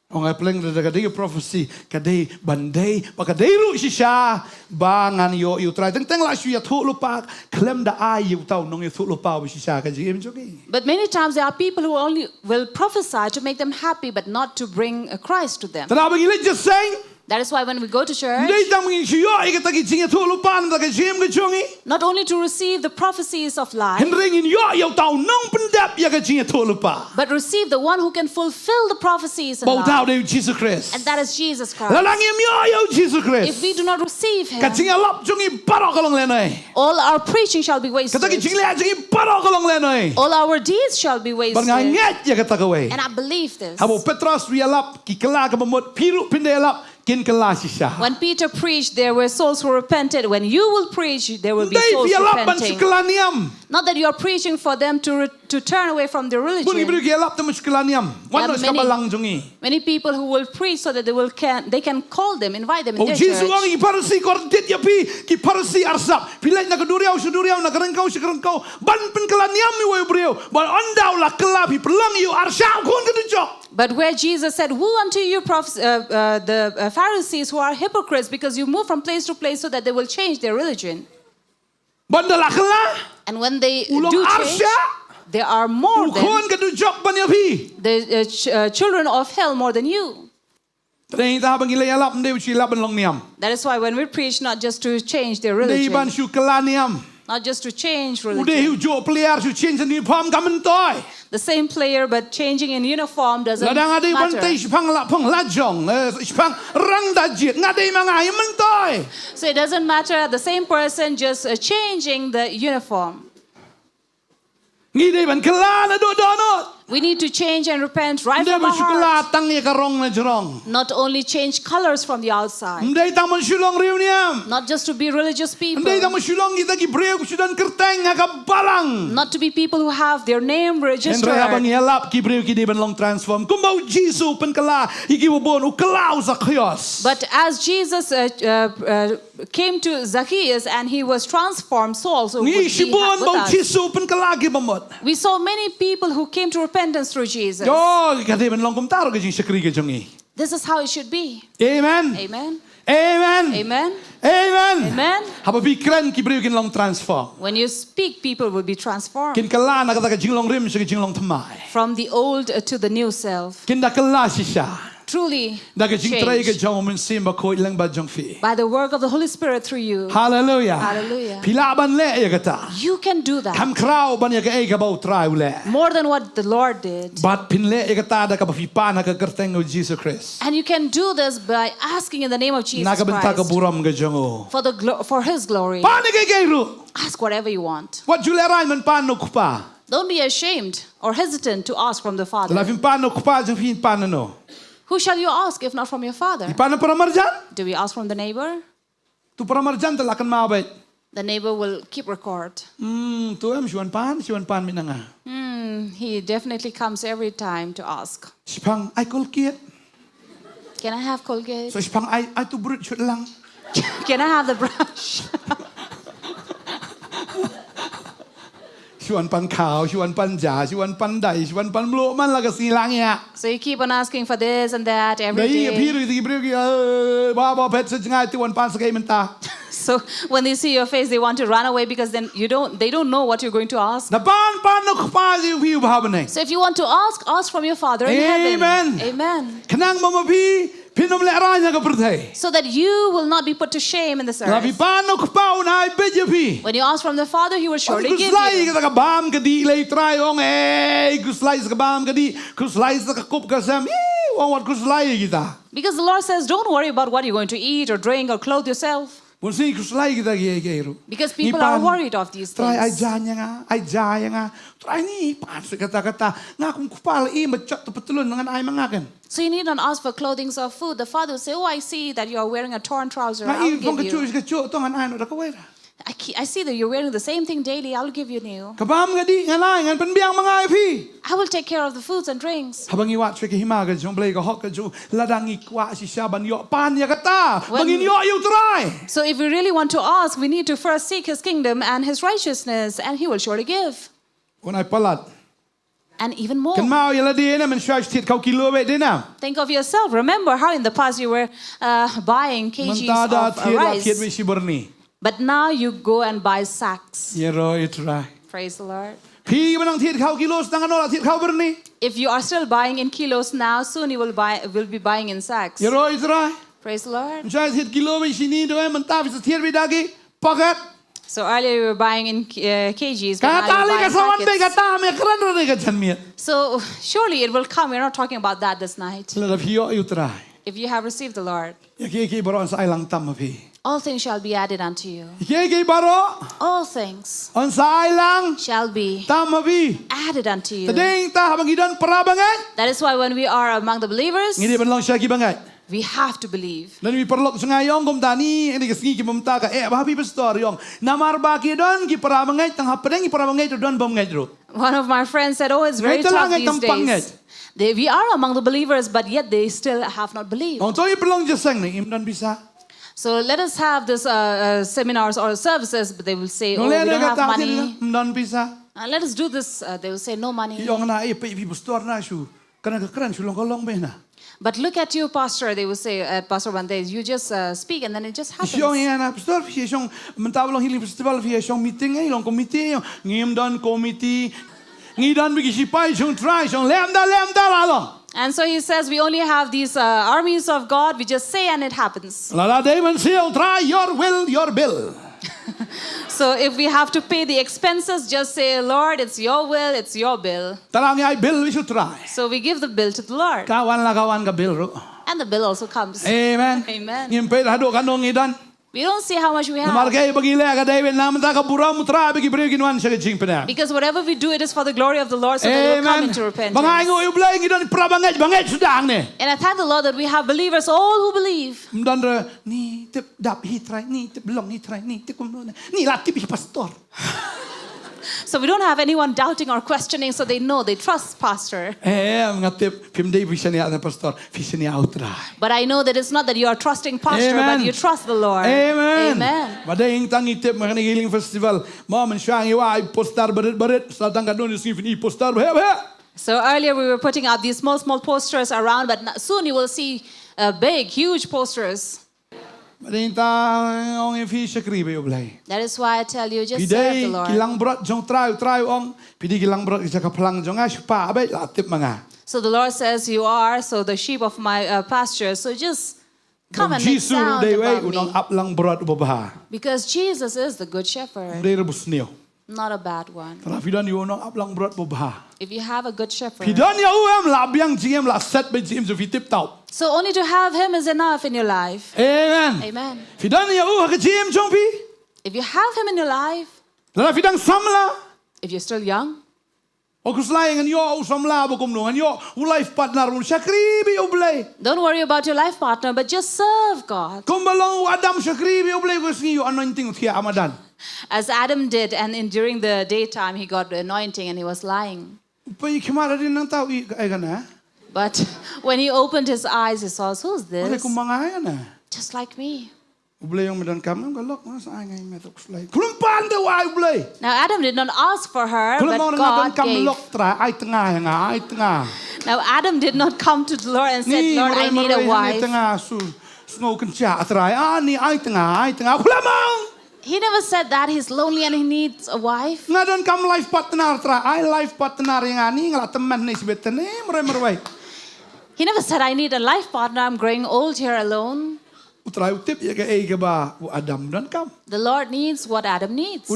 Prophecy kadai Bantei pakadai ru shisha bangan yo try teng la shu thu lu pa klem da ai yu tau nong yu thu lu pa shisha ka ji em jogi. But many times there are people who only will prophesy to make them happy but not to bring Christ to them. Just saying. That is why when we go to church, not only to receive the prophecies of life, but receive the one who can fulfill the prophecies in life. And that is Jesus Christ. If we do not receive Him, all our preaching shall be wasted. All our deeds shall be wasted. And I believe this. When Peter preached, there were souls who repented. When you will preach, there will be souls repenting. Not that you are preaching for them to to turn away from their religion. Many people who will preach so that they can call them, invite them in their church. But where Jesus said, woe unto you, the Pharisees who are hypocrites, because you move from place to place so that they will change their religion. And when they do change, there are more than the children of hell more than you. That is why when we preach, not just to change their religion, not just to change religion. The same player but changing in uniform doesn't matter. So it doesn't matter, the same person just changing the uniform. We need to change and repent right from our heart. Not only change colors from the outside. Not just to be religious people. Not to be people who have their name registered. But as Jesus came to Zacchaeus and he was transformed, so also would be with us. We saw many people who came to repentance through Jesus. This is how it should be. Amen. Amen. Amen. Amen. Amen. Amen. Transform. When you speak, people will be transformed. From the old to the new self. Truly changed by the work of the Holy Spirit through you. Hallelujah. Hallelujah. You can do that more than what the Lord did. And you can do this by asking in the name of Jesus Christ for His glory. Ask whatever you want. Don't be ashamed or hesitant to ask from the Father. Who shall you ask if not from your father? Do we ask from the neighbor? The neighbor will keep record. He definitely comes every time to ask. Can I have Colgate? Can I have the brush? So you keep on asking for this and that every day. So when they see your face, they want to run away because then they don't know what you're going to ask. So if you want to ask from your Father in heaven. Amen. So that you will not be put to shame in this earth. When you ask from the Father, He will surely give you. Because the Lord says, don't worry about what you're going to eat or drink or clothe yourself. Because people are worried of these things. So you need not ask for clothing or food. The Father will say, oh, I see that you are wearing a torn trouser. I'll give you. I see that you're wearing the same thing daily. I'll give you new. I will take care of the foods and drinks. So if we really want to ask, we need to first seek His kingdom and His righteousness, and He will surely give. And even more. Think of yourself. Remember how in the past you were buying kgs of rice. But now you go and buy sacks. Praise the Lord. If you are still buying in kilos now, soon you will be buying in sacks. Praise the Lord. So earlier you were buying in kgs, but now you're buying packets. So surely it will come. We're not talking about that this night. If you have received the Lord, all things shall be added unto you. All things shall be added unto you. That is why when we are among the believers, We have to believe. Dan mi perlok sengayong kum tani ini kesengi ki memta ka bahabi pastor yong namar ba ki don ki para mangai tang hapeng ki para mangai don bom ngai ro. One of my friends said, it's very tough these days. We are among the believers, but yet they still have not believed. So let us have this seminars or services, but they will say, we don't have money. Let us do this. They will say, no money. But look at you, Pastor. They will say at Pastor Bantei, you just speak and then it just happens. And so he says, we only have these armies of God. We just say and it happens. Your will, your bill. So if we have to pay the expenses, just say, Lord, it's your will, it's your bill. We should try. So we give the bill to the Lord. And the bill also comes. Amen. Amen. We don't see how much we have. Because whatever we do, it is for the glory of the Lord, so that we will come into repentance. And I thank the Lord that we have believers, all who believe. So we don't have anyone doubting or questioning, so they know, they trust Pastor. But I know that it's not that you are trusting Pastor, but you trust the Lord. Amen. So earlier we were putting out these small posters around, but soon you will see big, huge posters. That is why I tell you, just serve the Lord. So the Lord says, you are so the sheep of my pasture. So just come and make sound about me. Because Jesus is the good shepherd, not a bad one. If you have a good shepherd, so only to have him is enough in your life. Amen. Amen. If you have him in your life, if you're still young, don't worry about your life partner, but just serve God. As Adam did, and during the daytime he got the anointing and he was lying. But when he opened his eyes, he saw, who's this? Just like me. Now Adam did not ask for her, but God gave. Now Adam did not come to the Lord and said, Lord, I need a wife. He never said that. He's lonely and he needs a wife. He never said, I need a life partner. I'm growing old here alone. The Lord needs what Adam needs.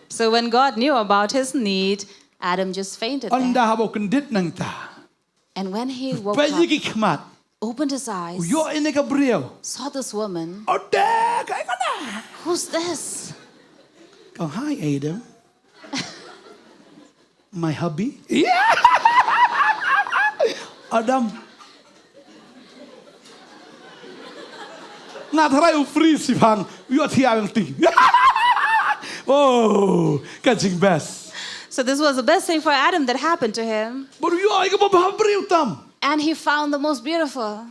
So when God knew about his need, Adam just fainted there. And when he woke up, opened his eyes, saw this woman. Who's this? Hi, Adam. My hubby? Adam. Oh, catching best. So this was the best thing for Adam that happened to him. And he found the most beautiful.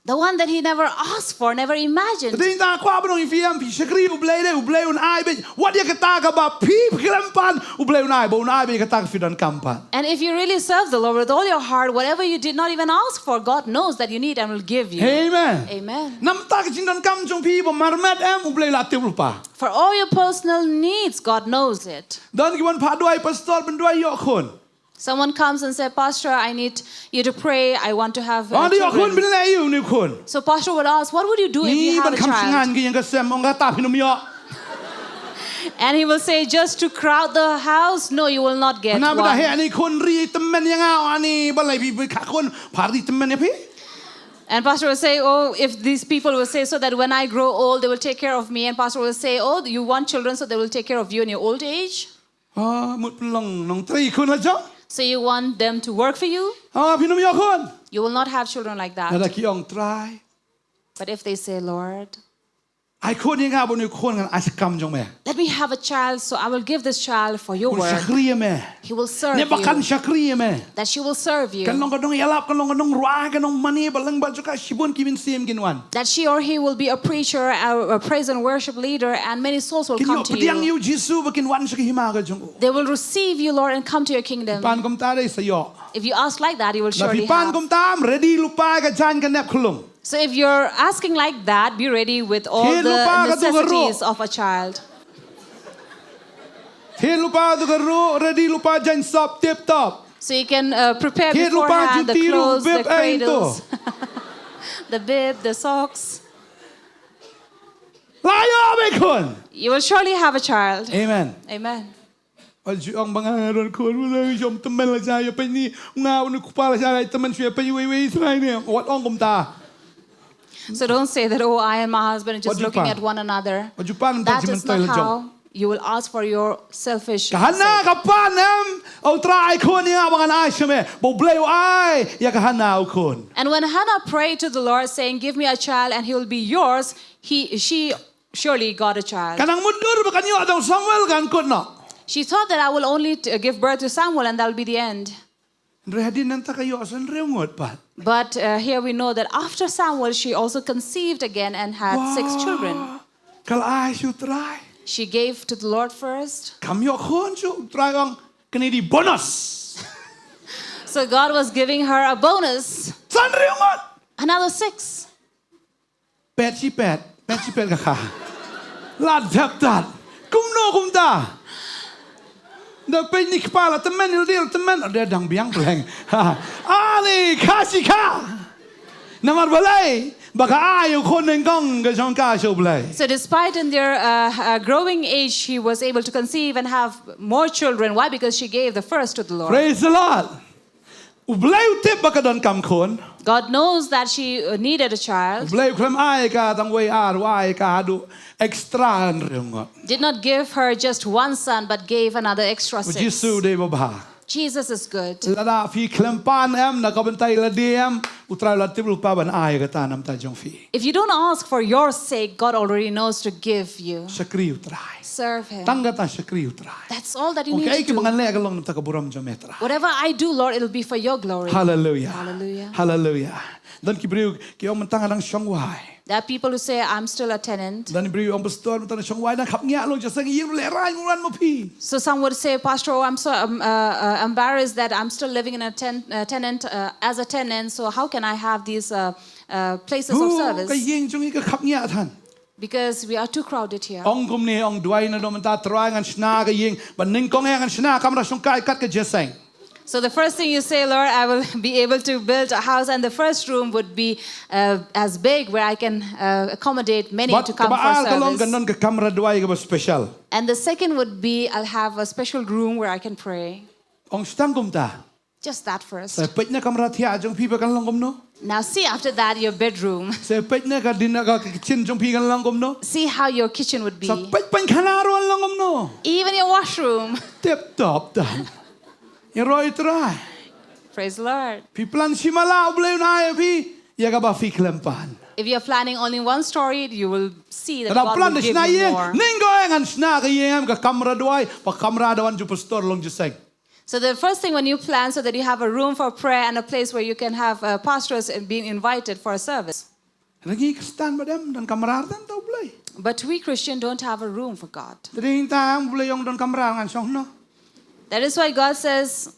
The one that he never asked for, never imagined. And if you really serve the Lord with all your heart, whatever you did not even ask for, God knows that you need and will give you. Amen. Amen. For all your personal needs, God knows it. Someone comes and says, Pastor, I need you to pray. I want to have children. So Pastor would ask, what would you do if you have a child? And he will say, just to crowd the house? No, you will not get one. And Pastor will say, if these people will say so that when I grow old, they will take care of me. And Pastor will say, you want children so they will take care of you in your old age? một lòng nong trai khôn là chăng? So you want them to work for you? Phi nom yo khôn. You will not have children like Là that. khi ông trai. But if they say, Lord, Ai khôn như ngà bọn người khôn ngàn ai sẽ cầm trong mẹ. let me have a child, so I will give this child for your Con work. Nongkhryiem mẹ. He will serve Nè bakan you. Nongkhryiem mẹ. That she will serve Kan you. long ka dong yalap kan long ka dong ruah kan long mani balang ba juga sibun kimin sim ginwan. That she or he will be a preacher, a praise and worship leader, and many souls will Kin come yo to pediang you. yu Jisu bakin wan sa hima ka jong. They will receive you, Lord, and come to your kingdom. Pan kom ta dai sayo. If you ask like that, you will Na surely pi pan have. kom tam ready lupa ka jan kan nap khulung. So if you're asking like that, be ready with all Kaya lupa the ka tu garo. necessities of a child. He lupa tu ka ro ready lupa jan sop tip top. So you can prepare Kaya lupa beforehand the jutiru, clothes, the bib ain to. cradles, the bib, the socks. Layo be khon. You will surely have a child. Amen. Amen. Al ju ong banga ron khon mo jom temen la ja yo pe ni nga unu kupa la ja temen sue pe we sai ne wat ong kom ta. So don't say that, oh, I and my husband are just What you looking pan? at one another. What you pan That ta is jimen not tai la jong. how you will ask for your selfish Kahana sake. ka panem au try khon ya bangan ai sheme bo bleu ai ya kahana au khon. And when Hannah prayed to the Lord, saying, give me a child and he will be yours, she surely got a child. Kanang mundur ba kanyo adong Samuel kan kon no. She thought that I will only give birth to Samuel and that will be the end. Rehadin nanta kayo asan reungot pa. But here we know that after Samuel, she also conceived again and had 6 children. Kal ai su try. She gave to the Lord first. Kamyo khon su try ong kanidi bonus. So God was giving her a bonus, San reungot. another 6. Pet ka ka. Lad tap tat. Kum ta. Da pe ni kpala temen ada dang biang pleng. Ali kasika. Namar balai baka ayo khon neng kong ga jong ka so blai. So despite in their growing age, she was able to conceive and have more children. Why? Because she gave the first to the Lord. Praise the Lord. Ublay tip baka don kam khon. God knows that she needed a child. Ublay khlem ai ka tang wei ar wai ka du extra an reungot. Did not give her just one son, but gave another extra 6. Jisu de ba. Jesus is good. Lada fi klempan em na kabantai la diem utrai la tip lupa ban ai ka tanam ta jong fi. If you don't ask for your sake, God already knows to give you. Sakri utrai. Serve Him. Tangga ta sakri utrai. That's all that you Okay, need to ki do. mangan le ka long nam ta ka buram jom etra. Whatever I do, Lord, it'll be for your glory. Hallelujah. Hallelujah. Hallelujah. Dan ki briu ki ong mentang ang siyong wai. There are people who say, I'm still a tenant. Dan briu ong pastor mentang siyong wai dan kap ngya long jasang yeng le rai nguran mo pi. So some would say, Pastor, oh, I'm so embarrassed that I'm still living in a tenant as a tenant. So how can I have these places of Ka service? yeng jong ka kap ngya than. Because we are too crowded here. Ong kum ni ong duai na do menta try ngan sna ka yeng ban ning kong ngan sna kamra siyong kai kat ka jasang. So the first thing you say, Lord, I will be able to build a house, and the first room would be as big where I can accommodate many to come for service. Ganon ka kamera duai ka ba special. And the second would be I'll have a special room where I can pray. Ong stang kum ta. Just that first. Sa pet na kamera thia jong pi pa kan long kum no. Now see after that your bedroom. Sa pet na ka din na ka kitchen jong pi kan long kum no. See how your kitchen would be. Sa pet pan kanaro ang long kum no. Even your washroom. Tip top dan. Iroi try. Praise the Lord. Pi plan si mala ublay na pi. Ya ka ba fi klempan. If you're planning only one story, you will see that Kada God plan will de give sna you yeng. more. Ningo ngan sna ka yeng ka kamera duai pa kamera dawan ju pastor long jasang. So the first thing when you plan so that you have a room for prayer and a place where you can have pastors being invited for a service. Lagi kestan badam dan kamera dan tau ublay. But we Christians don't have a room for God. Tading ta ublay yung dan kamera ngan song no. That is why God says,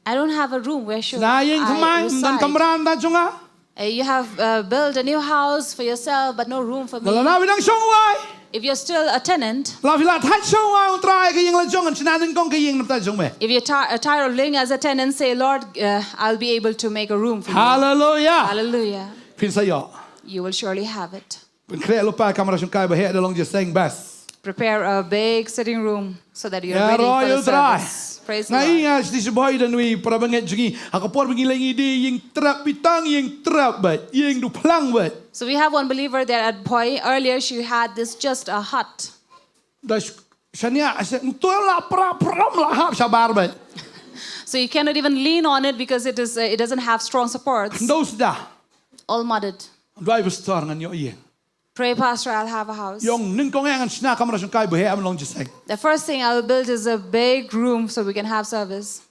I don't have a room where should Na yeng I kamay dan reside. kamera dan jonga. You have built a new house for yourself, but no room for me. Dala na bidang song wai. If you're still a tenant, La vila thai song wai un try ka yeng la jong an sinanin kong ka yeng nam ta jong me. if you're tired of living as a tenant, say, Lord, I'll be able to make a room for you. Hallelujah. Hallelujah. Pin sayo. You will surely have it. Pin kre lupa kamera song kai ba he long just saying best. Prepare a big sitting room so that you're Ya ready for royal the try. service. Praise the Na Lord. ingat di sebuah dan wi para banget jungi. Aku por bengi lagi di yang trap bitang yang trap bat yang du plang bat. So we have one believer there at Boy. Earlier she had this just a hut. Das So you cannot even lean on it because it doesn't have strong supports. All mudded. Pray, Pastor, I'll have a house. The first thing I will build is a big room so we can have service.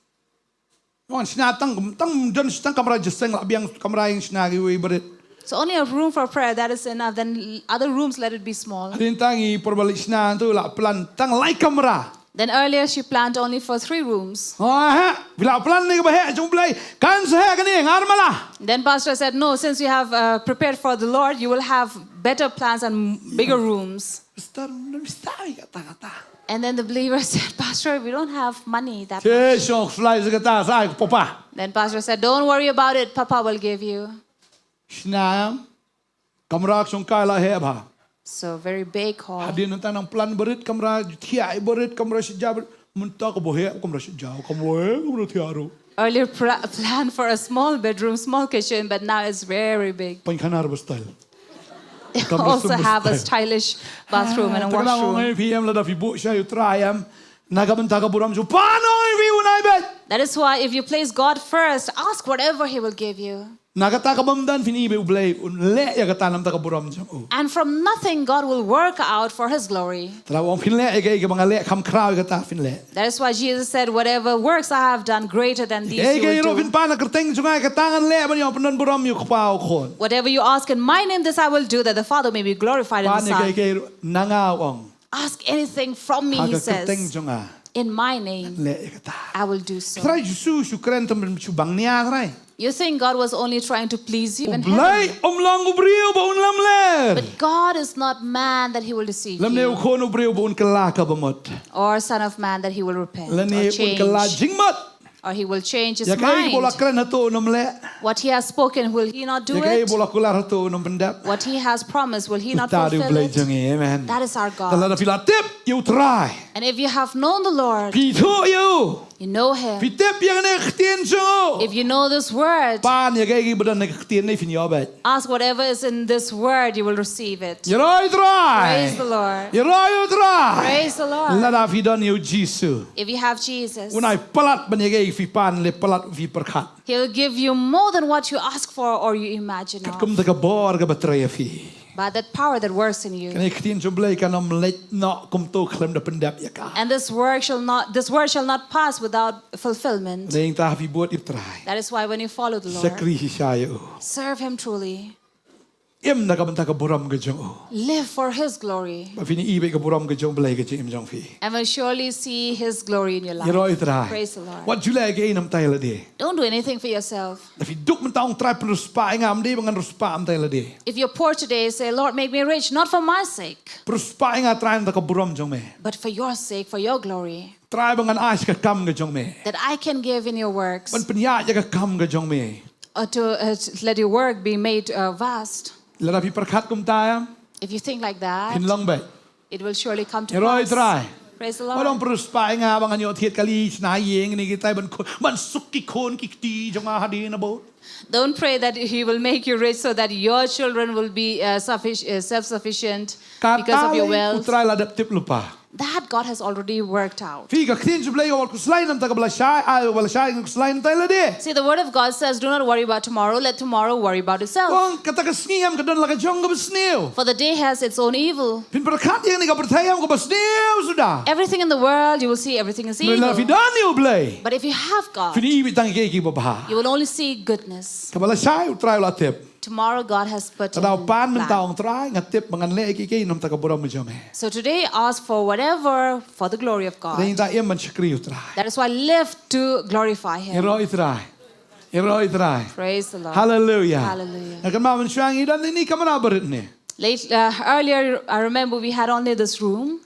So only a room for prayer, that is enough. Then other rooms, let it be small. Then earlier she planned only for 3 rooms. Then Pastor said, no, since you have prepared for the Lord, you will have better plans and bigger rooms. And then the believer said, Pastor, we don't have money that much. Then Pastor said, don't worry about it, Papa will give you. So very big hall. Earlier planned for a small bedroom, small kitchen, but now it's very big. They also have a stylish bathroom and a washroom. That is why if you place God first, ask whatever He will give you. And from nothing, God will work out for His glory. That is why Jesus said, whatever works I have done, greater than these you will do. Whatever you ask in my name, this I will do, that the Father may be glorified in the Son. Ask anything from me, He says. In my name, I will do so. You think God was only trying to please you in heaven. But God is not man that He will deceive you. Or son of man that He will repent or change. Or He will change His mind. What He has spoken, will He not do it? What He has promised, will He not fulfill it? That is our God. And if you have known the Lord, you know Him. If you know this word, ask whatever is in this word, you will receive it. Praise the Lord. Praise the Lord. If you have Jesus, He'll give you more than what you ask for or you imagine of. By that power that works in you. And this word shall not pass without fulfillment. That is why when you follow the Lord, serve Him truly. Live for His glory. And will surely see His glory in your life. Praise the Lord. Don't do anything for yourself. If you're poor today, say, Lord, make me rich, not for my sake, but for your sake, for your glory. That I can give in your works. Or to let your work be made vast. If you think like that, it will surely come to pass. Praise the Lord. Don't pray that He will make you rich so that your children will be self-sufficient because of your wealth. That God has already worked out. See, the word of God says, do not worry about tomorrow, let tomorrow worry about itself. For the day has its own evil. Everything in the world, you will see everything is evil. But if you have God, you will only see goodness. Tomorrow God has put in plan. So today ask for whatever for the glory of God. That is why live to glorify Him. Praise the Lord. Hallelujah. Hallelujah. Earlier, I remember we had only this room.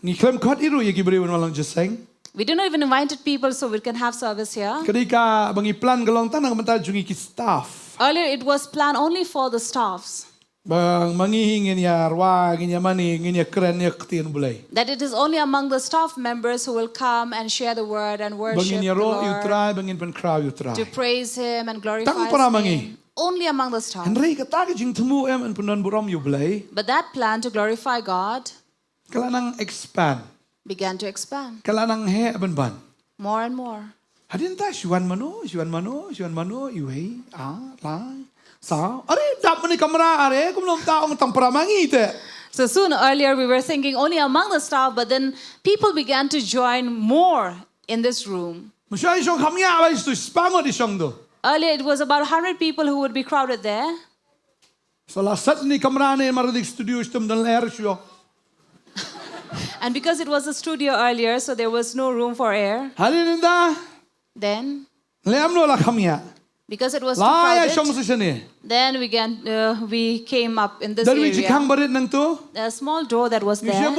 We did not even invite people so we can have service here. Earlier, it was planned only for the staffs. That it is only among the staff members who will come and share the word and worship the Lord, to praise Him and glorify His name. Only among the staff. But that plan to glorify God began to expand. Kalanang he ban. More and more. Hadin ta shuan mano iwe lai sa. Are dap mani kamera are kumlom taong tampara mangite. So soon earlier we were thinking only among the staff, but then people began to join more in this room. Earlier it was about 100 people who would be crowded there. And because it was a studio earlier, so there was no room for air. Then, because it was too crowded, then we came up in this area. A small door that was there.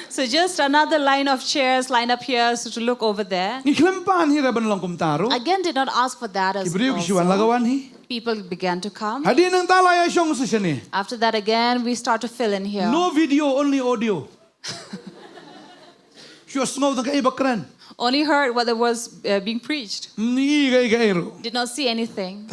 So just another line of chairs lined up here so to look over there. Again, did not ask for that as well. People began to come. After that again, we start to fill in here. No video, only audio. Only heard what was being preached. Did not see anything.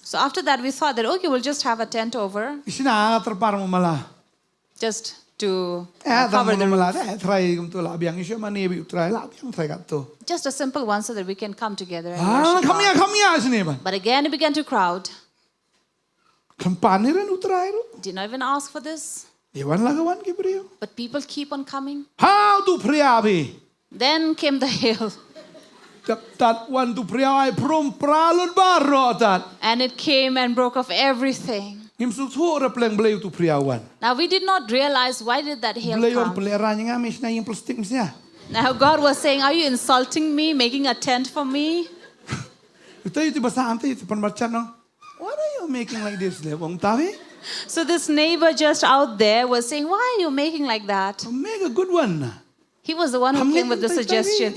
So after that, we thought that, okay, we'll just have a tent over. Just to cover the roof. Just a simple one so that we can come together and worship God. But again, it began to crowd. Did not even ask for this. But people keep on coming. Then came the hail. And it came and broke off everything. Now we did not realize why did that hail come. Now God was saying, are you insulting me, making a tent for me? What are you making like this? So this neighbor just out there was saying, why are you making like that? Make a good one. He was the one who came with the suggestion.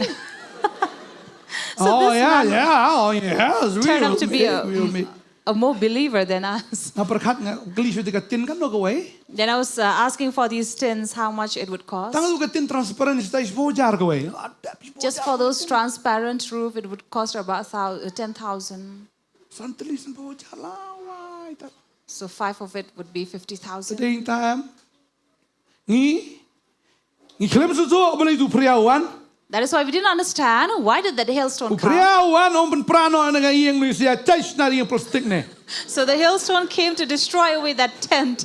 So this turned out to be a more believer than us. Then I was asking for these tins, how much it would cost. Just for those transparent roof, it would cost about 10,000. So 5 of it would be 50,000. That is why we didn't understand why did that hailstone come. So the hailstone came to destroy away that tent.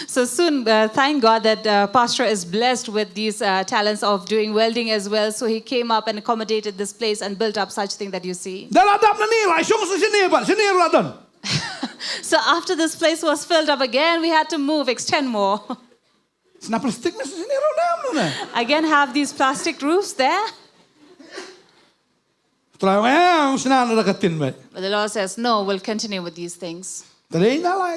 So soon, thank God that Pastor is blessed with these talents of doing welding as well. So he came up and accommodated this place and built up such thing that you see. So after this place was filled up again, we had to move, extend more. Again, have these plastic roofs there. But the Lord says, no, we'll continue with these things. Therefore,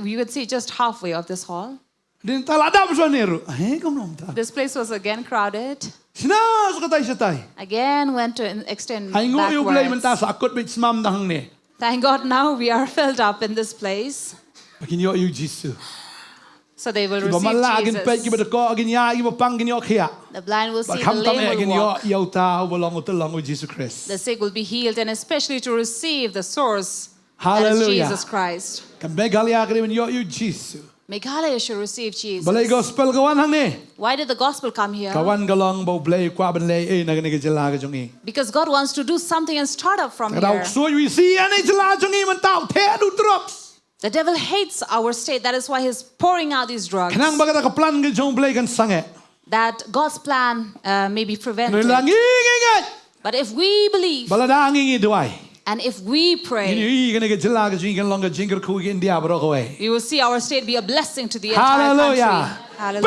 you would see just halfway of this hall. This place was again crowded. Again went to extend backwards. Thank God now we are filled up in this place. So they will receive Jesus. The blind will see, the lame will walk. The sick will be healed, and especially to receive the source, that is Jesus Christ. Meghalaya should receive Jesus. Why did the gospel come here? Because God wants to do something and start up from here. The devil hates our state. That is why he's pouring out these drugs. That God's plan may be prevented. But if we believe and if we pray, we will see our state be a blessing to the entire country. Hallelujah.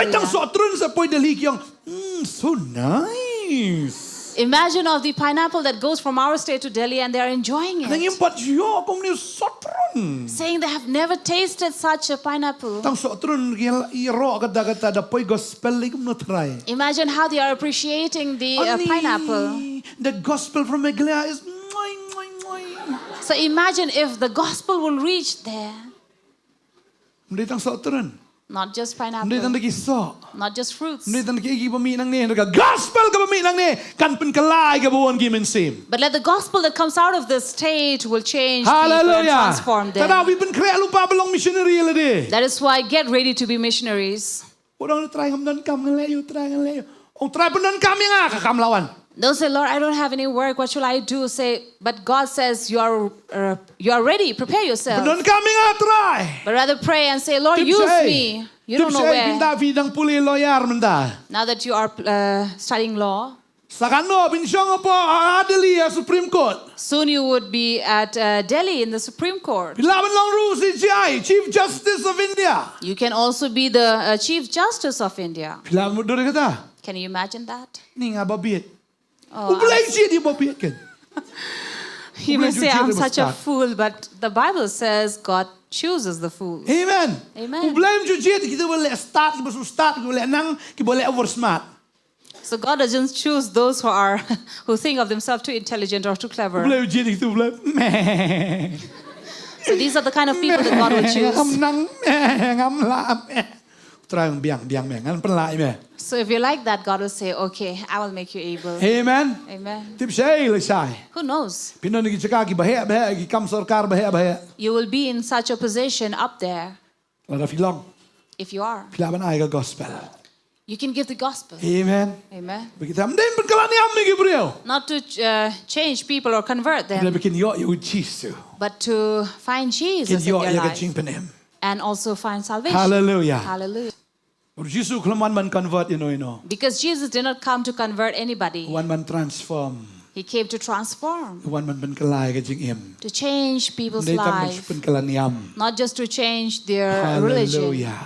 So nice. Imagine of the pineapple that goes from our state to Delhi and they are enjoying Nang it. impat yo kom ni sotron. Saying they have never tasted such a pineapple. Tang sotron iro kata da poi gospel ligum no try. Imagine how they are appreciating the pineapple. The gospel from Meghalaya is So imagine if the gospel will reach there. Hindi tang sotron. Not just Hindi tang pineapple, nagiso. not just fruits. Hindi tang nakiki pami nang ni gospel ka pami nang ni kan pen kalay ka buwan gimen sim. But let the gospel that comes out of the state will change people and Hallelujah. transform them. Tada we been krea lupa belong missionary lade. That is why get ready to be missionaries. Orang try ngam dan kam ngalayo try ngalayo. Ong try pen dan kam yang ka kam lawan. Don't say, Lord, I don't have any work. What shall I do? Say, but God says you are ready. Prepare yourself. Pen dan kam yang try. But rather pray and say, Lord, use me. You don't know where. Pinda vidang puli lawyer menda. Now that you are studying law, Sakano binsong po Delhi Supreme Court. soon you would be at Delhi in the Supreme Court. Bilaban long rules CGI Chief Justice of India. You can also be the Chief Justice of India. Bilaban mo dure kata. Can you imagine that? Ni nga babit. Oh, Ublay siya di babit kan. you may say, I'm Ublay such a start. fool, but the Bible says God chooses the fools. Amen. Amen. Ublay mo siya kita boleh start kita boleh start kita boleh nang kita boleh over smart. So God doesn't choose those who are who think of themselves too intelligent or too clever. Ublay mo siya kita boleh. So these are the kind of people that God will choose. Ngam nang ngam la. Try ang biang meh ngan penlai meh. So if you like that, God will say, okay, I will make you able. Amen. Amen. Tip siya le sai. Who knows? Pinon ni kita ki bahaya ki kam sarkar bahaya. You will be in such a position up there Lada filong. if you are. Pilaban ay ka gospel. You can give the gospel. Amen. Amen. Begitu amden penkalani ammi Gabriel. Not to change people or convert Dia them, bikin yo you Jesus. but to find Kin Jesus in yo their ya life kaching penem. and also find salvation. Hallelujah. Hallelujah. Jesus kelaman man convert you know. Because Jesus did not come to convert anybody. One man transform. He came to transform, One man penkalai kaching im. to change people's Dia tak life, penkalani am. not just to change their religion. Hallelujah.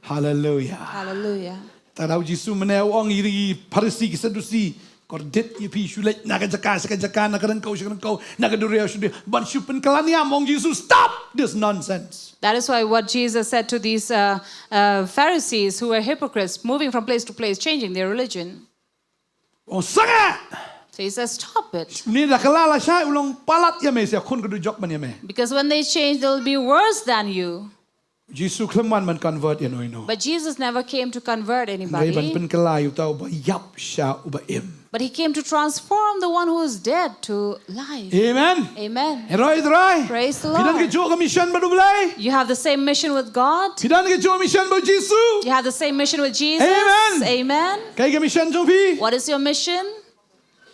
Hallelujah. Hallelujah. Tadaw Jesus menew ong iri Parisi ki Sadusi. Kordet ipi shulet nakajaka nakarangkau nakaduriya shudi. Ban shupen kalani am ong Jesus stop this nonsense. That is why what Jesus said to these Pharisees who were hypocrites, moving from place to place, changing their religion. Oh sangat. So he says, stop it. Ni dah kalala siya ulong palat ya me siya kun kedujok man ya me. Because when they change, they'll be worse than you. Jesus kelaman man convert you know. But Jesus never came to convert Ngai ban anybody. penkalai utau ba yap siya uba im. But he came to transform the one who is dead to life. Amen. Amen. Heroi. Praise the Pidan ke Lord. jo ka mission ba dublay? You have the same mission with God. Pidan ke jo mission ba Jesus? You have the same mission with Jesus. Amen. Amen. Kay ka mission jong pi? What is your mission?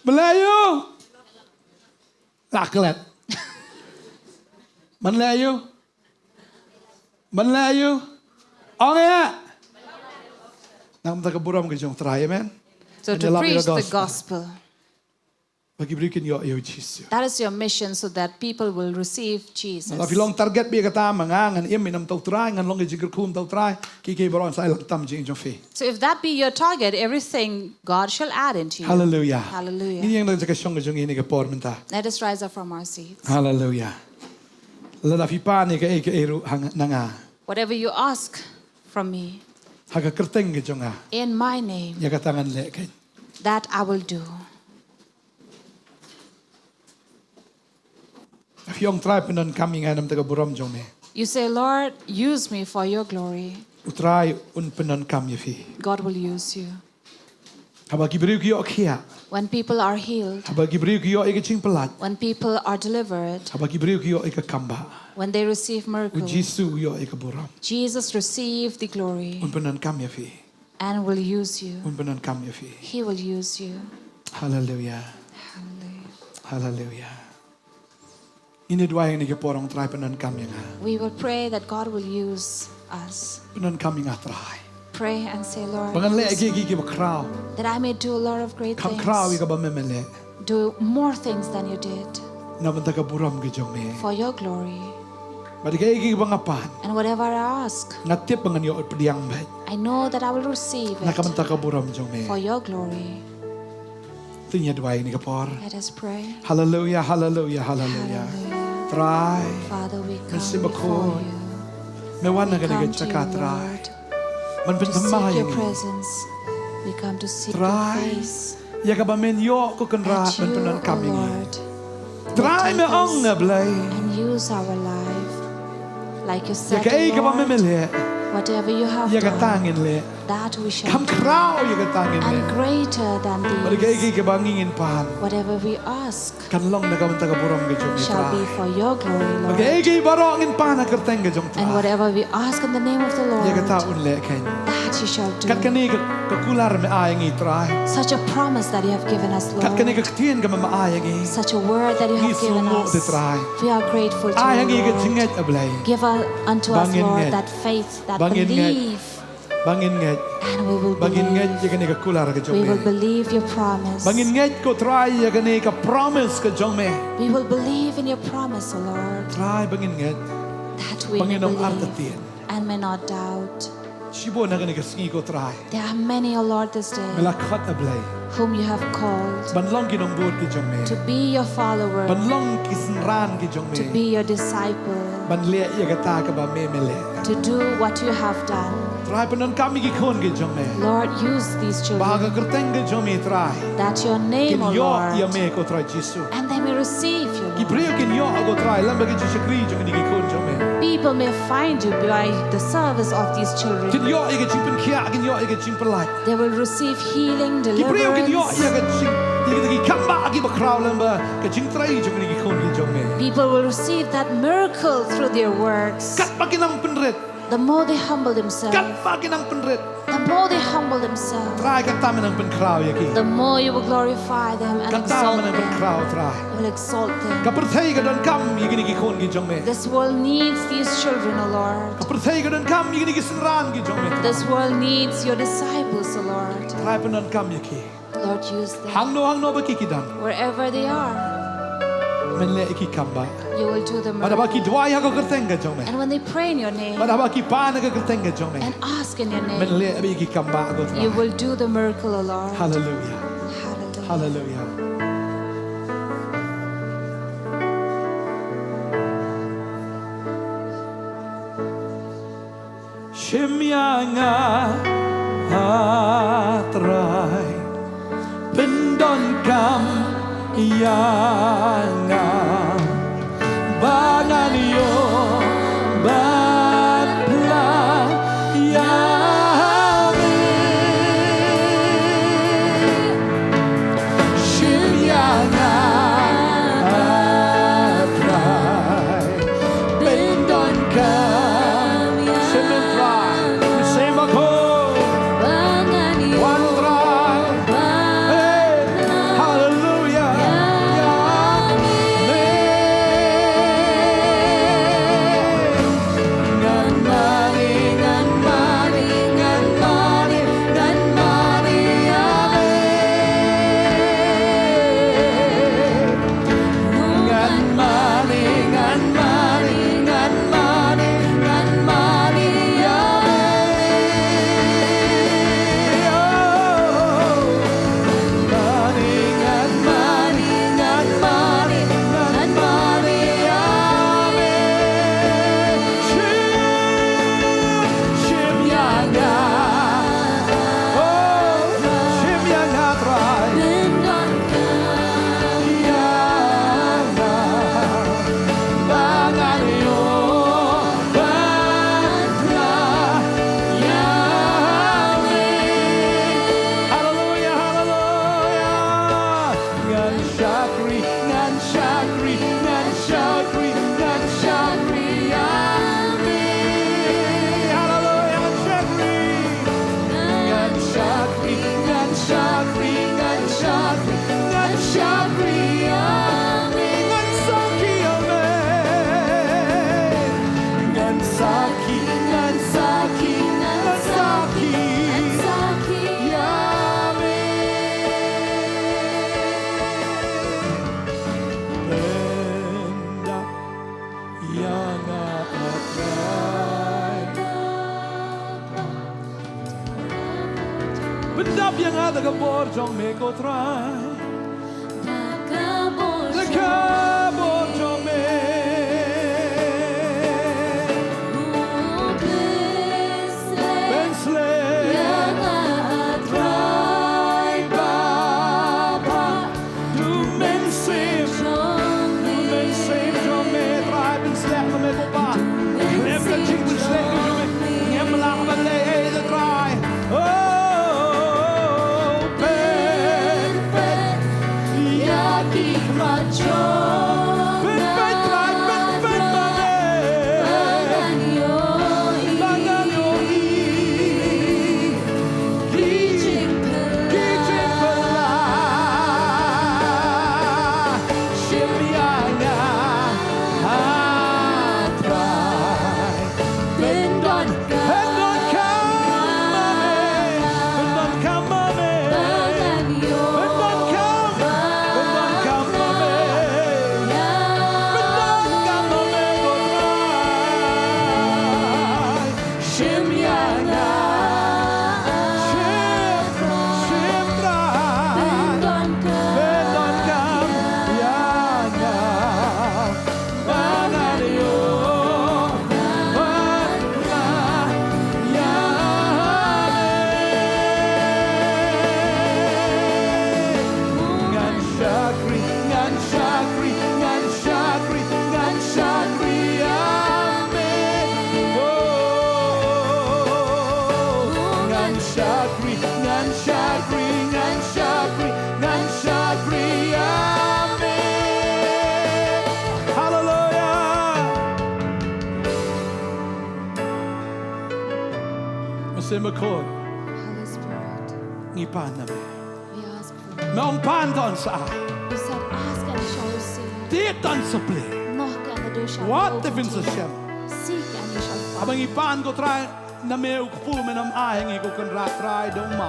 Melayu. Laklet. Melayu. Melayu. Ong ya. Nam ta kaburam ke jong try amen. So And to the love of preach the the gospel. gospel. Bagi berikan yo Jesus. That is your mission so that people will receive Jesus. Kalau filong target bi kata mangangan im minam tau try ngan long jigur kum tau try ki baron sai lang tam jing jong fe. So if that be your target, everything God shall add into you. Hallelujah. Hallelujah. Ini yang nagka song jong ini ke por menta. Let us rise up from our seats. Hallelujah. Lada fi pa ni ke eru hang nanga. Whatever you ask from me Haga kerteng ke jonga. in my name, Ya katangan le ke. that I will do. Fiong try penon kami nga nam taga buram jong me. You say, Lord, use me for your glory. Utray un penon kam ye fi. God will use you. Habagi beriu ki yo kia. When people are healed, Habagi beriu ki yo ike ching pelat. when people are delivered, Habagi beriu ki yo ike kamba. when they receive U miracles, Jisu yo ike buram. Jesus receive the glory Un penon kam ye fi. and will use you. Un penon kam ye fi. He will use you. Hallelujah. Hallelujah. Hallelujah. Ini dua yang ni ke porong try penon kam yang ha. We will pray that God will use us. Penon kam yang try. Pray and say, Lord, Bangan le use agi me, ki ba Khraw. that I may do a lot of great Kam Khraw things. ika ba memele. Do more things than you did Na banta ka buram ke jong me. for your glory. Badi ka igi ba ngapan. And whatever I ask, Ngatip bangan yo pediang bet. I know that I will receive Na it kamanta ka buram jong me. for your glory. Tinya dua ini kapor. Let us pray. Hallelujah, hallelujah, hallelujah. Try. Father, we come Merci before beaucoup. you. Me wana We ka come nag to you, chaka try. Lord, Man to ben seek pamay your ni. presence. We come to seek your Try. face. Ya ka ba men yo ko kan ra That ben you, penan O kami ni. Lord, Try me take us ang blay. and use our life. Like you Ya said, ka ay ka ba Lord, memele. whatever you have Ya ka done, tangin le. that we shall Kham do. Khraw ya ka tangin le. And greater than Bali ka these, ay ka ba ngingin pan. whatever we ask Kan long na ka man taga buram ka jom ni shall be try. for your glory, Bali ka ay Lord. ka baro ngin pan na kerteng ka jom try. And whatever we ask in the name of the Ya ka Lord, taun le ken. that you shall do. Kat kani ka kular me ayang i try. Such a promise that you have given us, Kat kani Lord. ka ktien ka ma ayang i. Such a word that you have Yes, given Lord, us. that's right. We are grateful to Ayang i you, ka Lord. jinget ablay. Give unto us, Bangin Lord, nget. that faith, that Bangin nget. believe, Bangin nget. and we will Bangin nget believe. ya kani ka kular ka jom We me. will believe your promise. Bangin nget ko try ya kani ka promise ka jom me. We will believe in your promise, O Lord, Try bangin nget. that we may Bangin ang believe artatien. and may not doubt. Shibo na kani ka singi ko try. There are many, O Lord, this day Melakhat ablay. whom you have called Banlong kinong buot ki jom me. to be your follower, Banlong kisenran ki jom to me. be your disciple, Banle ya ka ta ka ba me mele. to do what you have done. Try panon kami ki kon ki jom me. Lord, use these Bahaga children kerteng ka jom me try. that your name, O Kin yo ya Lord, me ko try Jisu. and they may receive you, Ki Lord. priyo kin yo ako try. Lamba ki Jisu kri jom ni ki kon jom me. People may find you by the service of these Kin children. yo ika chimpen kia. Kin yo ika chimpen light. They will receive healing, Ki priyo kin yo deliverance. ya ka ching. Ki kamba ki ba Khraw lamba. Ka ching try jom ni ki kon ki jom me. People will receive that miracle through their works. Kat pa kinang penret. The more they humble themselves, Kat pa kinang penret. the more they humble themselves, Try ka tamen ang pen Khraw ya ki. the more you will glorify them and Ka exalt tamen ang pen them. Khraw try. You will exalt them. Ka perthai ka don kam ya ki kon ki jom me. This world needs these children, O Lord. Ka perthai ka don kam ya ki senran ki jom me. This world needs your disciples, O Lord. Try panon kam ya ki. Lord, use them. Hang no ba ki kidan. Wherever they are, Men le iki kamba. you will do the Pada ba ki miracle. dwai ha ko kerteng ka jom me. And when they pray in your name Pada ba ki pa na ka kerteng ka jom me. and ask in your Men name, le abi iki kamba ko try. you will do the miracle, O Lord. Hallelujah. Hallelujah. Hallelujah. Shimyanga atrai pendon kam yanga bangan yo batla yami Shimyanga atrai pendon kam Shimon try same ako one try hey hallelujah ngan mani ngan mani ngan mani ngan mani ngan mani ngan mani ngan mani ngan mani mani ngan mani ngan mani ngan mani Shim yanga oh shim yanga try yanga bangan yo bantla yami hallelujah hallelujah ngan shakri ngan shakri ngan shakri ngan shakri yami hallelujah ngan shakri ngan shakri ngan shakri ngan shakri ngan shakri yami ngan saki yami ngan saki ngan saki ngan saki yami Penda yang atrai Bendap yang ada ke borjong me ko try Holy Spirit, Ngi pan na me. we ask for Me ong pan don sa ai. You said, ask and you shall receive. Ti don sa ple. Knock and the door shall be What opened the fin to sa you. shem. Seek and you shall find. Abang ipan ko try na me uk pu me nam ai ngi ko kan rat try dong ma.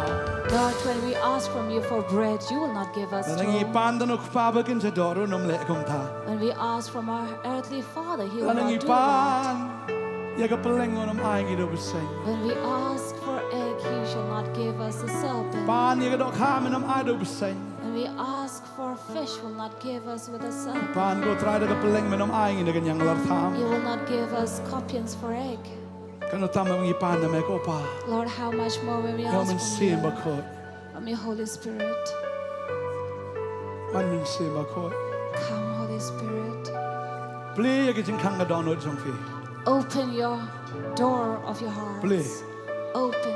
God, when we ask from you for bread, you will not give us Na ngi stone. pan don uk pa ba kin sa doro nam le kom ta. When we ask from our earthly Father, He will Na not ngi do that. pan. Ya ka peleng on nam ai ngi do beseng. When we ask for egg, He shall not give us a serpent. Pan ya ka dok kham nam ai do beseng. When we ask for fish, will not give us with a serpent. Pan ko try da ka peleng me nam ai ngi da kan yang lar tham. You will not give us scorpions for egg. Kan tam ngi pan na me ko pa. Lord, how much more when we Yo ask men from sim ba you, ko. from your Holy Spirit. Man men sim ba ko. Come, Holy Spirit. Ple ya ki jing khang ga don no jong fi. Open your door of your heart. Please. Open.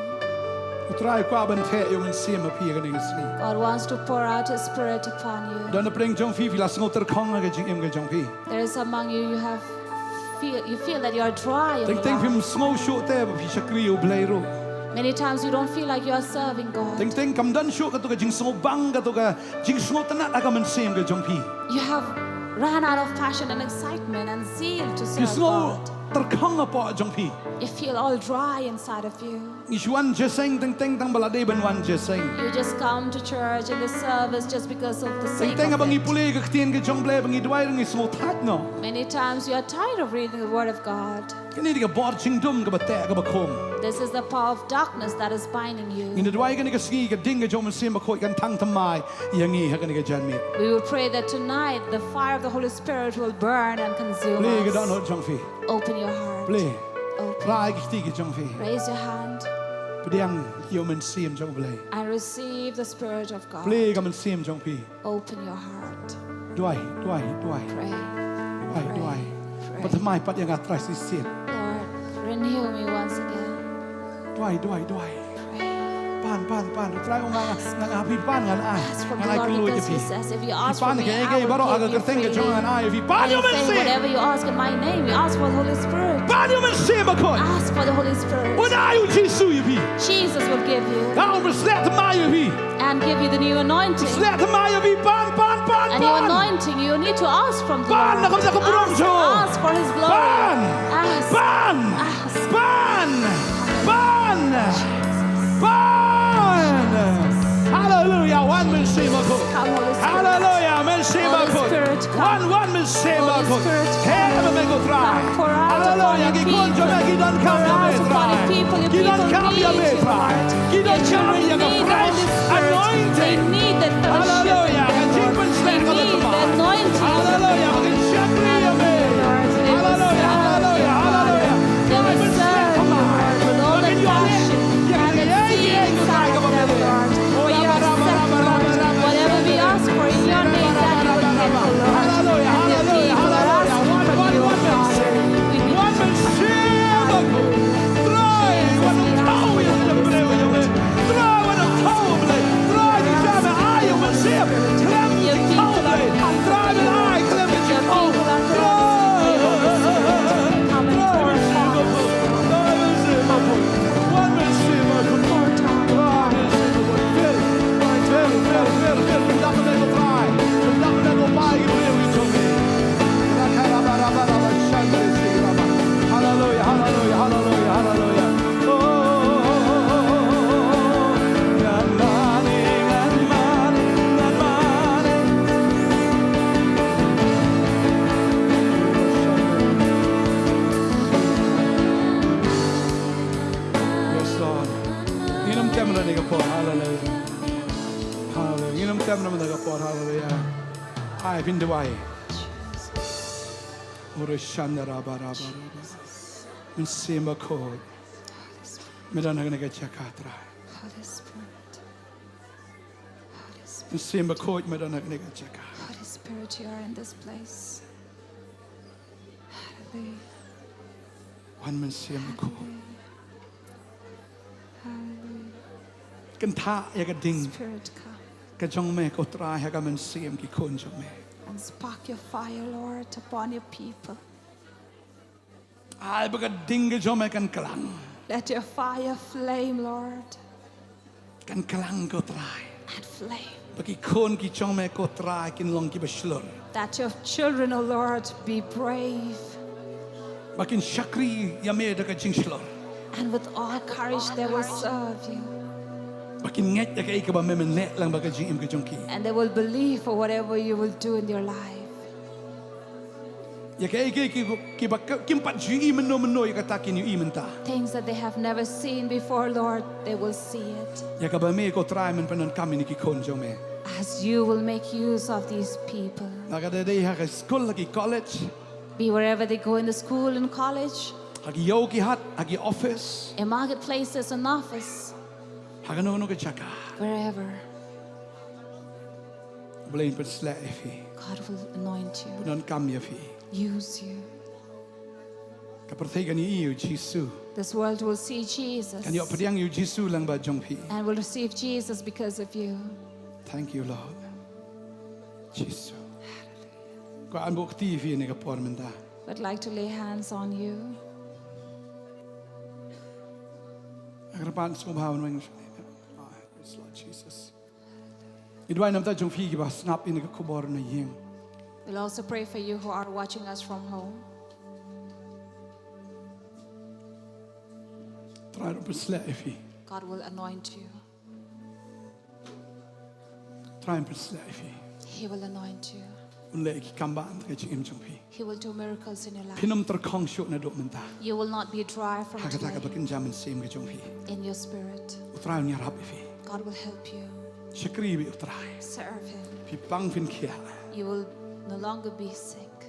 Try kwa Bantei yung sim pi ga ngi sri. God wants to pour out His Spirit upon you. Don na preng jong fi la sngo ter khong ga jing im ga jong fi. There is among you, you feel that you are dry in Ting the ting phim life. sngo shu te ba fi shakri u blai ro. Many times you don't feel like you are serving God. Ting ting kam dan shu ka to ga jing sngo bang ga to ga jing sngo tanat aga man sim ga jong fi. You have run out of passion and excitement and zeal to Ki serve sngo God. ter khong a po jong fi. You feel all dry inside of you. Is one just saying ting ting tang bala de ban one just saying. You just come to church and the service just because of the Ting sake ting of abang i it. puli ga ktien ga jong blai bang i dwai ngi sngo that no. Many times you are tired of reading the Word of God. Kini ga bor ching dum ga ba te ga ba khom. This is the power of darkness that is binding you. Ni dwai ga ni ga ski ga ding ga jong man sim ba khoi kan tang tamai yangi ha ga ni ga jan mi. We will pray that tonight the fire of the Holy Spirit will burn and consume Ple ga don us. ho jong fi. Open your heart. Ple. Open. Rai ga sti ga jong fi. Raise your hand Pediang yo man sim jong blai. and receive the Spirit of God. Ple ga man sim jong pi. Open your heart. Dwai. Pray. Dwai. But mai pat yang atrai si sim. Lord, renew me once again. Dwai. Pray. Pan. Try ong nga api pan ngan ai. Ask from Ngan the ai Lord kulu because pi. He says, if you ask Pan from me, ga I ga baro aga will give kerteng you ga jong ngan freely. ai fi. Pan yo He man says, sim. whatever you ask in my name, you ask for the Holy Spirit. Pan yo man sim ba khoi. Ask for the Holy Spirit. When ai u Jesu yu pi. Jesus will give you Now we slet mai yu pi. and give you the new anointing. Slet mai yu pi pan. And your anointing, you need to ask from the Pan na Lord. kam sa kabrong jo. Ask for His glory. Pan. Ask. Pan. Ask. Hallelujah. One man sim ba khoi. Come, Holy Spirit. Hallelujah. Men sim ba Holy khoi. Spirit, come. One man sim ba Holy khoi. Spirit, come. Hey, me go try. Come, pour out Hallelujah. upon Gi your kon jo people. me gi don kam Pour ya out me upon your try. people. Your Gi don people kam ya need me you, try. Lord. Gi don Your kam children ya ga need the fresh Holy Spirit. They anointing. need that fellowship. Hallelujah. Ga with jing them, ban Lord. slen They ka need ta. the anointing. Hallelujah. Ga shakri ya me. Lord, they will Hallelujah. serve you, Father. They will serve you, Lord, with all the passion and the zeal inside of them, Lord. For you have said, Lord, whatever we ask for in your name, that you will give, Lord. And the people are asking from you, Father. We need One man sim ba khoi. Try. One of tau ya me. Try one of tau blai. Try di ja me ai yo man sim. Lord. Hallelujah. I have been the way. Min simba kod. Medan hagna ga chakatra. Holy Spirit. Min simba kod medan hagna ga chaka. Holy Spirit, you are in this place. Hallelujah. Wan min simba kod. Kan tha ya ga ding. Spirit, come Ka jong me ko tra ha ga min sim ki kon jong me. and spark your fire, Lord, upon your people. Ai ba ga ding ga jong me kan klang. Let your fire flame, Lord, Kan klang ko tra. and flame. Bagi kon ki jong me ko tra kin long ki ba shlor. That your children, O Lord, be brave Bakin shakri ya me da ka jing shlor. and with all courage they will serve you. Bakin nget ya ka ka ba me net lang ba ka jing im ka jong ki. And they will believe for whatever you will do in their life. Ya ka ki ba kim pat ji i men no ya ka ta kin i men ta. Things that they have never seen before, Lord, they will see it. Ya ka ba me ko try men panon kam ni ki kon jong me. As you will make use of these people. Naga de dei ha ka school ki college. Be wherever they go in the school and college, Hagi yo ki hat, hagi office. in marketplaces and office, Haga no ka chaka. wherever. Blain per sla fi. God will anoint you, Panon kam ya fi. use you. Ka perthai kan i u Jesu. This world will see Jesus Kan yo priang yu Jesu lang ba jong fi. and will receive Jesus because of you. Thank you Lord. Jesu. Ko an bok ti fi ni ka por men ta. I'd like to lay hands on you. Agar pan smo bhawan mang. Yes Lord Jesus. Idwai nam ta jong fi ki ba snap in ka kubor na yeng. We'll also pray for you who are watching us from home. Try per sla fi. God will anoint you. Try per sla fi. He will anoint you. Unle ki kamba an ka jing im jong fi. He will do miracles in your life. Pinum ter khong shot na do men ta. You will not be dry from Haga ta ka today bakin jamin sim ka jong fi. in your spirit. Utrai ni rap fi. God will help you. Shakri bi utrai. Serve Him. Fi pang fin khia. You will no longer be sick,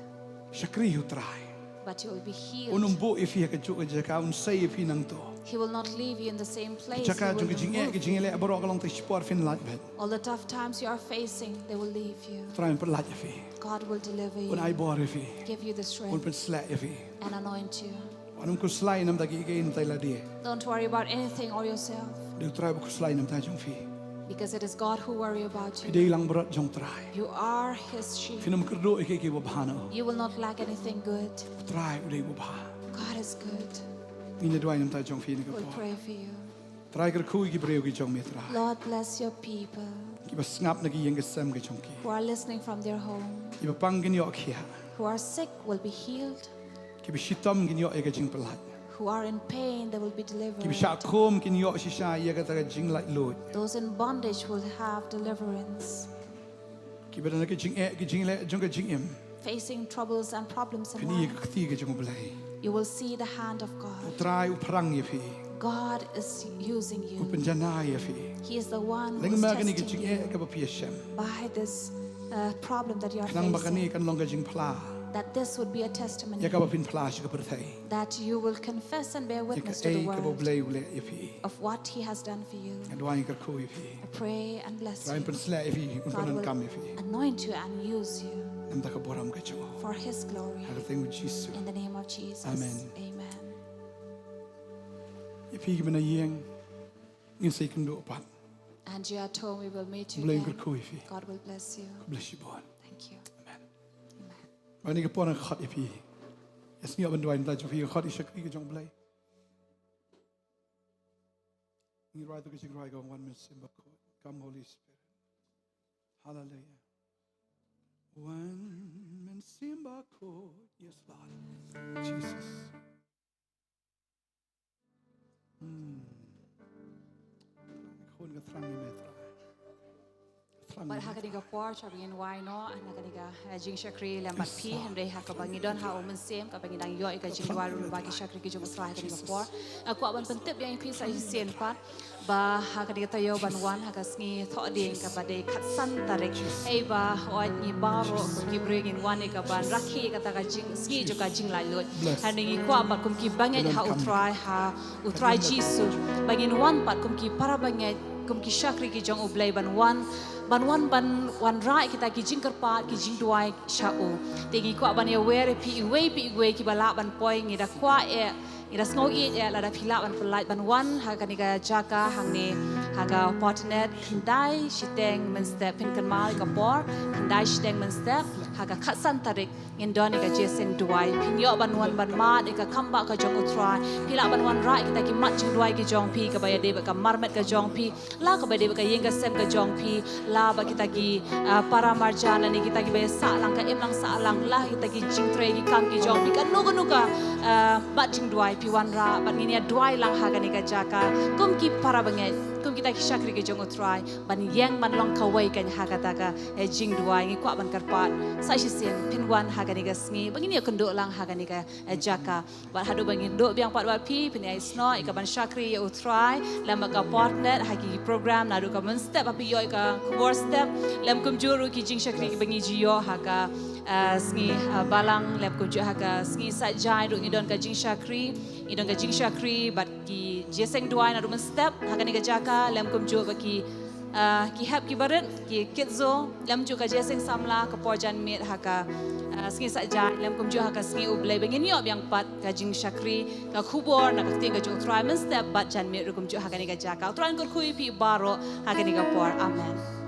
Shakri utrai. but you will be healed. Unum bo ifi ka juk ka jaka un sai fi nang to. He will not leave you in the same place. Jaka He jong will ka jing e remove ka jing you. le abro ka long te sport fin lat bet. All the tough times you are facing, they will leave you. Try per lat fi. God will deliver Un ai you, bor fi. give you the Un strength per sla fi. and anoint you. Anum ku slai nam ta ki in tai la die. Don't worry about anything or yourself, Du try ku slai nam ta jong fi. because it is God who worry about Fi you. dei lang brat jong try. You are His sheep. Finum kerdo e ki wabhano. You will not lack anything good. Try u dei wabha. God is good. Ni dwai nam ta jong fi ni ka We'll po. pray for you. Try ker khu ki breu ki jong me try. Lord, bless your people Ki ba snap na ki yeng ka sam ka jong ki. who are listening from their home, Ki ba pang kin yo khia. who are sick will be healed, Ki ba shitam kin yo e ka jing pelat. who are in pain they will be Ki ba delivered. sha khom kin yo shi sha ye ka ta ka jing lai lot. Those in bondage will have deliverance. Ki ba na ka jing e ki jing le jong ka jing em. Facing troubles and problems in Kin ye life, ka ti ka jong blai. you will see the hand of God. Try u prang ye fi. God is using U you. penjana ye fi. He is the one who Leng is ma kan ni ka testing jing e you ka ba pi shem. by this problem that you are Nang ba kan ni facing. kan long ka jing pla. That this would be a testimony Ya ka ba pin pla shi ka per thai. that you will confess and bear Ya ka witness to the e ka ba world blai u le ye fi. of what He has done for you. Adwai ka khu ye fi. I pray and bless Try you. per sla ye fi. Un God panan kam will ye fi. anoint you and use you Nam ta ka boram ka jong. for His glory. Ha ka teng u Jesus. In the name of Jesus. Amen. Amen. Ye fi ki ba na yeng. In sai kan do pat. And you are told we will meet you Blai ka again. khu ye fi. God will bless you. Bless you bon. Thank you. Amen. Amen. Ba ni ka por ang khat ye fi. Yes ni ban dwai ta jong fi khat i shakri ka jong blai. Ni rai to ka jing rai go one minute simba ko. Come Holy Spirit. Hallelujah. One man simba ko. Yes Lord. Jesus. Khôn ka thrang ni me tra. But hakaniga por chabingin why no hakaniga jing shakri lambat pi henry hakabangidon ha omen sem kabangidang yo ika jing waru bagi shakri ki jung try hakaniga por aku aban pentip yang pi sai sen pat ba hakaniga tayo banwan hakasngi thoding kabade khatsan tarik ei ba oi ni baro ki bringin wan ika ban rakhi kata ka jing ski jo ka jing lai lut haningi ko abat kum ki banget ha utrai jisu bangin wan pat kum ki para banget kum ki shakri ki jong ublai ban wan rai kita ki jing kerpat ki jing duai shau tingi ko ban ya were pi we ki bala ban poi ngi da kwa ida snow eat la da phila ban polite ban wan ha kanika jaka hangne haga potternet dai shiteng men step pin kan mal ka por dai shiteng men step haga khatsan tarik indoni ka jeseng duai pin yo ban wan ban ma de ka kamba ka jong utrai phila ban wan rai kita ki mat jing duai ki jong pi ka baya de ka marmet ka jong pi la ka baya de ka yeng ka sem ka jong pi la ba kita ki para marjana ni kita ki baya sa lang ka em lang sa lang la kita ki jing tre ki kam ki jong pi ka no ka mat jing duai pi wan ra ban ni duai lang ha ka ni ka jaka kum ki para bangai kum kita ki shakri ki jong utrai ban yang ban long ka wai kan ha ka ta ka jing duai ngi kwa ban karpat sa shi sen pin wan ha ka ni ka sngi bangini kendo lang ha ka ni ka jaka ban hadu bangin do biang pat wat pi pin ai sno ika ban shakri ya utrai lam ka Potternet ha ki program na do ka men step api yo ka core step lam kum juru ki jing shakri ki bangi jiyo ha ka sngi balang lam kum ju ha ka sngi sa jai do ngidon ka jing shakri bat ki jeseng duai na do men step ha ka ni ka jaka lam kum ju ba ki hap ki barat ki kitzo lam ju ka jeseng samla ka porjan met ha ka sngi sa jai lam kum ju ha ka sngi ublai bangin yo yang pat ka jing shakri ka khubor na ka ting ka ju try men step bat jan met kum ju ha ka ni ka jaka tran kor khui pi baro ha ka ni ka por amen